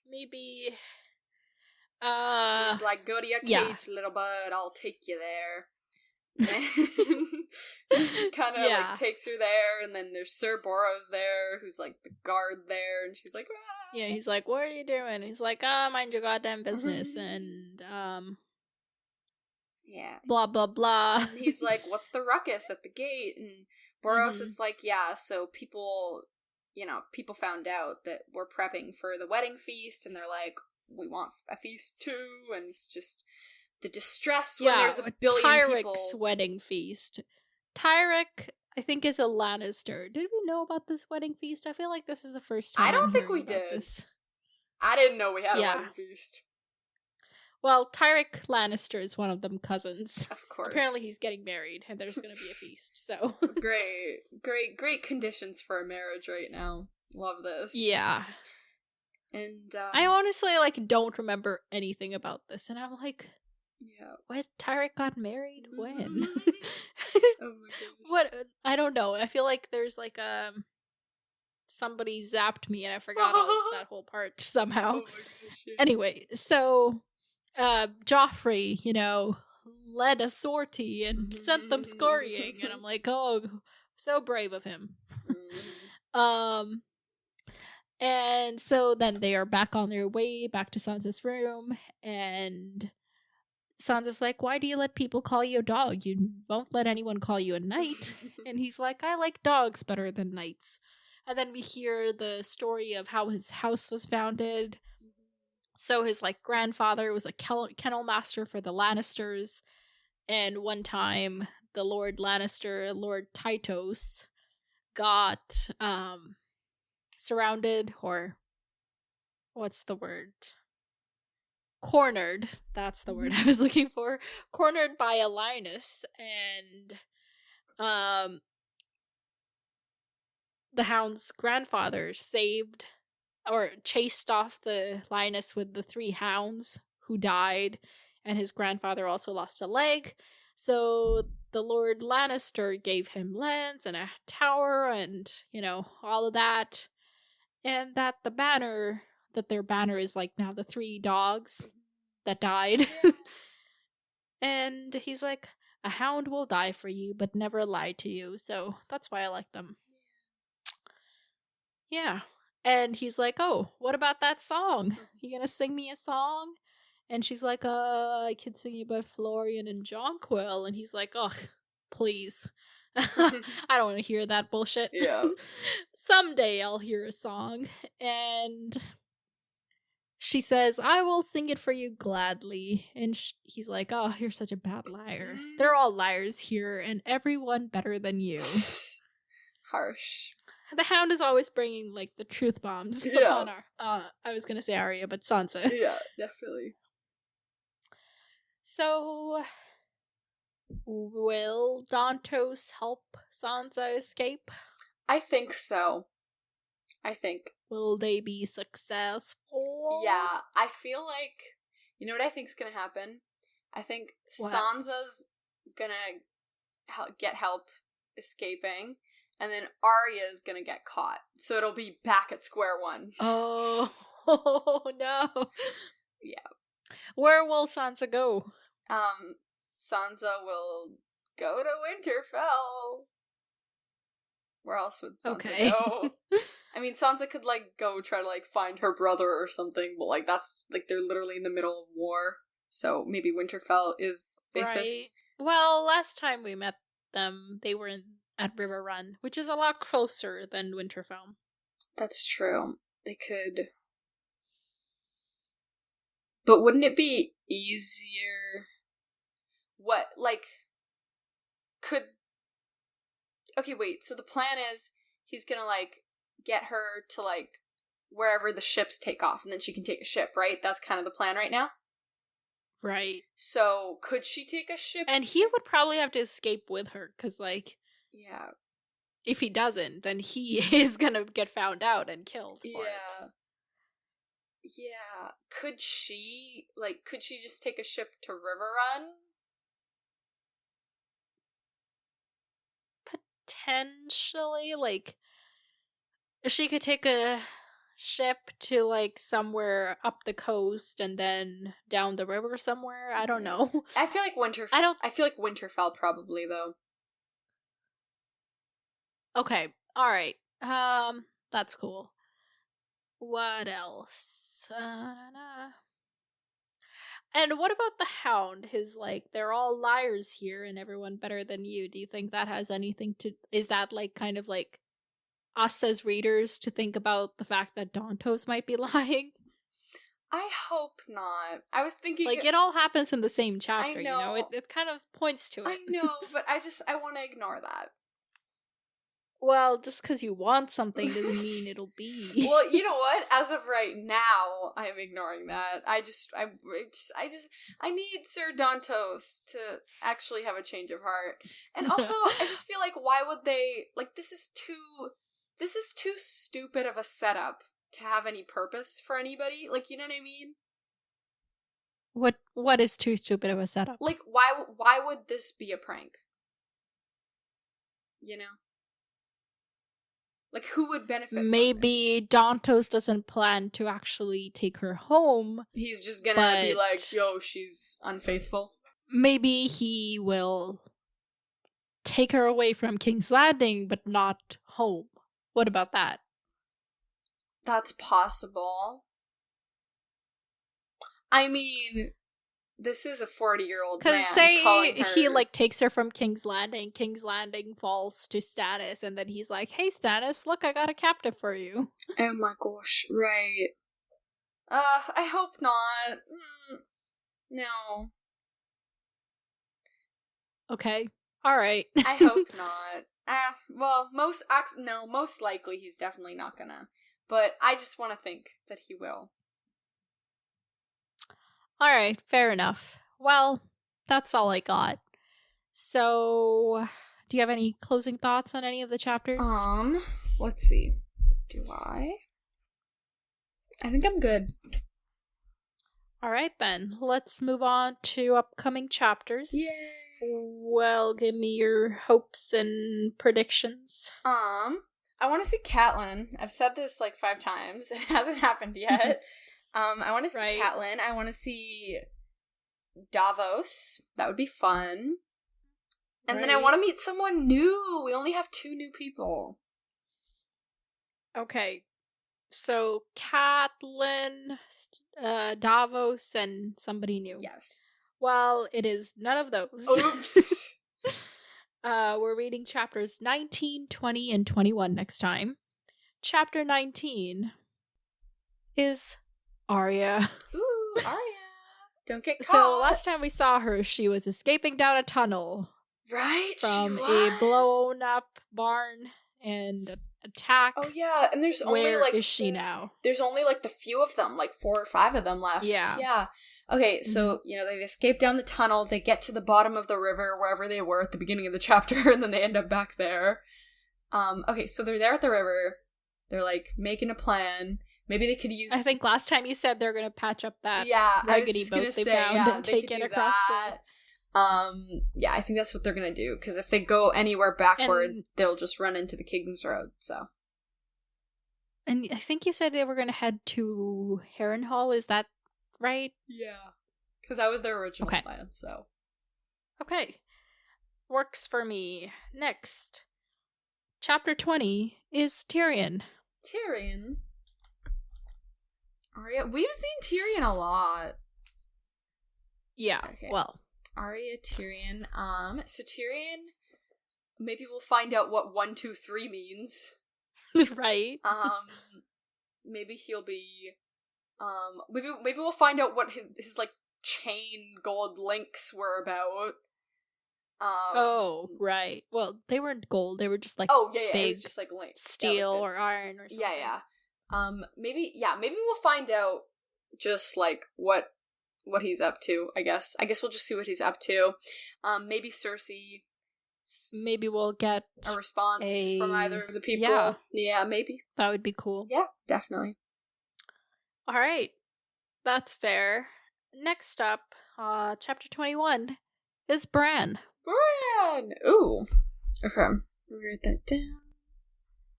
Maybe. He's like, go to your cage, little bird, I'll take you there. Kind of like takes her there, and then there's Sir Boros there, who's like the guard there, and she's like, ah! Yeah, he's like, what are you doing? He's like, mind your goddamn business, and yeah, blah blah blah. And he's like, what's the ruckus at the gate? And Boros is like, yeah, so people found out that we're prepping for the wedding feast, and they're like, we want a feast too, and it's just the distress when there's a billion Tyrik's people. Wedding feast. Tyrick, I think, is a Lannister. Did we know about this wedding feast? I feel like this is the first time I don't think we did. This. I didn't know we had a wedding feast. Well, Tyrick Lannister is one of them cousins. Of course. Apparently he's getting married, and there's going to be a feast, so. Great conditions for a marriage right now. Love this. Yeah. And, I honestly, like, don't remember anything about this, and I'm like, yeah. What? Tyrick got married? When? Oh my gosh. What? I don't know. I feel like there's like somebody zapped me and I forgot that whole part somehow. Oh my gosh, yeah. Anyway, so Joffrey, led a sortie and sent them scurrying, and I'm like, oh, so brave of him. And so then they are back on their way back to Sansa's room, and Sansa's like, why do you let people call you a dog? You won't let anyone call you a knight. And he's like, I like dogs better than knights. And then we hear the story of how his house was founded. So his grandfather was a kennel master for the Lannisters. And one time the Lord Lannister, Lord Tytos, got surrounded, or what's the word? Cornered, that's the word I was looking for, cornered by a lioness, and the Hound's grandfather saved or chased off the lioness with the 3 hounds who died, and his grandfather also lost a leg. So the Lord Lannister gave him lands and a tower and, all of that. And that their banner is like now the 3 dogs that died. And he's like, a hound will die for you, but never lie to you. So that's why I like them. Yeah. And he's like, oh, what about that song? You gonna sing me a song? And she's like, I can sing you about Florian and Jonquil. And he's like, ugh, please. I don't want to hear that bullshit. Yeah. Someday I'll hear a song. And she says, I will sing it for you gladly. And he's like, oh, you're such a bad liar. They're all liars here, and everyone better than you. Harsh. The Hound is always bringing, like, the truth bombs upon I was gonna say Arya, but Sansa. Yeah, definitely. So, will Dantos help Sansa escape? I think so. Will they be successful? Yeah, I feel like, you know what I think's gonna happen? I think What? Sansa's gonna get help escaping, and then Arya's gonna get caught. So it'll be back at square one. Oh, no. Yeah. Where will Sansa go? Sansa will go to Winterfell. Where else would Sansa go? I mean, Sansa could, like, go try to, like, find her brother or something, but, like, that's, like, they're literally in the middle of war, so maybe Winterfell is safest. Right. Well, last time we met them, they were at River Run, which is a lot closer than Winterfell. That's true. They could... But wouldn't it be easier... What, like... Could... Okay, wait, so the plan is he's gonna, like, get her to, like, wherever the ships take off, and then she can take a ship, right? That's kind of the plan right now? Right. So, could she take a ship? And he would probably have to escape with her, because, like... Yeah. If he doesn't, then he is gonna get found out and killed for it. Yeah. Could she just take a ship to River Run? Potentially, like, she could take a ship to, like, somewhere up the coast and then down the river somewhere. I don't know. I feel like Winterfell probably, though. Okay, alright. That's cool. What else? And what about the Hound? His, like, they're all liars here and everyone better than you. Do you think that has anything to... Is that, like, kind of, like, us as readers to think about the fact that Dantos might be lying? I hope not. I was thinking... Like, it all happens in the same chapter, I know. It kind of points to it. I know, but I want to ignore that. Well, just because you want something doesn't mean it'll be. Well, you know what? As of right now, I am ignoring that. I need Sir Dantos to actually have a change of heart. And also, I just feel like, why would they, like, this is too stupid of a setup to have any purpose for anybody. Like, you know what I mean? What is too stupid of a setup? Like, why would this be a prank? You know? Like, who would benefit Maybe from this? Dantos doesn't plan to actually take her home. He's just gonna be like, yo, she's unfaithful. Maybe he will take her away from King's Landing, but not home. What about that? That's possible. I mean, this is a 40-year-old man. Because say calling her... he, like, takes her from King's Landing falls to Stannis, and then he's like, hey, Stannis, look, I got a captive for you. Oh my gosh, right. I hope not. No. Okay, alright. I hope not. Well, most likely he's definitely not gonna. But I just want to think that he will. Alright, fair enough. Well, that's all I got. So, do you have any closing thoughts on any of the chapters? Let's see. Do I? I think I'm good. Alright then, let's move on to upcoming chapters. Yay! Well, give me your hopes and predictions. I want to see Catelyn. I've said this like 5 times. It hasn't happened yet. I want to see Catelyn. I want to see Davos. That would be fun. And then I want to meet someone new. We only have 2 new people. Okay. So, Catelyn, Davos, and somebody new. Yes. Well, it is none of those. Oops. We're reading chapters 19, 20, and 21 next time. Chapter 19 is Arya. Ooh, Arya. Don't get caught. So, last time we saw her, she was escaping down a tunnel. Right? From a blown up barn and attack. Oh yeah, and there's only Where like is she now? There's only like the few of them, like 4 or 5 of them left. Yeah. Okay, so they've escaped down the tunnel. They get to the bottom of the river, wherever they were at the beginning of the chapter, and then they end up back there. Okay, so they're there at the river. They're like making a plan. Maybe they could use. I think last time you said they're gonna patch up that raggedy boat they found and take it across the. Yeah, I think that's what they're gonna do, because if they go anywhere backward, they'll just run into the King's Road, so. And I think you said they were gonna head to Harrenhal, is that right? Yeah. Because that was their original plan, so. Okay. Works for me. Next. Chapter 20 is Tyrion. Tyrion? Arya? We've seen Tyrion a lot. Yeah, well. Arya, Tyrion. So Tyrion, maybe we'll find out what 1, 2, 3 means. Right. Maybe he'll be, maybe we'll find out what his like, chain gold links were about. Oh, right. Well, they weren't gold, they were just like big it was just like links. Steel or iron or something. Yeah. Maybe we'll find out just like what he's up to, I guess. I guess we'll just see what he's up to. Maybe Cersei. Maybe we'll get a response from either of the people. Yeah, maybe. That would be cool. Yeah, definitely. Alright. That's fair. Next up, chapter 21 is Bran. Bran! Ooh. Okay. Write that down.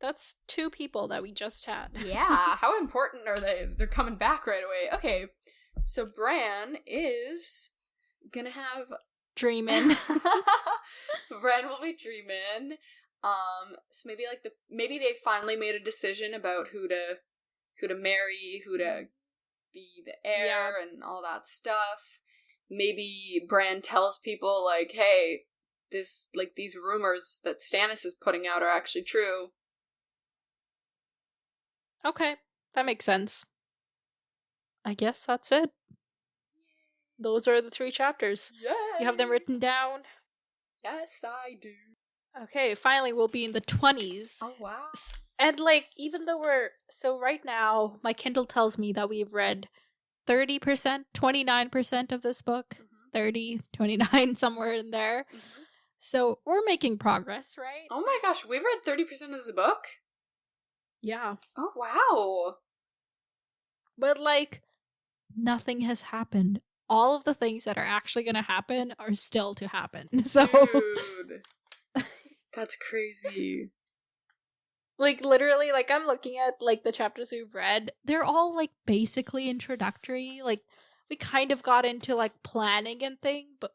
That's 2 people that we just had. Yeah, how important are they? They're coming back right away. Okay. So Bran is gonna have dreaming. Bran will be dreaming. So maybe they finally made a decision about who to marry, who to be the heir, and all that stuff. Maybe Bran tells people like, "Hey, these rumors that Stannis is putting out are actually true." Okay, that makes sense. I guess that's it. Those are the 3 chapters. Yay! You have them written down? Yes, I do. Okay, finally we'll be in the 20s. Oh, wow. And, even though so right now, my Kindle tells me that we've read 30%, 29% of this book. 30, 29, somewhere in there. So, we're making progress, right? Oh my gosh, we've read 30% of this book? Yeah. Oh, wow. But, nothing has happened. All of the things that are actually going to happen are still to happen. So, dude, that's crazy. Literally, I'm looking at, the chapters we've read. They're all, basically introductory. We kind of got into, planning and thing, but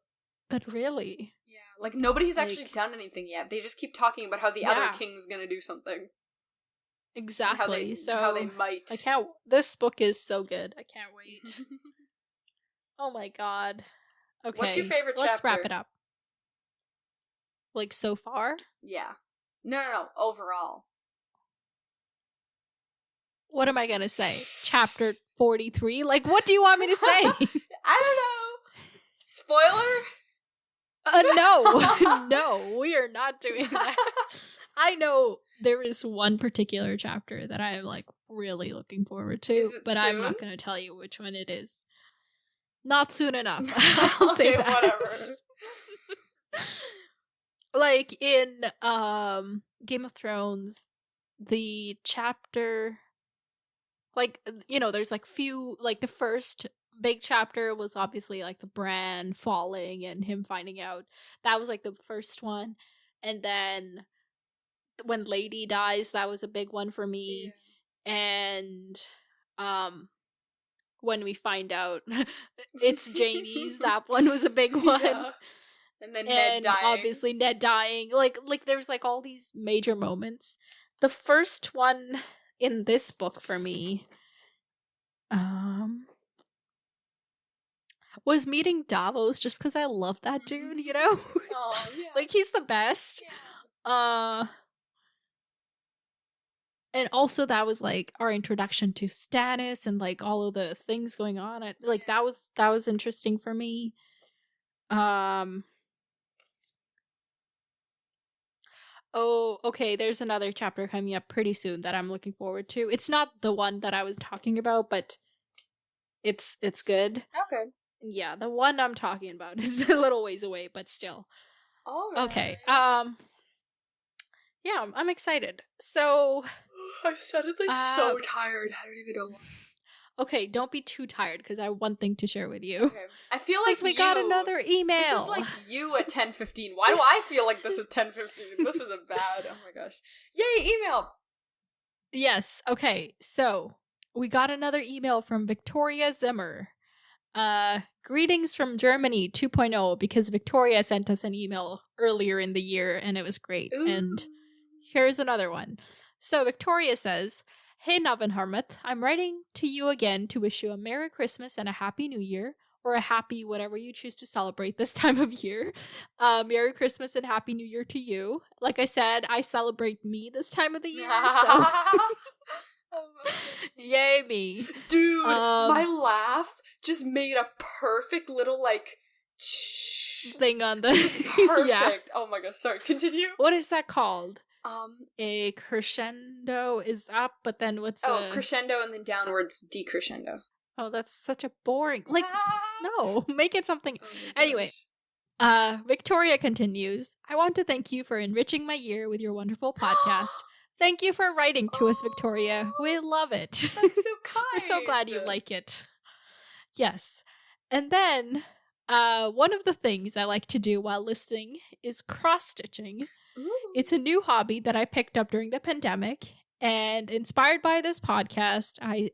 really. Yeah, nobody's actually done anything yet. They just keep talking about how the other king's gonna do something. Exactly. How they might. This book is so good. I can't wait. Oh my god. Okay. What's your favorite chapter? Let's wrap it up. So far? Yeah. No. Overall. What am I gonna say? Chapter 43? What do you want me to say? I don't know. Spoiler? No. No, we are not doing that. I know there is one particular chapter that I am really looking forward to, but soon? I'm not going to tell you which one it is. Not soon enough. I'll say that. Whatever. In Game of Thrones, the chapter like, you know, there's like few, like the first big chapter was obviously like the Bran falling and him finding out. That was like the first one. And then when Lady dies, that was a big one for me. Yeah. And when we find out it's Jaime's, that one was a big one. Yeah. And then Ned dying. Obviously Ned dying. Like there's like all these major moments. The first one in this book for me was meeting Davos, just because I love that dude, you know? Oh, yeah. Like, he's the best. Yeah. And also that was like our introduction to Stannis and like all of the things going on. Like that was interesting for me. Oh, okay, there's another chapter coming up pretty soon that I'm looking forward to. It's not the one that I was talking about, but it's good. Okay. Yeah, the one I'm talking about is a little ways away, but still. All right. Okay. Yeah, I'm excited. So I'm suddenly so tired. I don't even know why. Okay, don't be too tired because I have one thing to share with you. Okay. I feel like we got another email. This is like you at 10:15. Why do I feel like this at 10:15? This is a bad. Oh my gosh. Yay, email. Yes. Okay. So we got another email from Victoria Zimmer. Greetings from Germany 2.0, because Victoria sent us an email earlier in the year and it was great. Ooh. And here's another one. So Victoria says, "Hey Navenharmouth, I'm writing to you again to wish you a Merry Christmas and a Happy New Year, or a happy whatever you choose to celebrate this time of year. Merry Christmas and Happy New Year to you. Like I said, I celebrate me this time of the year, so yay me. Dude, my laugh just made a perfect little like thing on the perfect. Yeah. Oh my gosh, sorry, continue. What is that called? A crescendo is up, but then what's crescendo and then downwards decrescendo. Oh, that's such a boring. Like, no, make it something. Anyway, Victoria continues. I want to thank you for enriching my year with your wonderful podcast. Thank you for writing to us, Victoria. We love it. That's so kind. We're so glad you like it. Yes. And then, one of the things I like to do while listening is cross-stitching. Ooh. It's a new hobby that I picked up during the pandemic, and inspired by this podcast, I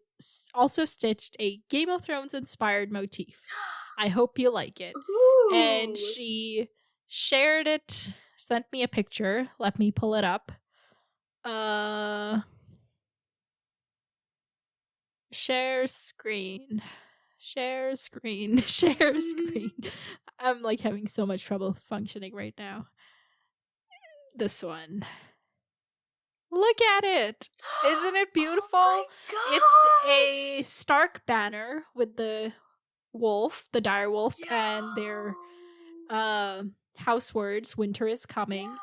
also stitched a Game of Thrones inspired motif. I hope you like it. Ooh. And she shared it, sent me a picture. Let me pull it up. Share screen. I'm like having so much trouble functioning right now. This one. Look at it. Isn't it beautiful? Oh it's a Stark banner with the wolf, the dire wolf, and their house words, winter is coming. Yeah.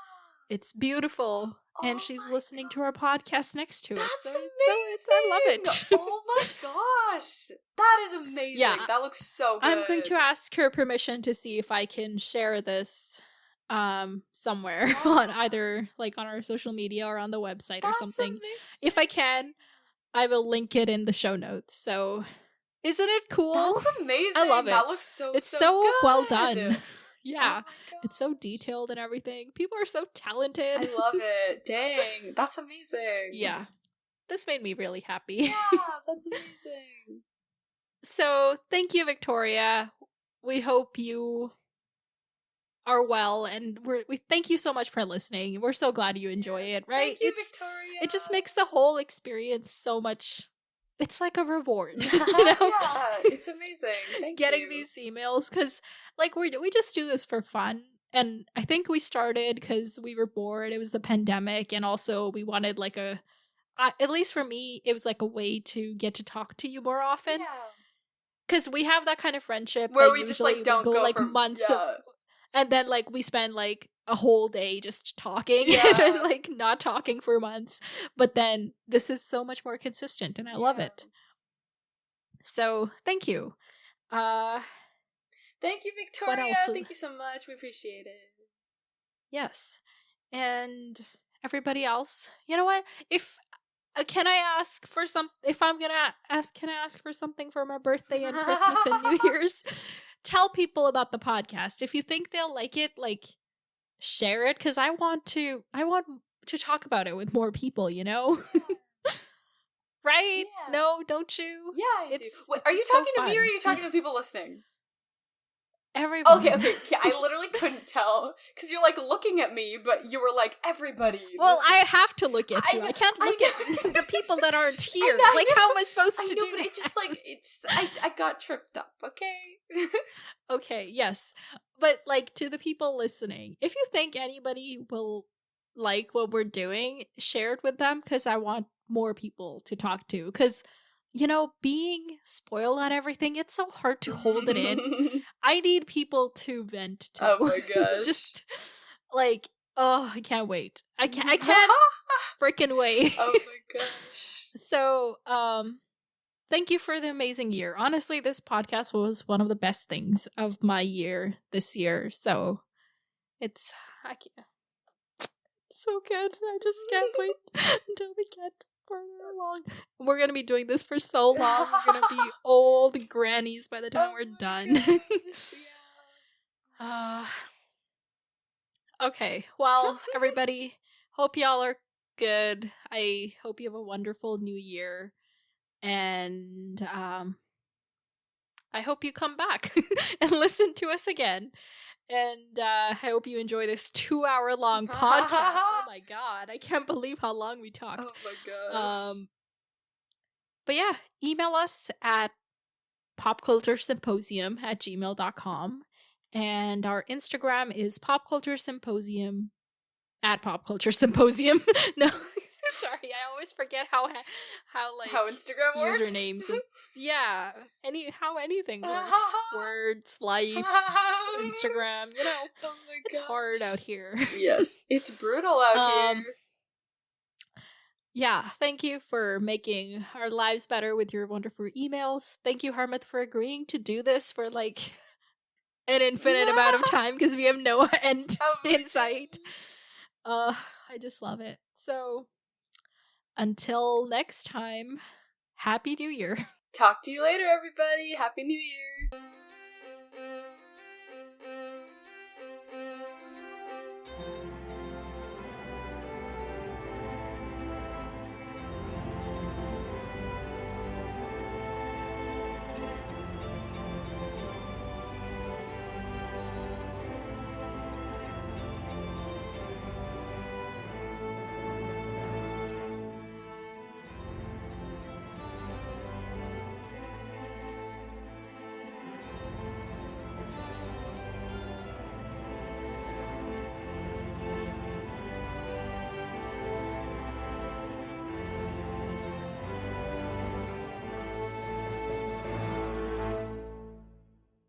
It's beautiful. And she's listening to our podcast next to it. That's so amazing. I love it. Oh my gosh. That is amazing. Yeah. That looks so good. I'm going to ask her permission to see if I can share this somewhere on either like on our social media or on the website or something. Amazing. If I can, I will link it in the show notes. So isn't it cool? That's amazing. I love it. That looks so It's so good. well done. Yeah. Oh, it's so detailed and everything. People are so talented. I love it. Dang. That's amazing. Yeah. This made me really happy. Yeah, that's amazing. So, thank you, Victoria. We hope you are well, and we thank you so much for listening. We're so glad you enjoy it, right? Thank you, Victoria. It just makes the whole experience so much. It's like a reward, you know? Yeah, it's amazing. Thank Getting you. these emails, because like we just do this for fun, and I think we started because we were bored. It was the pandemic, and also we wanted like at least for me, it was like a way to get to talk to you more often. Yeah. Because we have that kind of friendship where we just like don't go like for months, yeah. And then like we spend like a whole day just talking, yeah. and then like not talking for months. But then this is so much more consistent, and I love it. So thank you. Thank you, Victoria. Thank you so much. We appreciate it. Yes. And everybody else, you know what? If Can I ask for if I'm gonna ask, can I ask for something for my birthday and Christmas and New Year's? Tell people about the podcast. If you think they'll like it, like, share it, because I want to talk about it with more people, you know? Right? Yeah. No, don't you? Yeah, I do. Wait, it's are you just talking so to me or fun. are you talking to people listening? Everyone. Okay. Yeah, I literally couldn't tell because you're like looking at me, but you were like everybody. Well, I have to look at you. I can't look at the people that aren't here. Like, how am I supposed to do but that? I got tripped up. Okay. Okay, yes. But, like, to the people listening, if you think anybody will like what we're doing, share it with them, because I want more people to talk to. Because, you know, being spoiled on everything, it's so hard to hold it in. I need people to vent to. Oh my gosh. Just, like, oh, I can't wait. I can't freaking wait. Oh my gosh. So, thank you for the amazing year. Honestly, this podcast was one of the best things of my year this year. So it's so good. I just can't wait until we get further along. We're going to be doing this for so long. We're going to be old grannies by the time we're done. Gosh, yeah. Okay. Well, everybody, hope y'all are good. I hope you have a wonderful new year. And I hope you come back and listen to us again. And I hope you enjoy this 2-hour-long podcast. Oh my god, I can't believe how long we talked. Oh my gosh. But yeah, email us at popculturesymposium@gmail.com. And our Instagram is popculturesymposium @popculturesymposium. No. Sorry, I always forget how Instagram works. Usernames and how anything works. Words, life, Instagram, you know. Oh my it's gosh. hard out here. Yes, it's brutal out here. Yeah, thank you for making our lives better with your wonderful emails. Thank you, Harmith, for agreeing to do this for like an infinite amount of time because we have no end in sight. I just love it. So until next time, Happy New Year. Talk to you later, everybody. Happy New Year.